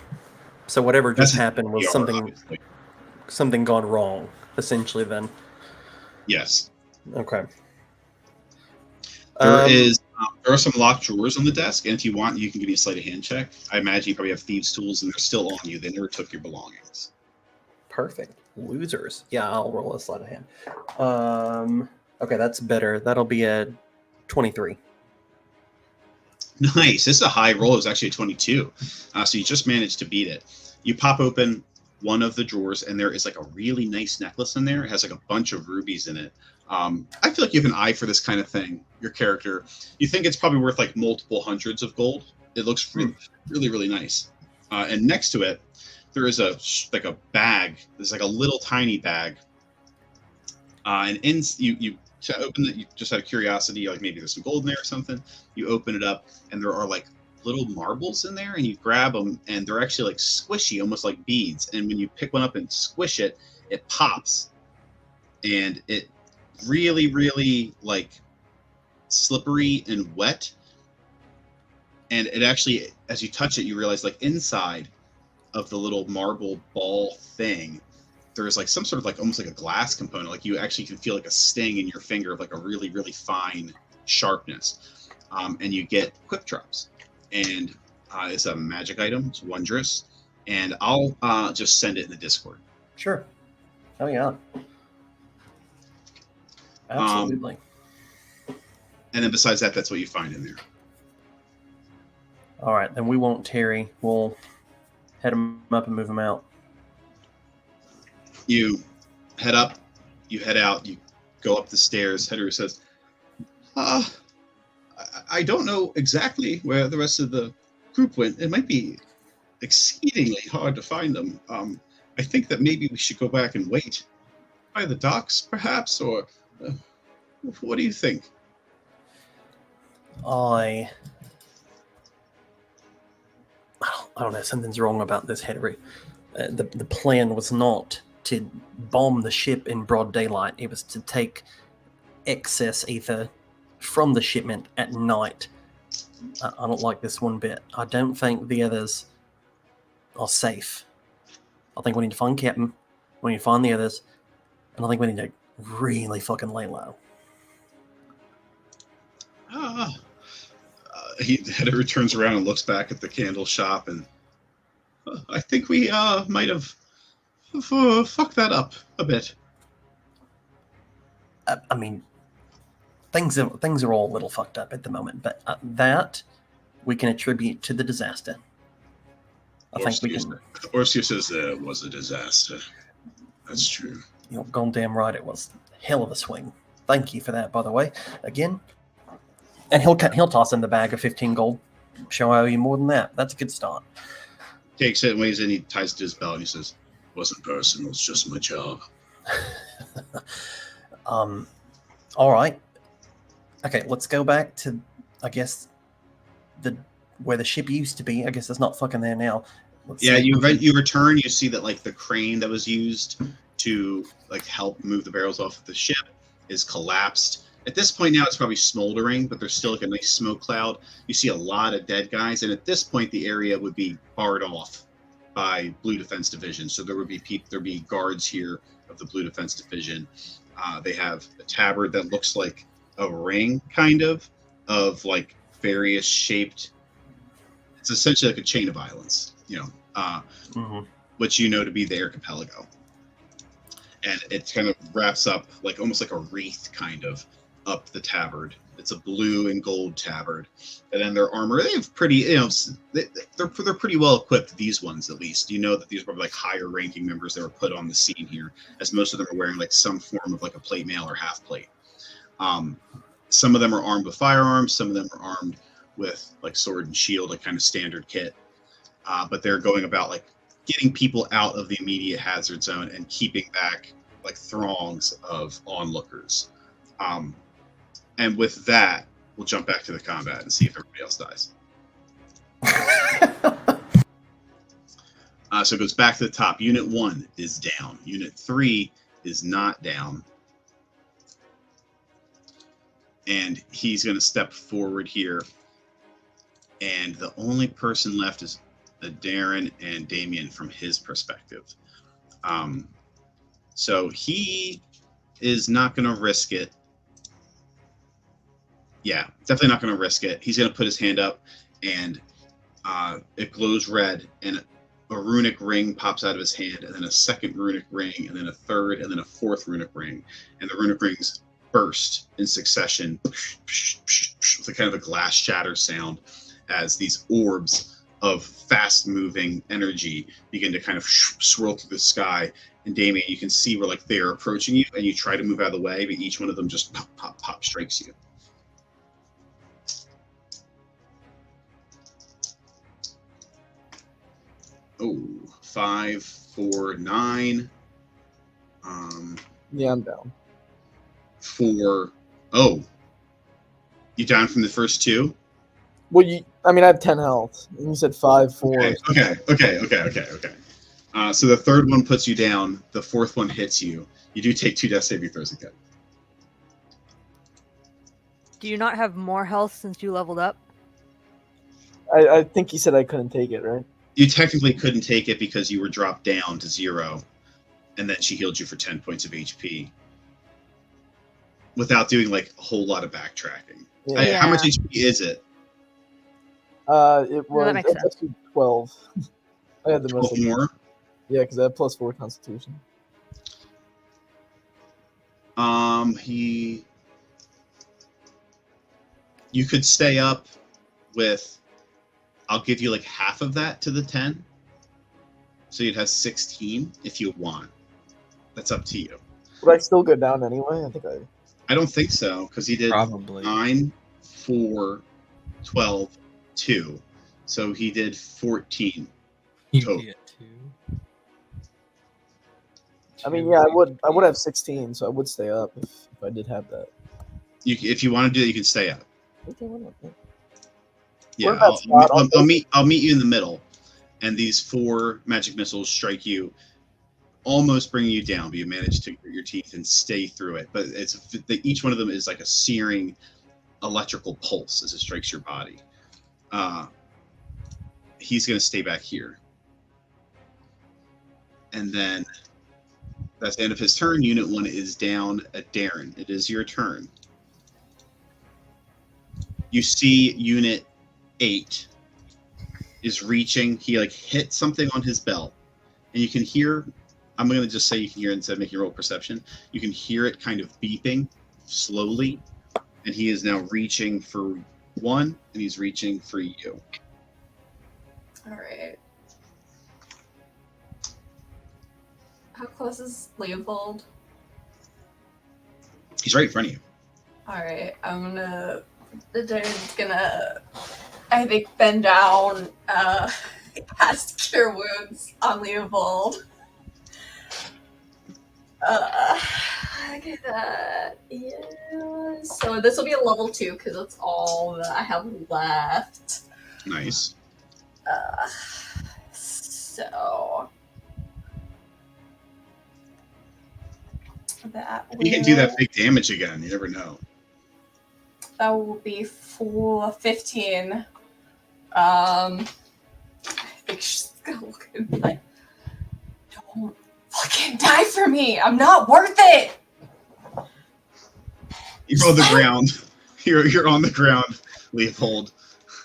So whatever just That's happened was PR, obviously. something gone wrong, essentially, then. Yes. Okay. There is There are some locked drawers on the desk, and if you want, you can give me a sleight of hand check. I imagine you probably have thieves' tools, and they're still on you. They never took your belongings. Perfect. Losers. Yeah, I'll roll a sleight of hand. Okay, that's better. That'll be a 23. Nice. This is a high roll. It was actually a 22. So you just managed to beat it. You pop open one of the drawers, and there is like a really nice necklace in there. It has like a bunch of rubies in it. I feel like you have an eye for this kind of thing. Your character, you think it's probably worth like multiple hundreds of gold. It looks really, really, really nice. And next to it, there is a bag. There's like a little tiny bag. And you to open it, you just out of curiosity, like maybe there's some gold in there or something. You open it up, and there are like little marbles in there, and you grab them, and they're actually like squishy, almost like beads. And when you pick one up and squish it, it pops, and it really, really like slippery and wet. And it actually, as you touch it, you realize like inside of the little marble ball thing, there's like some sort of like almost like a glass component. Like you actually can feel like a sting in your finger of like a really, really fine sharpness. And you get quick drops. And it's a magic item. It's wondrous. And I'll just send it in the Discord. Sure. Oh, yeah. Absolutely. And then besides that, that's what you find in there. All right, then we won't tarry. We'll head them up and move them out. You head up, you head out, you go up the stairs. Header says, I don't know exactly where the rest of the group went. It might be exceedingly hard to find them. I think that maybe we should go back and wait by the docks, perhaps, or what do you think? I don't know. Something's wrong about this, Henry. The plan was not to bomb the ship in broad daylight. It was to take excess ether from the shipment at night. I don't like this one bit. I don't think the others are safe. I think we need to find Captain. We need to find the others. And I think we need to really fucking lay low. Header turns around and looks back at the candle shop, and I think we might have fucked that up a bit. I mean, things are all a little fucked up at the moment, but that we can attribute to the disaster. I think we can. Orsia says there was a disaster. That's true. You're goddamn right. It was hell of a swing. Thank you for that, by the way. Again, and he'll toss in the bag of 15 gold. Show I owe you more than that. That's a good start. Takes it and weighs in. He ties it to his belt and he says, "Wasn't personal. It's just my job." All right. Okay, let's go back to, I guess, where the ship used to be. I guess it's not fucking there now. You return. You see that like the crane that was used to like help move the barrels off of the ship is collapsed. At this point now, it's probably smoldering, but there's still like a nice smoke cloud. You see a lot of dead guys, and at this point, the area would be barred off by Blue Defense Division. So there'd be guards here of the Blue Defense Division. They have a tabard that looks like a ring, kind of like various shaped. It's essentially like a chain of islands, which you know to be the archipelago. And it kind of wraps up like almost like a wreath kind of up the tabard. It's a blue and gold tabard. And then their armor, they have pretty, they're pretty well equipped, these ones at least. You know that these are probably like higher ranking members that were put on the scene here, as most of them are wearing like some form of like a plate mail or half plate. Some of them are armed with firearms, some of them are armed with like sword and shield, like kind of standard kit. But they're going about like getting people out of the immediate hazard zone and keeping back like throngs of onlookers. And with that, we'll jump back to the combat and see if everybody else dies. So it goes back to the top. Unit 1 is down. Unit 3 is not down. And he's going to step forward here. And the only person left is Darren and Damien from his perspective. So he is not going to risk it. Yeah, definitely not going to risk it. He's going to put his hand up, and it glows red, and a runic ring pops out of his hand, and then a second runic ring, and then a third, and then a fourth runic ring, and the runic rings burst in succession with a kind of a glass shatter sound as these orbs of fast-moving energy begin to kind of swirl through the sky. And Damien, you can see where like they are approaching you, and you try to move out of the way, but each one of them just pop, pop, pop strikes you. Oh, 5, 4, 9. Yeah, I'm down. 4. Oh, you down from the first two? Well, I have 10 health, and you said 5, 4. Okay. So the third one puts you down. The fourth one hits you. You do take 2 death saving throws again. Do you not have more health since you leveled up? I think he said I couldn't take it, right? You technically couldn't take it because you were dropped down to 0, and then she healed you for 10 points of HP without doing a whole lot of backtracking. Yeah. How much HP is it? It was that makes sense. actually 12. I had the most. 12 more? Yeah, because I have +4 Constitution. You could stay up with. I'll give you half of that to the 10. So you'd have 16 if you want. That's up to you. Would I still go down anyway? I don't think so, because he did Probably. 9, 4, 12, 2. So he did 14. You Total. get 2. Yeah, I would have 16, so I would stay up if I did have that. If you want to do it, you can stay up. Okay, why not? Yeah, What about Scott? I'll meet you in the middle, and these 4 magic missiles strike you, almost bringing you down, but you manage to grit your teeth and stay through it. But each one of them is like a searing electrical pulse as it strikes your body. He's going to stay back here, and then that's the end of his turn. Unit 1 is down at Darren. It is your turn. You see Unit 8 is reaching. He hit something on his belt, and you can hear. I'm going to just say you can hear it instead of making roll perception. You can hear it kind of beeping slowly, and he is now reaching for 1, and he's reaching for you. All right. How close is Leopold? He's right in front of you. All right, the dude's gonna, I think, bend down, cast Cure Wounds on Leopold. Okay, that is... So this will be a level 2, because that's all that I have left. Nice. So... You can do that big damage again. You never know. That will be 15. I think she's gonna look at me like, don't fucking die for me. I'm not worth it. You're on the ground. You're on the ground, Leopold.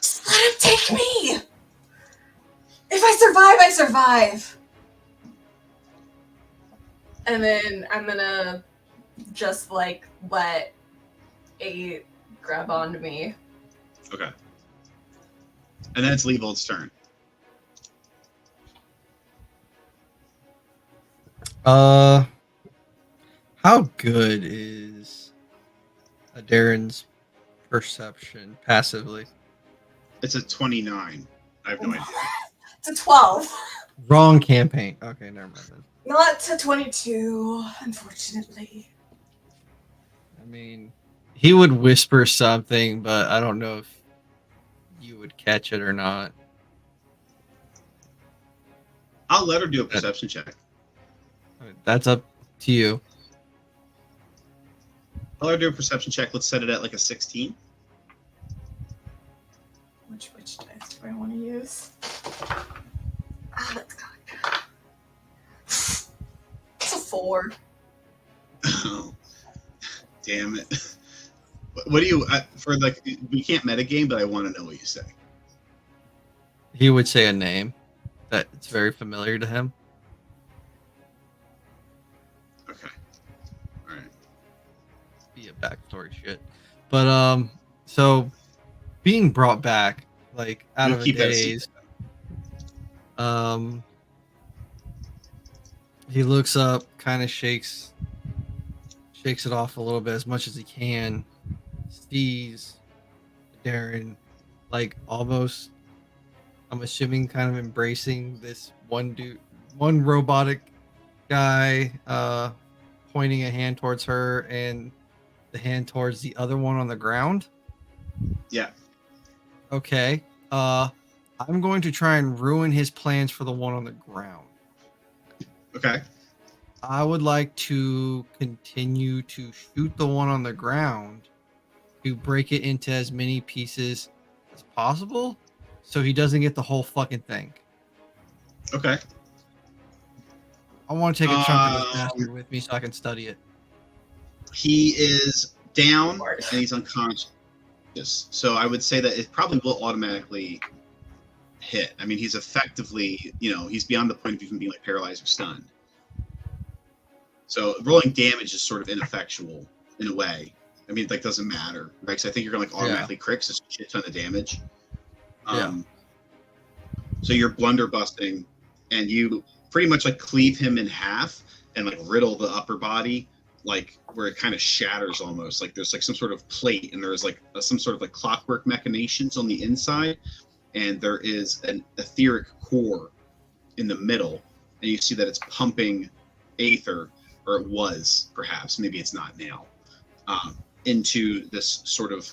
Just let him take me. If I survive, I survive. And then I'm gonna just let a grab onto me. Okay. And then it's Leopold's turn. How good is Darren's perception passively? It's a 29. I have no idea. It's a 12. Wrong campaign. Okay, never mind then. Not to 22, unfortunately. He would whisper something, but I don't know if you would catch it or not. I'll let her do a perception check. That's up to you. I'll let her do a perception check. Let's set it at a 16. Which dice do I want to use? That's good. It's a 4. Oh, damn it. What do you for like? We can't metagame, but I want to know what you say. He would say a name that it's very familiar to him. Okay. All right. Be a backstory shit. But so being brought back like out We'll of a keep that a daze, secret. he looks up, kind of shakes it off a little bit as much as he can, sees Darren like almost, I'm assuming, kind of embracing this one robotic guy, pointing a hand towards her and the hand towards the other one on the ground. Yeah. Okay. I'm going to try and ruin his plans for the one on the ground. Okay. I would like to continue to shoot the one on the ground to break it into as many pieces as possible so he doesn't get the whole fucking thing. Okay. I want to take a chunk of this bastard with me so I can study it. He is down and he's unconscious. So I would say that it probably will automatically hit. I mean, he's effectively, he's beyond the point of even being like paralyzed or stunned. So rolling damage is sort of ineffectual in a way. I mean, it like doesn't matter, right? Because I think you're gonna like automatically crit a shit ton of damage. So you're blunderbusting, and you pretty much like cleave him in half and like riddle the upper body, like where it kind of shatters almost. Like there's like some sort of plate, and there's like some sort of like clockwork machinations on the inside, and there is an etheric core in the middle, and you see that it's pumping Aether, or it was perhaps, maybe it's not now, into this sort of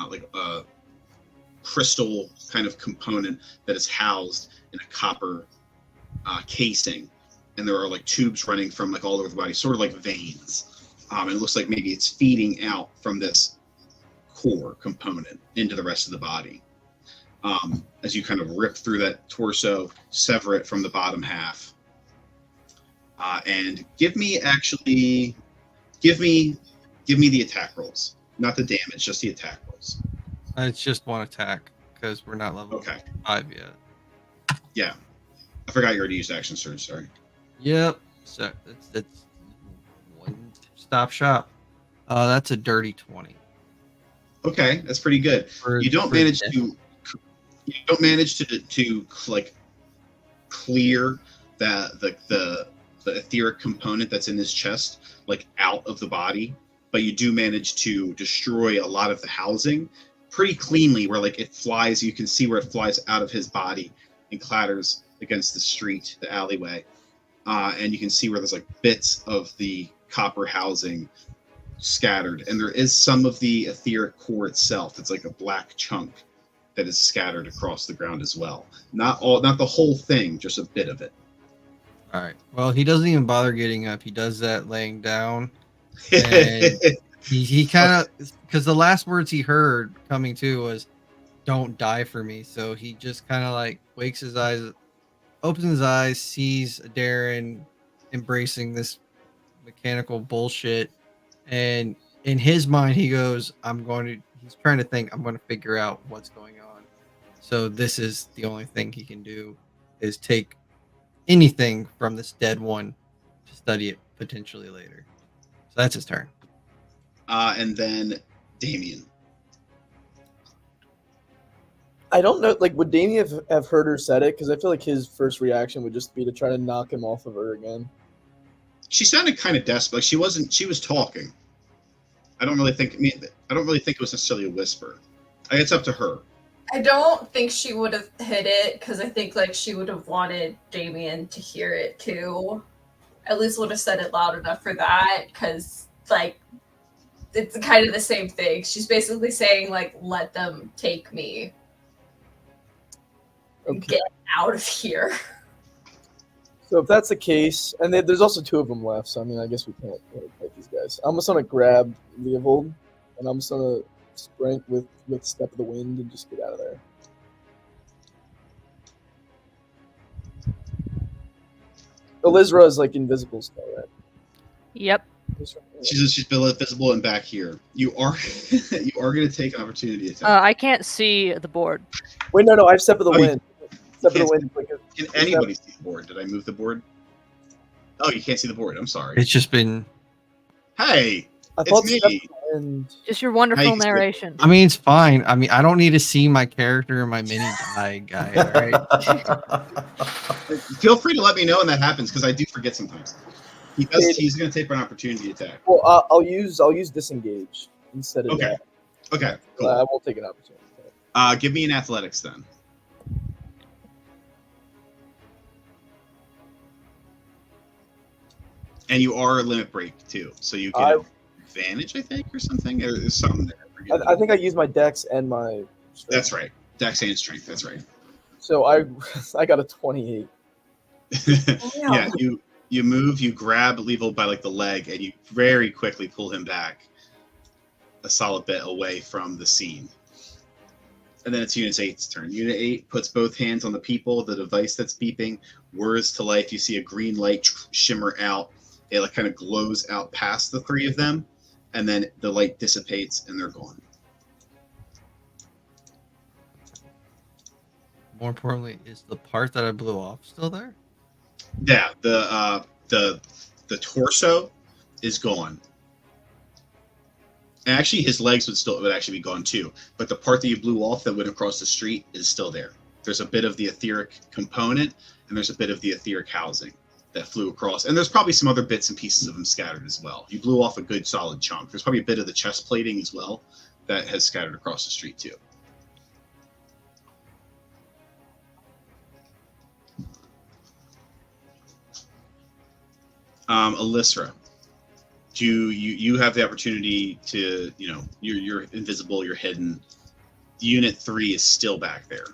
like a crystal kind of component that is housed in a copper casing, and there are like tubes running from like all over the body, sort of like veins. And it looks like maybe it's feeding out from this core component into the rest of the body. As you kind of rip through that torso, sever it from the bottom half, and give me the attack rolls, not the damage, just the attack rolls. It's just one attack because we're not level 5 yet. Yeah, I forgot you already used action surge. Sorry. Yep. So it's one stop shop. That's a dirty 20. Okay, that's pretty good. You don't manage to like clear the etheric component that's in his chest like out of the body, but you do manage to destroy a lot of the housing pretty cleanly, where like it flies. You can see where it flies out of his body and clatters against the street, the alleyway, and you can see where there's like bits of the copper housing scattered, and there is some of the etheric core itself. It's like a black chunk that is scattered across the ground as well. Not the whole thing, just a bit of it. All right. Well, he doesn't even bother getting up. He does that laying down. And he kind of, because the last words he heard coming to was, "Don't die for me." So he just kind of like wakes his eyes, opens his eyes, sees Darren embracing this mechanical bullshit. And in his mind, he goes, he's trying to think, I'm going to figure out what's going on. So this is the only thing he can do, is take anything from this dead one to study it potentially later. So that's his turn. And then Damien. I don't know, like, would Damien have heard her said it? Because I feel like his first reaction would just be to try to knock him off of her again. She sounded kind of desperate. Like she was talking. I don't really think it was necessarily a whisper. It's up to her. I don't think she would have hit it, because I think like she would have wanted Damien to hear it too. At least would have said it loud enough for that, because like it's kind of the same thing. She's basically saying like, let them take me. Okay. Get out of here. So if that's the case, and there's also 2 of them left, so I mean, I guess we can't really fight these guys. I'm just gonna grab Leovold, and I'm just gonna sprint with Step of the Wind and just get out of there. Elizra is like invisible still, right? Yep. She's visible and back here. You are you are going to take an opportunity attack. I can't see the board. Wait, no, I have Step of the Oh, Wind. Step of the can't Wind. Like Can anybody see the board? Did I move the board? Oh, you can't see the board. I'm sorry. It's just been. Hey, I it's thought me. Step of the Wind. Just your Now wonderful you can see it. narration. I mean, it's fine. I mean, I don't need to see my character and my mini die guy. All right. Feel free to let me know when that happens because I do forget sometimes. He's going to take an opportunity attack. Well, I'll use Disengage instead of Okay. that. Okay, cool. I will take an opportunity. Give me an athletics then. And you are a limit break too, so you get advantage, I think, or something. Or there's something there. I think I use my Dex and my. Strength. That's right. Dex and strength. That's right. So I got a 28. Yeah, you move, you grab Level by like the leg, and you very quickly pull him back a solid bit away from the scene. And then it's Unit 8's turn. Unit 8 puts both hands on the people, the device that's beeping, whirs to life. You see a green light shimmer out. It like kind of glows out past the three of them, and then the light dissipates and they're gone. More importantly, is the part that I blew off still there? Yeah, the torso is gone. And actually, his legs would actually be gone too. But the part that you blew off that went across the street is still there. There's a bit of the etheric component, and there's a bit of the etheric housing that flew across. And there's probably some other bits and pieces of them scattered as well. You blew off a good solid chunk. There's probably a bit of the chest plating as well that has scattered across the street too. Alyssa, you have the opportunity to, you're invisible, you're hidden. Unit 3 is still back there,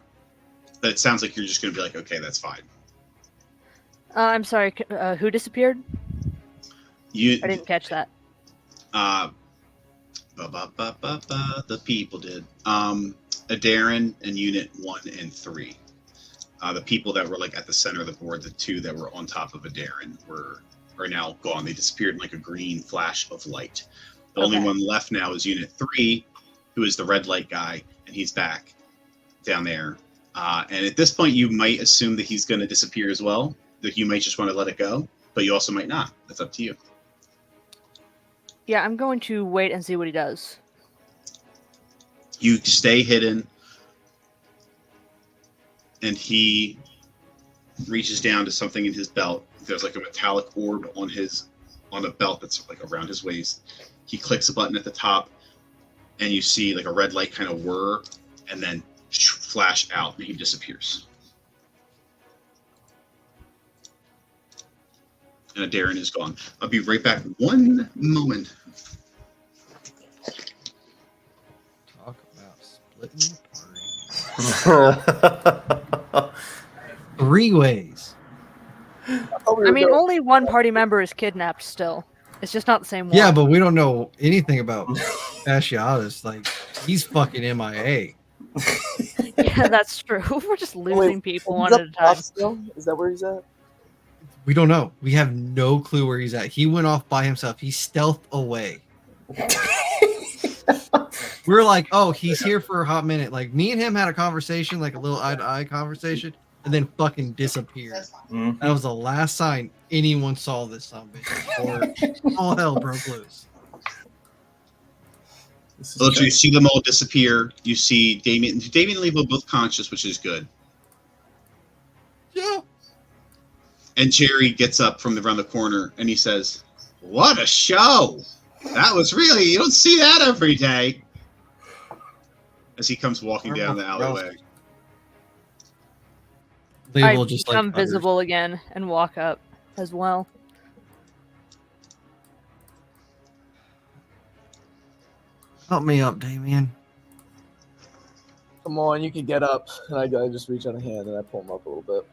but it sounds like you're just going to be like, okay, that's fine. I'm sorry. Who disappeared? I didn't catch that. The people did. Darren and Unit 1 and 3. The people that were like at the center of the board, the two that were on top of Darren are now gone. They disappeared in like a green flash of light. The only one left now is Unit 3, who is the red light guy, and he's back down there. And at this point, you might assume that he's going to disappear as well. That you might just want to let it go, but you also might not. That's up to you. Yeah, I'm going to wait and see what he does. You stay hidden, and he reaches down to something in his belt. There's like a metallic orb on a belt that's like around his waist. He clicks a button at the top, and you see like a red light kind of whir, and then flash out, and he disappears. And Darren is gone. I'll be right back. One moment. Talk about splitting parties. 3 ways. I mean, only one party member is kidnapped still. It's just not the same one. Yeah, but we don't know anything about Fasciatus. Like, he's fucking MIA. Yeah, that's true. We're just losing people one at a time. Still? Is that where he's at? We don't know. We have no clue where he's at. He went off by himself. He stealthed away. We're like, oh, he's here for a hot minute. Like, me and him had a conversation, like a little eye-to-eye conversation, and then fucking disappeared. That was the last sign anyone saw this son of a bitch. Or all hell broke loose. So you see them all disappear. You see Damien and Levo both conscious, which is good. Yeah. And Jerry gets up from around the corner and he says, "What a show! That was really, you don't see that every day." As he comes walking down the alleyway. They I will just become like visible again and walk up as well. Help me up, Damien. Come on, you can get up. And I just reach out a hand and I pull him up a little bit.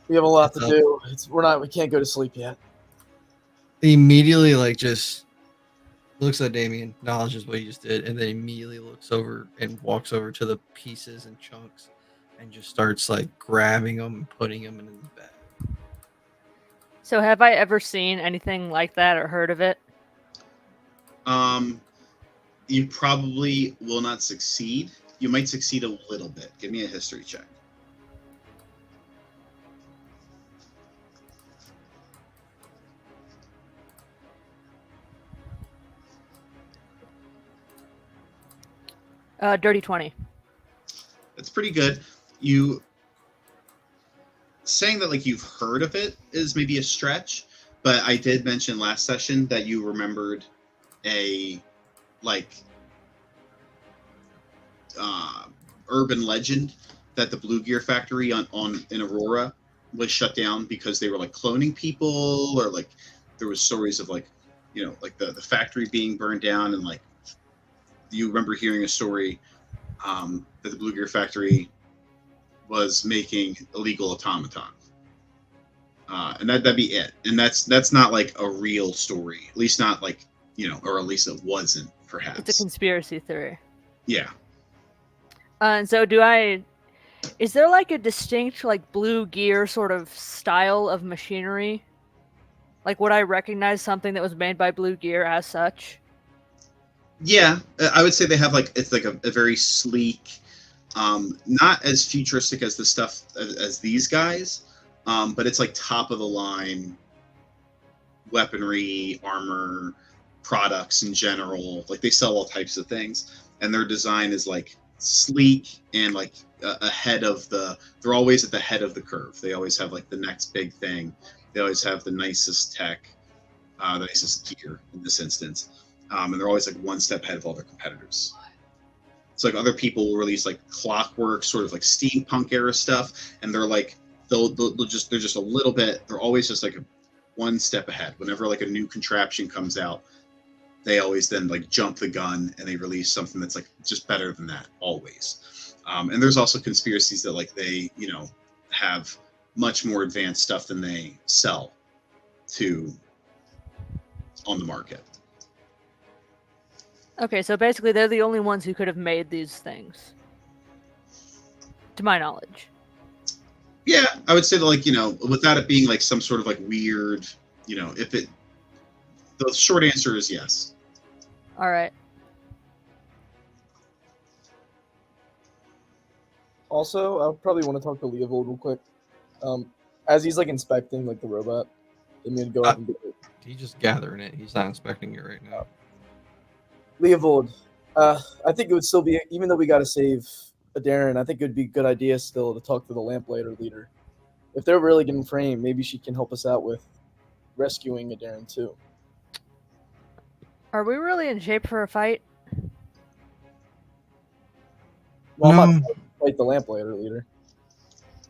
We have a lot to do. We can't go to sleep yet. He immediately like just looks at Damien, acknowledges what he just did, and then immediately looks over and walks over to the pieces and chunks and just starts like grabbing them and putting them in the bag. So have I ever seen anything like that or heard of it? You probably will not succeed. You might succeed a little bit. Give me a history check. Dirty 20. That's pretty good. You saying that like you've heard of it is maybe a stretch, but I did mention last session that you remembered a like urban legend that the Blue Gear factory on in Aurora was shut down because they were like cloning people, or like there was stories of like, you know, like the factory being burned down, and like you remember hearing a story that the Blue Gear factory was making illegal automaton. And that'd be it. And that's not like a real story, at least not like, you know, or at least it wasn't, perhaps. It's a conspiracy theory. Yeah. And so is there like a distinct like Blue Gear sort of style of machinery? Like would I recognize something that was made by Blue Gear as such? Yeah, I would say they have like, it's like a very sleek, not as futuristic as the stuff as these guys, but it's like top of the line weaponry, armor, products in general. Like they sell all types of things, and their design is like sleek and like ahead of they're always at the head of the curve. They always have like the next big thing. They always have the nicest tech, the nicest gear in this instance. And they're always like one step ahead of all their competitors. It's like other people will release like clockwork, sort of like steampunk era stuff, and they're like they're just a little bit. They're always just like one step ahead. Whenever like a new contraption comes out, they always then like jump the gun and they release something that's like just better than that always. And there's also conspiracies that like they, you know, have much more advanced stuff than they sell to on the market. Okay, so basically they're the only ones who could have made these things. To my knowledge. Yeah, I would say that, like, you know, without it being like some sort of like weird, you know, the short answer is yes. All right. Also, I probably want to talk to Leovold real quick. As he's like inspecting like the robot, I'm gonna go up and do it. He's just gathering it. He's not inspecting it right now. Leovold, I think it would still be, even though we got to save Darren, I think it would be a good idea still to talk to the Lamplighter leader. If they're really getting framed, maybe she can help us out with rescuing Darren too. Are we really in shape for a fight? Well, No. I'm not trying to fight the Lamplighter leader.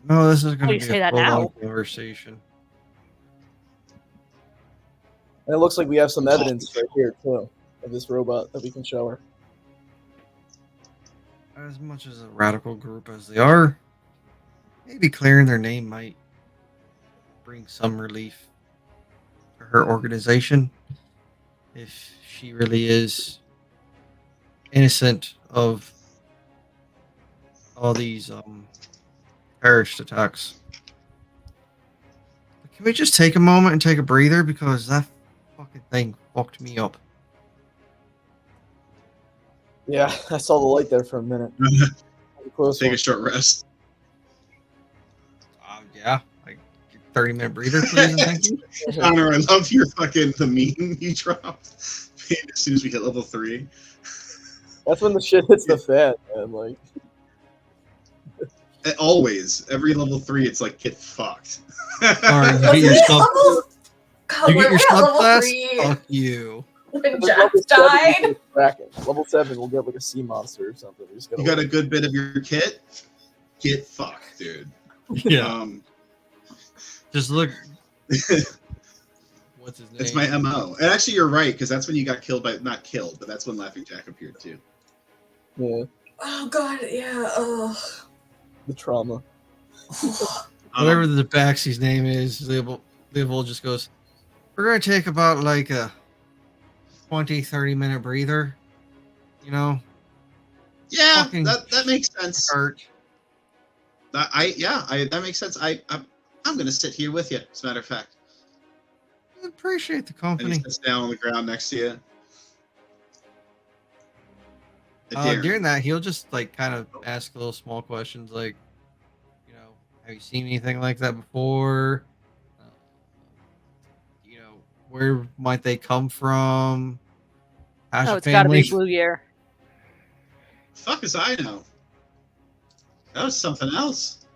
No, this is going Oh, to you be say a that now? full-on conversation. And it looks like we have some evidence right here too of this robot that we can show her. As much as a radical group as they are, maybe clearing their name might bring some relief to her organization if she really is innocent of all these terrorist attacks. Can we just take a moment and take a breather, because that fucking thing fucked me up. Yeah, I saw the light there for a minute. Close Take one. a short rest. Yeah, like 30-minute breather, please, and thank you. Connor, I love your fucking the meme you dropped as soon as we hit level 3. That's when the shit hits the fan, man. Like, Always, every level 3, it's like get fucked. Sorry, you Was get your it stuff. God, You were get your we at stuff level class. 3 Fuck you. when level Jax 7, died? we'll get Kraken. Level 7, we'll get like a sea monster or something. We just You got a good bit of your kit, get fucked, dude. Yeah, just look. What's his name? It's my MO. And actually, you're right, because that's when you got killed by, not killed, but that's when Laughing Jack appeared too. Yeah, Oh god, yeah. Oh. the trauma. Whatever the Baxy's name is, Leovold just goes, we're going to take about like a 20-30 minute breather. You know? Yeah, Fucking that makes sense. Hurt. That makes sense. I'm gonna sit here with you. As a matter of fact, Appreciate the And company. he sits down on the ground next to you. Darren, During that, he'll just like kind of ask little small questions like, you know, have you seen anything like that before? Uh, you know, where might they come from? How's Oh, your it's got to be family? Blue Gear. fuck as I know. That was something else.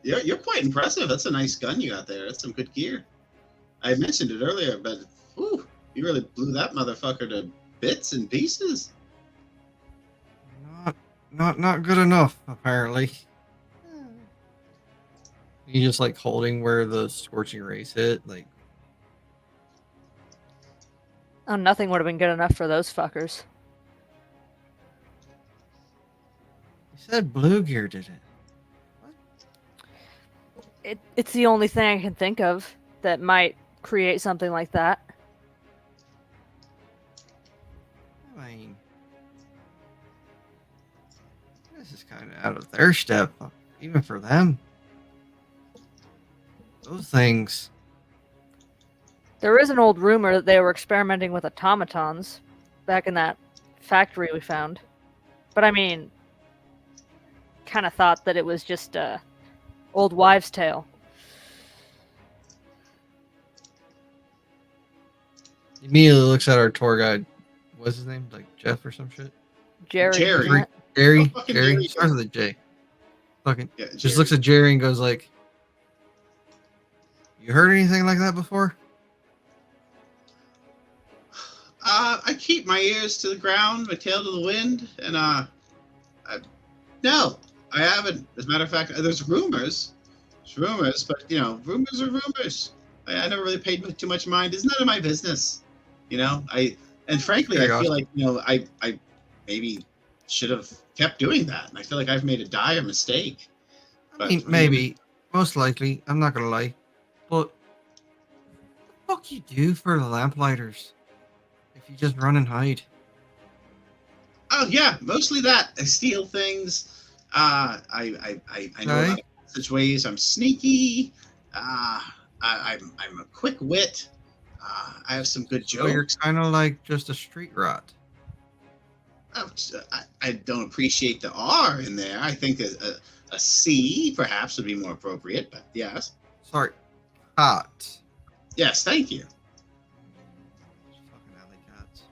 You're quite impressive. That's a nice gun you got there. That's some good gear. I mentioned it earlier, but whew, you really blew that motherfucker to bits and pieces. Not good enough, apparently. You just like holding where the scorching rays hit, like Oh, nothing would have been good enough for those fuckers. you said Blue Gear did it. It's the only thing I can think of that might create something like that. I mean, this is kind of out of their step, even for them. Those things. There is an old rumor that they were experimenting with automatons back in that factory we found. But I mean, kind of thought that it was just a old wives' tale. He immediately looks at our tour guide. What's his name? Like Jeff or some shit? Jerry. Jerry. isn't it? Jerry? Oh, fucking Jerry? Jerry. Starts with a J. Fucking Yeah, just Jerry. looks at Jerry and goes like, you heard anything like that before? I keep my ears to the ground, my tail to the wind, and no, I haven't. As a matter of fact, there's rumors. There's rumors, but you know, rumors are rumors. I never really paid too much mind. It's none of my business. You know, and frankly, I feel like I maybe should have kept doing that, and I feel like I've made a dire mistake. I mean, maybe, most likely. I'm not gonna lie, but what the fuck you do for the lamplighters if you just run and hide? Oh yeah, mostly that. I steal things. I know a lot of passage ways. I'm sneaky. I'm a quick wit. I have some good So you're jokes. kind of like just a street rat. I don't appreciate the R in there. I think a C perhaps would be more appropriate, but yes. Sorry, hot. Yes, thank you. Fucking alley cats.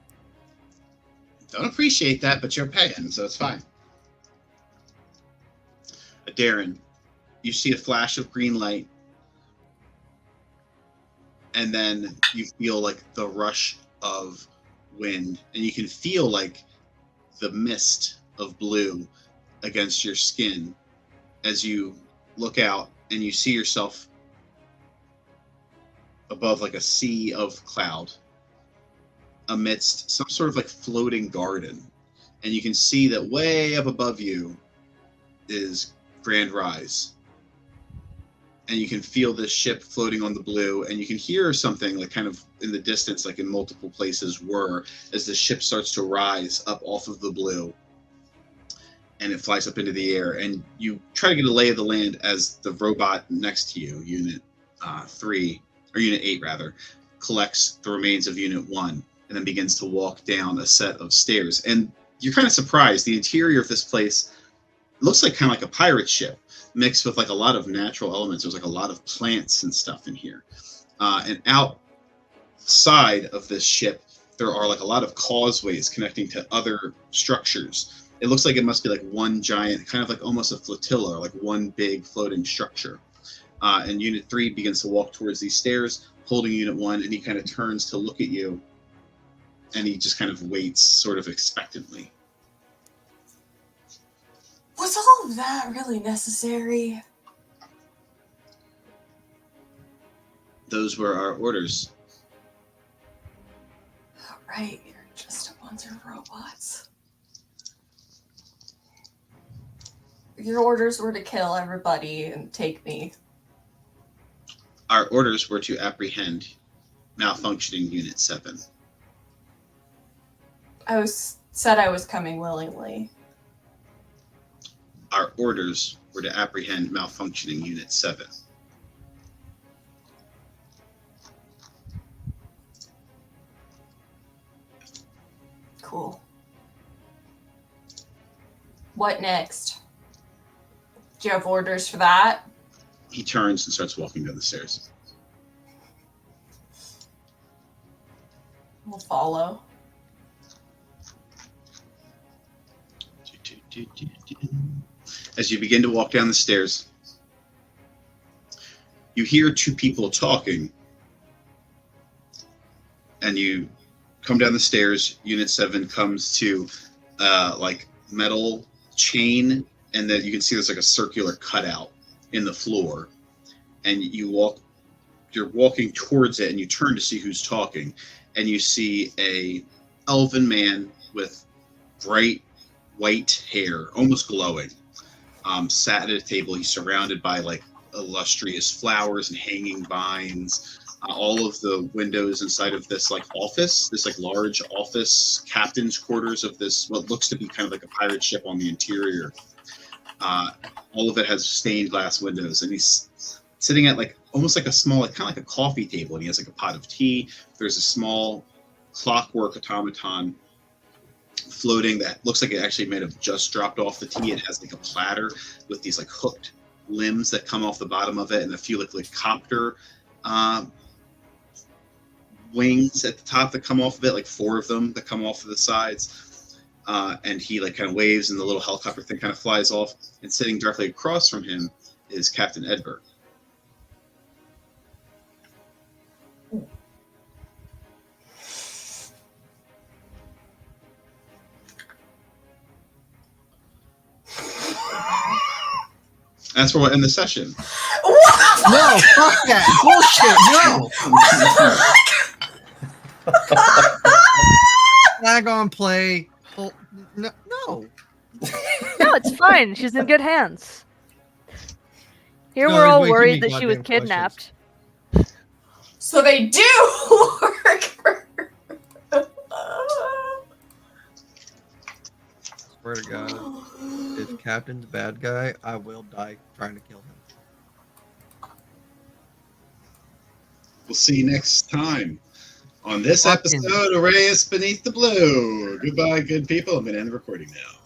Don't appreciate that, but you're paying, so it's fine. Darren, you see a flash of green light, and then you feel like the rush of wind, and you can feel like the mist of blue against your skin as you look out and you see yourself above like a sea of cloud amidst some sort of like floating garden, and you can see that way up above you is Grand Rise, and you can feel this ship floating on the blue, and you can hear something like kind of in the distance, like in multiple places, whir as the ship starts to rise up off of the blue, and it flies up into the air, and you try to get a lay of the land as the robot next to you, Unit 3, or Unit 8 rather, collects the remains of Unit 1 and then begins to walk down a set of stairs. And you're kind of surprised. The interior of this place looks like kind of like a pirate ship mixed with like a lot of natural elements. There's like a lot of plants and stuff in here. And outside of this ship, there are like a lot of causeways connecting to other structures. It looks like it must be like one giant, kind of like almost a flotilla, or like one big floating structure. And Unit 3 begins to walk towards these stairs, holding Unit 1, and he kind of turns to look at you, and he just kind of waits sort of expectantly. Was all of that really necessary? Those were our orders. Oh, right, you're just a bunch of robots. Your orders were to kill everybody and take me. Our orders were to apprehend malfunctioning Unit 7. Said I was coming willingly. Our orders were to apprehend malfunctioning Unit 7. Cool. What next? Do you have orders for that? He turns and starts walking down the stairs. We'll follow. As you begin to walk down the stairs, you hear two people talking, and you come down the stairs. Unit 7 comes to like metal chain, and then you can see there's like a circular cutout in the floor, and you're walking towards it, and you turn to see who's talking, and you see a elven man with bright white hair, almost glowing, sat at a table. He's surrounded by like illustrious flowers and hanging vines. All of the windows inside of this like office, this like large office, captain's quarters of this what looks to be kind of like a pirate ship on the interior. All of it has stained glass windows, and he's sitting at like almost like a small, like kind of like a coffee table, and he has like a pot of tea. There's a small clockwork automaton floating that looks like it actually might have just dropped off the tea. It has like a platter with these like hooked limbs that come off the bottom of it, and a few like copter wings at the top that come off of it, like 4 of them that come off of the sides. And he like kind of waves, and the little helicopter thing kind of flies off. And sitting directly across from him is Captain Edbert. That's where we'll end the session. No, fuck that bullshit. No. Flag on play. No. No, it's fine. She's in good hands. Here No, we're all there's way too worried many that she was goddamn kidnapped. So they do work for Swear to God, if Captain's a bad guy, I will die trying to kill him. We'll see you next time on this Fucking- episode of Reyes Beneath the Blue. Goodbye, good people. I'm going to end the recording now.